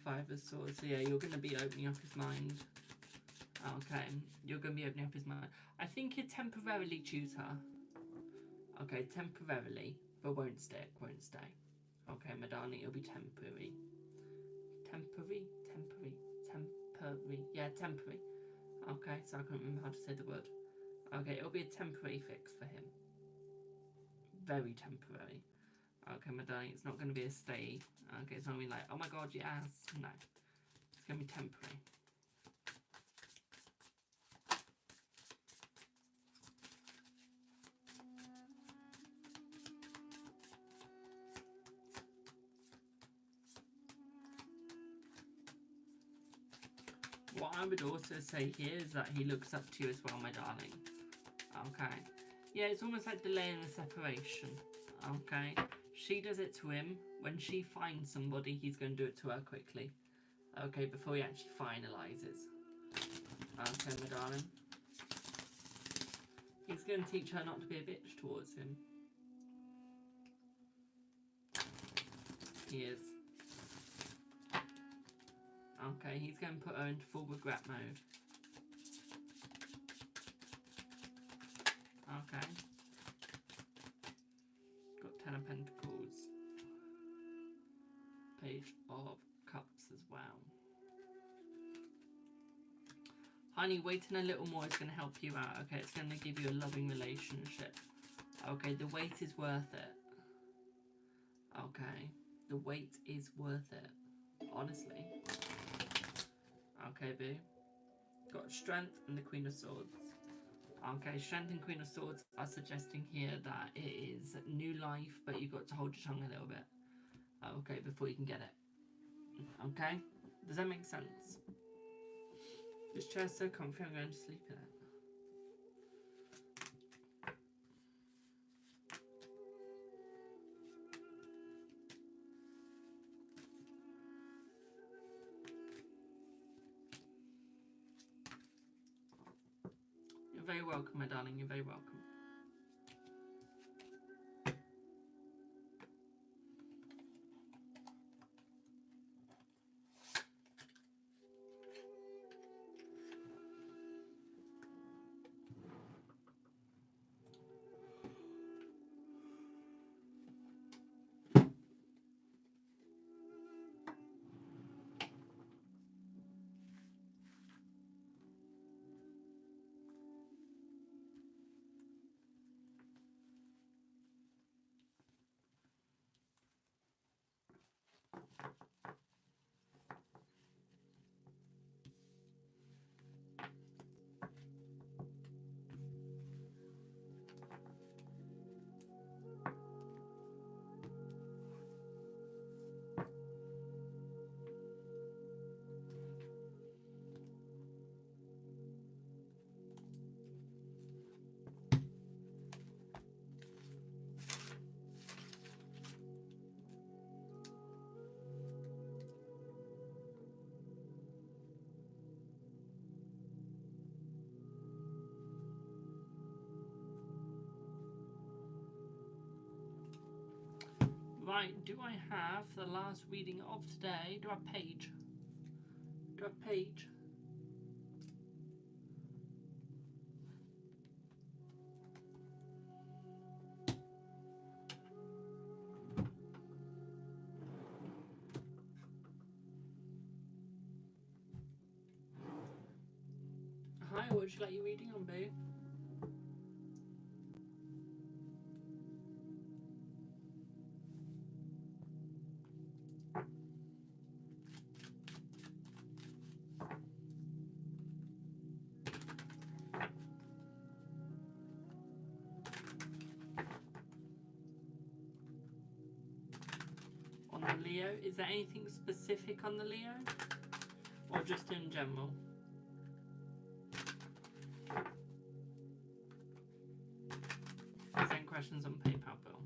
Five of Swords. So yeah, you're going to be opening up his mind. Okay, you're going to be opening up his mind. I think he'll temporarily choose her. Okay, temporarily, but won't stick, won't stay. Okay, my darling, it'll be temporary. Temporary? Yeah, temporary. Okay, so I can't remember how to say the word. Okay, it'll be a temporary fix for him. Very temporary. Okay, my darling, it's not going to be a stay. Okay, it's not going to be like, oh my god, yes. No. It's going to be temporary. What I would also say here is that he looks up to you as well, my darling. Okay. Yeah, it's almost like delaying the separation. Okay. She does it to him. When she finds somebody, he's going to do it to her quickly. Okay, before he actually finalises. Okay, my darling. He's going to teach her not to be a bitch towards him. He is. Okay, he's going to put her into full regret mode. Okay. Got Ten of Pentacles. Page of Cups as well. Honey, waiting a little more is going to help you out. Okay, it's going to give you a loving relationship. Okay, the wait is worth it. Okay, the wait is worth it. Honestly. Okay, boo. Got Strength and the Queen of Swords. Okay, Strength and Queen of Swords are suggesting here that it is new life, but you've got to hold your tongue a little bit. Okay, before you can get it. Okay? Does that make sense? This chair's so comfy, I'm going to sleep in it. You're very welcome, my darling. You're very welcome. Right, do I have the last reading of today? Do I have page? Do I have page? Hi, what would you like your reading on, babe? On the Leo, is there anything specific on the Leo? Or just in general? Send questions on PayPal, Bill.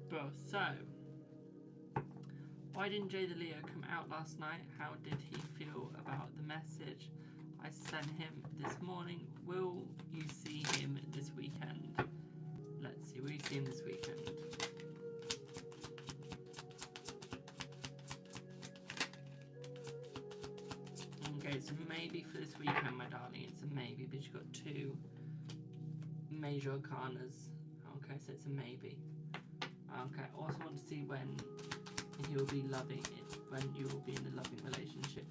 Bro, so why didn't Jay the Leo come out last night? How did he feel about the message I sent him this morning? Will you see him this weekend? Let's see, will you see him this weekend? Okay, it's a maybe for this weekend, my darling. It's a maybe, but you've got two major arcanas. Okay, so it's a maybe. Okay, I also want to see when he will be loving it, when you will be in a loving relationship.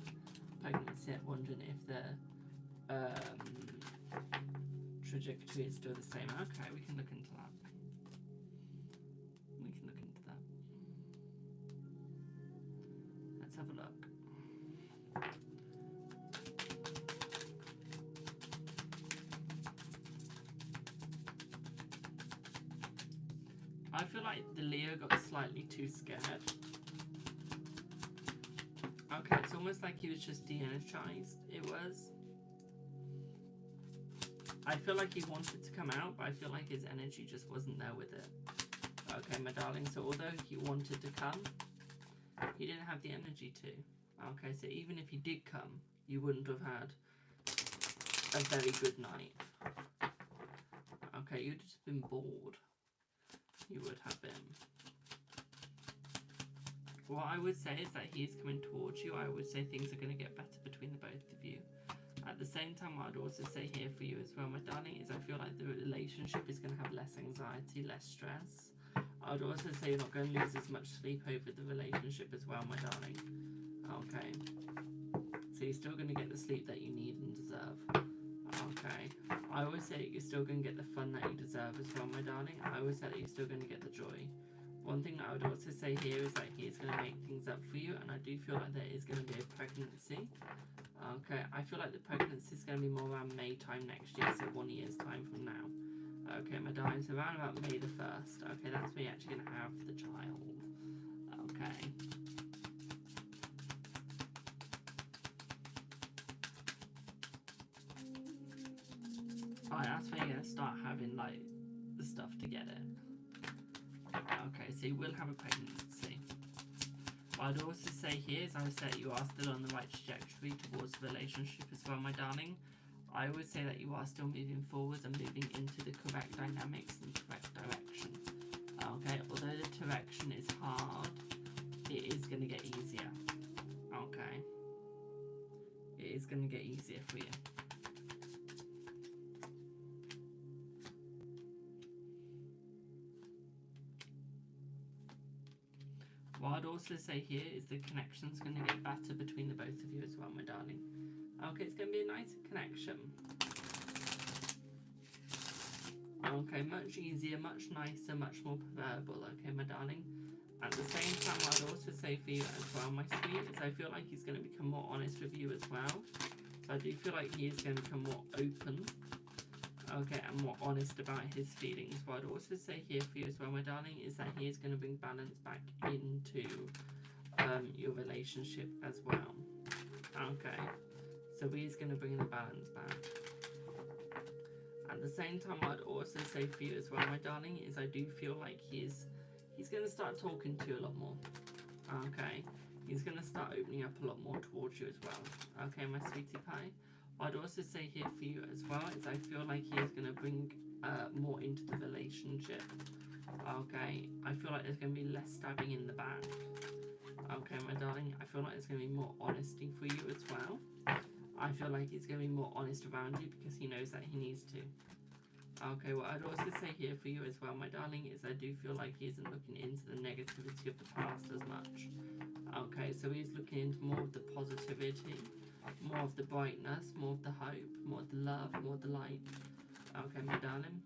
Pregnancy, wondering if the trajectory is still the same. Okay, we can look into that. We can look into that. Let's have a look. I feel like the Leo got slightly too scared. Okay, it's almost like he was just de-energized. It was. I feel like he wanted to come out, but I feel like his energy just wasn't there with it. Okay, my darling, so although he wanted to come, he didn't have the energy to. Okay, so even if he did come, you wouldn't have had a very good night. Okay, you'd just been bored. You would have been. What I would say is that he's coming towards you. I would say things are going to get better between the both of you. At the same time, what I'd also say here for you as well, my darling, is I feel like the relationship is going to have less anxiety, less stress. I would also say you're not going to lose as much sleep over the relationship as well, my darling. Okay. So you're still going to get the sleep that you need and deserve. Okay. I always say you're still going to get the fun that you deserve as well, my darling. I always say that you're still going to get the joy. One thing that I would also say here is that he is going to make things up for you, and I do feel like there is going to be a pregnancy. Okay, I feel like the pregnancy is going to be more around May time next year, so 1 year's time from now. Okay, my darling, so around about May the 1st. Okay, that's when you're actually going to have the child. Okay. Alright, that's when you're going to start having, like, the stuff to get it. Okay, so you will have a pregnancy. What I'd also say here is I would say that you are still on the right trajectory towards the relationship as well, my darling. I would say that you are still moving forwards and moving into the correct dynamics and correct direction. Okay, although the direction is hard, it is going to get easier. Okay. It is going to get easier for you. What I'd also say here is the connection's going to get better between the both of you as well, my darling. Okay, it's going to be a nicer connection. Okay, much easier, much nicer, much more preferable, okay, my darling. At the same time, what I'd also say for you as well, my sweet, is I feel like he's going to become more honest with you as well. So I do feel like he is going to become more open. Okay, and more honest about his feelings. What I'd also say here for you as well, my darling, is that he is going to bring balance back into your relationship as well. Okay, so he's going to bring the balance back. At the same time, what I'd also say for you as well, my darling, is I do feel like he's going to start talking to you a lot more. Okay, He's going to start opening up a lot more towards you as well. Okay, my sweetie pie. I'd also say here for you as well is I feel like he is going to bring more into the relationship. Okay, I feel like there's going to be less stabbing in the back. Okay, my darling, I feel like there's going to be more honesty for you as well. I feel like he's going to be more honest around you because he knows that he needs to. Okay, what I'd also say here for you as well, my darling, is I do feel like he isn't looking into the negativity of the past as much. Okay, so he's looking into more of the positivity, more of the brightness, more of the hope, more of the love, more of the light. Okay, my darling.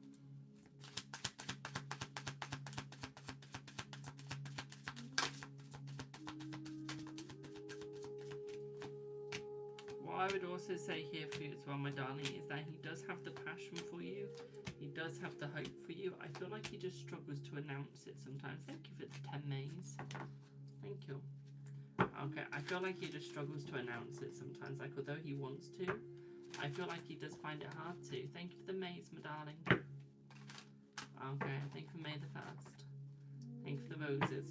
What I would also say here for you as well, my darling, is that he does have the passion for you. He does have the hope for you. I feel like he just struggles to announce it sometimes. Thank you for the 10 Mays. Thank you. Okay, I feel like he just struggles to announce it sometimes. Like, although he wants to, I feel like he does find it hard to. Thank you for the Mays, my darling. Okay, thank you for May the 1st. Thank you for the roses.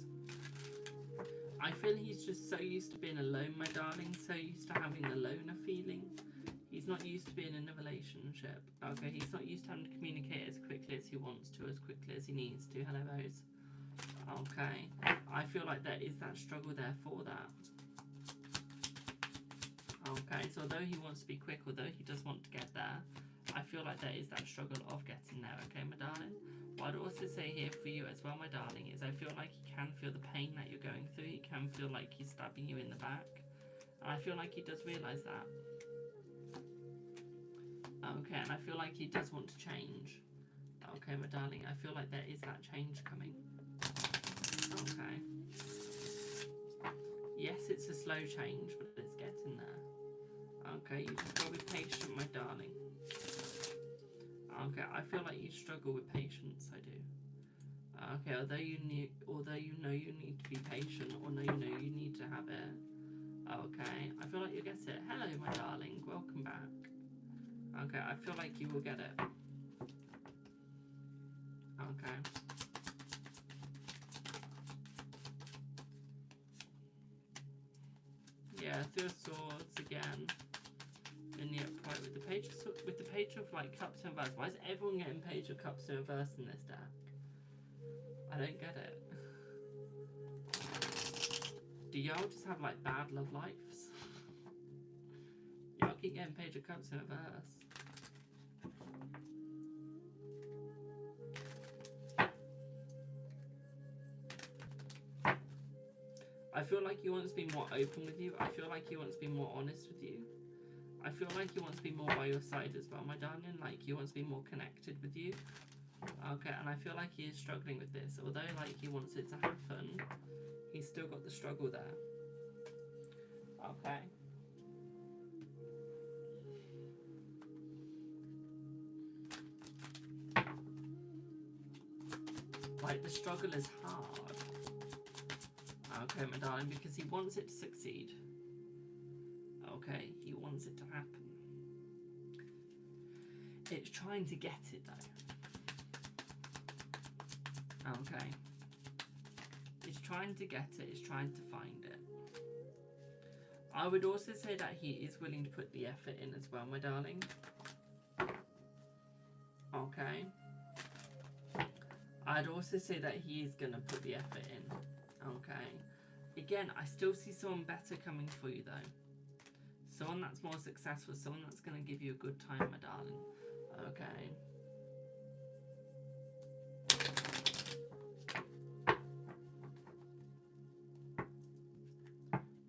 I feel he's just so used to being alone, my darling. So used to having the loner feeling. He's not used to being in a relationship. Okay, he's not used to having to communicate as quickly as he wants to, as quickly as he needs to. Hello, Rose. Okay, I feel like there is that struggle there for that. Okay, so although he wants to be quick, although he does want to get there, I feel like there is that struggle of getting there, okay, my darling? What I'd also say here for you as well, my darling, is I feel like he can feel the pain that you're going through. He can feel like he's stabbing you in the back. And I feel like he does realise that. Okay, and I feel like he does want to change. Okay, my darling, I feel like there is that change coming. Okay. Yes, it's a slow change, but it's getting there. Okay, you just gotta be patient, my darling. Okay, I feel like you struggle with patience, I do. Okay, although you know you need to be patient, or know you know you need to have it. Okay, I feel like you get it. Hello, my darling, welcome back. Okay, I feel like you will get it. Okay. Yeah, Three of Swords again. In the upright with the page of like cups in reverse. Why is everyone getting page of cups in reverse in this deck? I don't get it. Do y'all just have like bad love lives? Y'all keep getting page of cups in reverse. I feel like he wants to be more open with you. I feel like he wants to be more honest with you. I feel like he wants to be more by your side as well, my darling. Like, he wants to be more connected with you. Okay, and I feel like he is struggling with this. Although, like, he wants it to happen, he's still got the struggle there. Okay. Like, the struggle is hard. Okay, my darling, because he wants it to succeed. Okay, he wants it to happen. It's trying to get it, though. Okay. It's trying to get it, it's trying to find it. I would also say that he is willing to put the effort in as well, my darling. Okay. I'd also say that he is going to put the effort in. Okay. Again, I still see someone better coming for you, though. Someone that's more successful, someone that's going to give you a good time, my darling. Okay.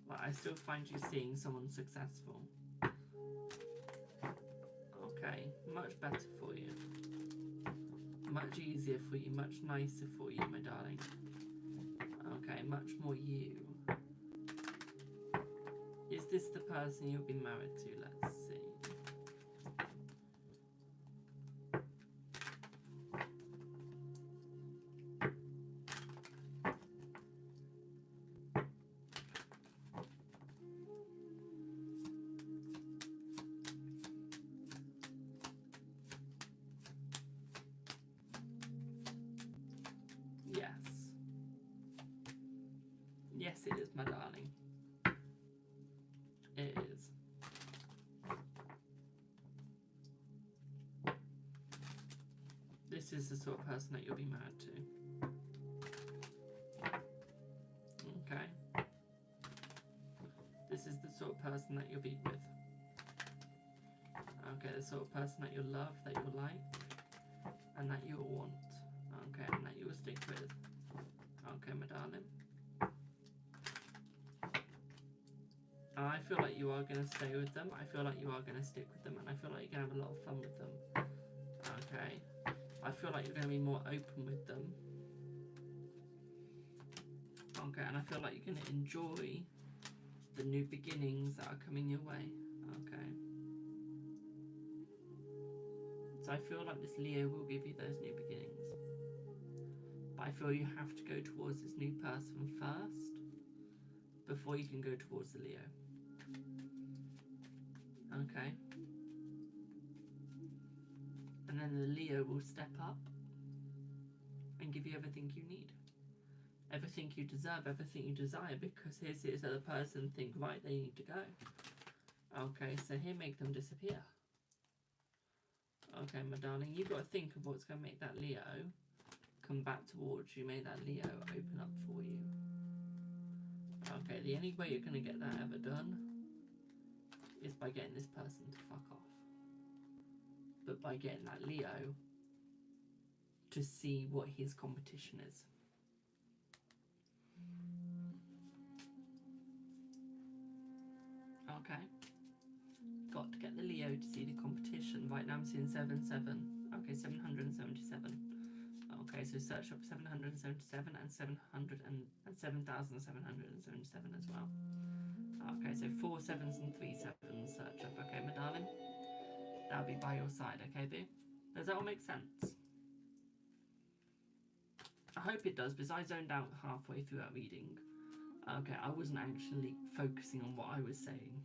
But I still find you seeing someone successful. Okay, much better for you. Much easier for you, much nicer for you, my darling. Okay, much more you. Is this the person you'll be married to? Let's see. Yes. Yes, it is, my darling. is. This is the sort of person that you'll be married to. Okay. This is the sort of person that you'll be with. Okay, the sort of person that you'll love, that you'll like, and that you'll want. Okay, and that you'll stick with. Okay, my darling. And I feel like you are going to stay with them. I feel like you are going to stick with them. And I feel like you're going to have a lot of fun with them. Okay. I feel like you're going to be more open with them. Okay, and I feel like you're going to enjoy the new beginnings that are coming your way. Okay. So I feel like this Leo will give you those new beginnings. But I feel you have to go towards this new person first before you can go towards the Leo. Okay. And then the Leo will step up and give you everything you need. Everything you deserve, everything you desire, because here's this other person think, right, they need to go. Okay, so here, make them disappear. Okay, my darling, you've got to think of what's going to make that Leo come back towards you, make that Leo open up for you. Okay, the only way you're going to get that ever done is by getting this person to fuck off. But by getting that Leo to see what his competition is. Okay. Got to get the Leo to see the competition. Right now I'm seeing 77. Okay, 777. Okay, so search up 777 and 7,777 as well. Okay, so 4 sevens and 3 sevens search up. Okay, my darling. That'll be by your side, okay, boo? Does that all make sense? I hope it does, because I zoned out halfway through that reading. Okay, I wasn't actually focusing on what I was saying.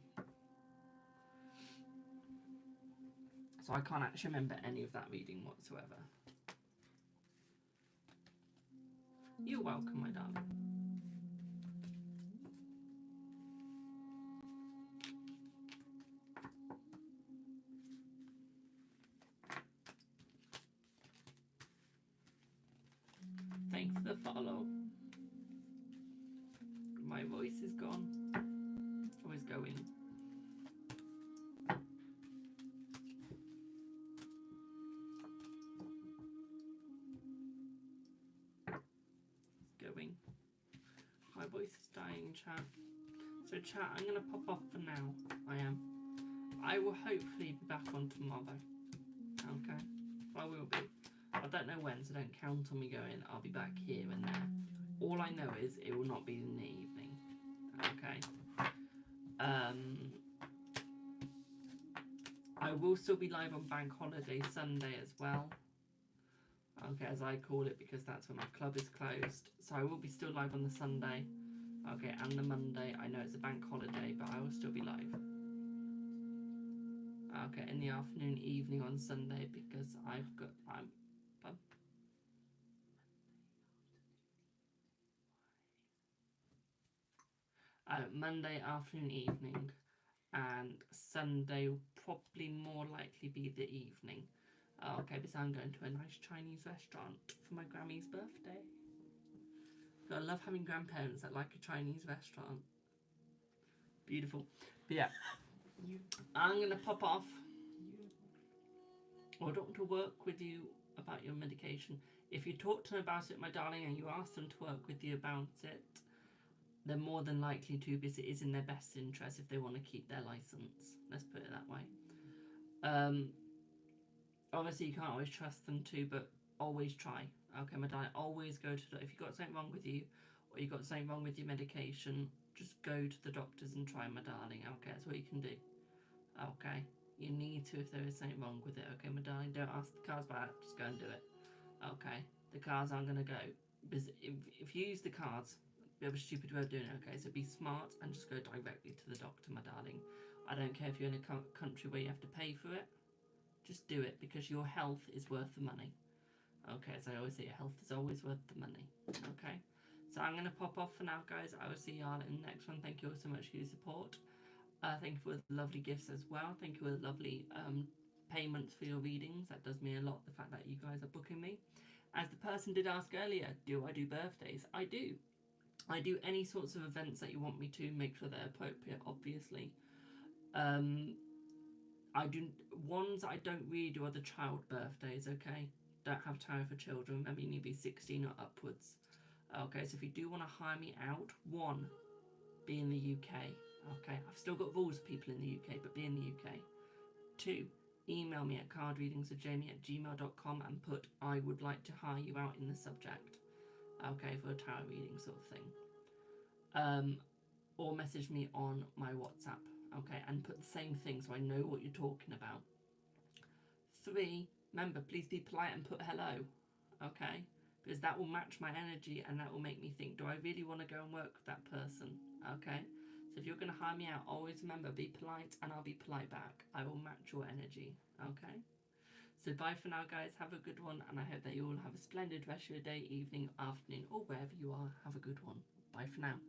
So I can't actually remember any of that reading whatsoever. You're welcome, my darling. Thanks for the follow. My voice is gone. Or is going. It's going. My voice is dying, chat. So chat, I'm going to pop off for now. I am. I will hopefully be back on tomorrow. Okay? I will be. I don't know when, so don't count on me going, I'll be back here and there. All I know is it will not be in the evening. Okay? I will still be live on Bank Holiday Sunday as well. Okay, as I call it, because that's when my club is closed. So I will be still live on the Sunday. Okay, and the Monday. I know it's a bank holiday, but I will still be live. Okay, in the afternoon, evening on Sunday, because Monday afternoon, evening, and Sunday will probably more likely be the evening. Okay, because I'm going to a nice Chinese restaurant for my Grammy's birthday. I love having grandparents that like a Chinese restaurant. Beautiful. But yeah, I'm going to pop off. Or doctor work with you about your medication. If you talk to them about it, my darling, and you ask them to work with you about it, they're more than likely to, because it is in their best interest if they want to keep their license. Let's put it that way. Obviously, you can't always trust them to, but always try. Okay, my darling, always go to if you've got something wrong with you, or you've got something wrong with your medication, just go to the doctors and try, my darling. Okay, that's what you can do. Okay, you need to if there is something wrong with it. Okay, my darling, don't ask the cars about it, just go and do it. Okay, the cars aren't going to go, because if you use the cards, a bit of a stupid way of doing it. Okay, so be smart and just go directly to the doctor, my darling. I don't care if you're in a country where you have to pay for it, just do it, because your health is worth the money. Okay, as I always say, your health is always worth the money. Okay, so I'm going to pop off for now, guys. I will see y'all in the next one. Thank you all so much for your support. Thank you for the lovely gifts as well. Thank you for the lovely payments for your readings. That does me a lot, the fact that you guys are booking me. As the person did ask earlier, do I do birthdays? I do. I do any sorts of events that you want me to, make sure they're appropriate, obviously. I do ones I don't really do are the child birthdays, okay? Don't have time for children. Remember, you need to be 16 or upwards. Okay, so if you do want to hire me out, one, be in the UK. Okay, I've still got rules for people in the UK, but be in the UK. Two, email me at cardreadingswithjamie@gmail.com and put I would like to hire you out in the subject. Okay, for a tarot reading sort of thing. Or message me on my WhatsApp. Okay, and put the same thing so I know what you're talking about. Three, remember, please be polite and put hello. Okay, because that will match my energy and that will make me think, do I really want to go and work with that person? Okay, so if you're going to hire me out, always remember, be polite and I'll be polite back. I will match your energy. Okay, so bye for now, guys. Have a good one, and I hope that you all have a splendid rest of your day, evening, afternoon, or wherever you are. Have a good one. Bye for now.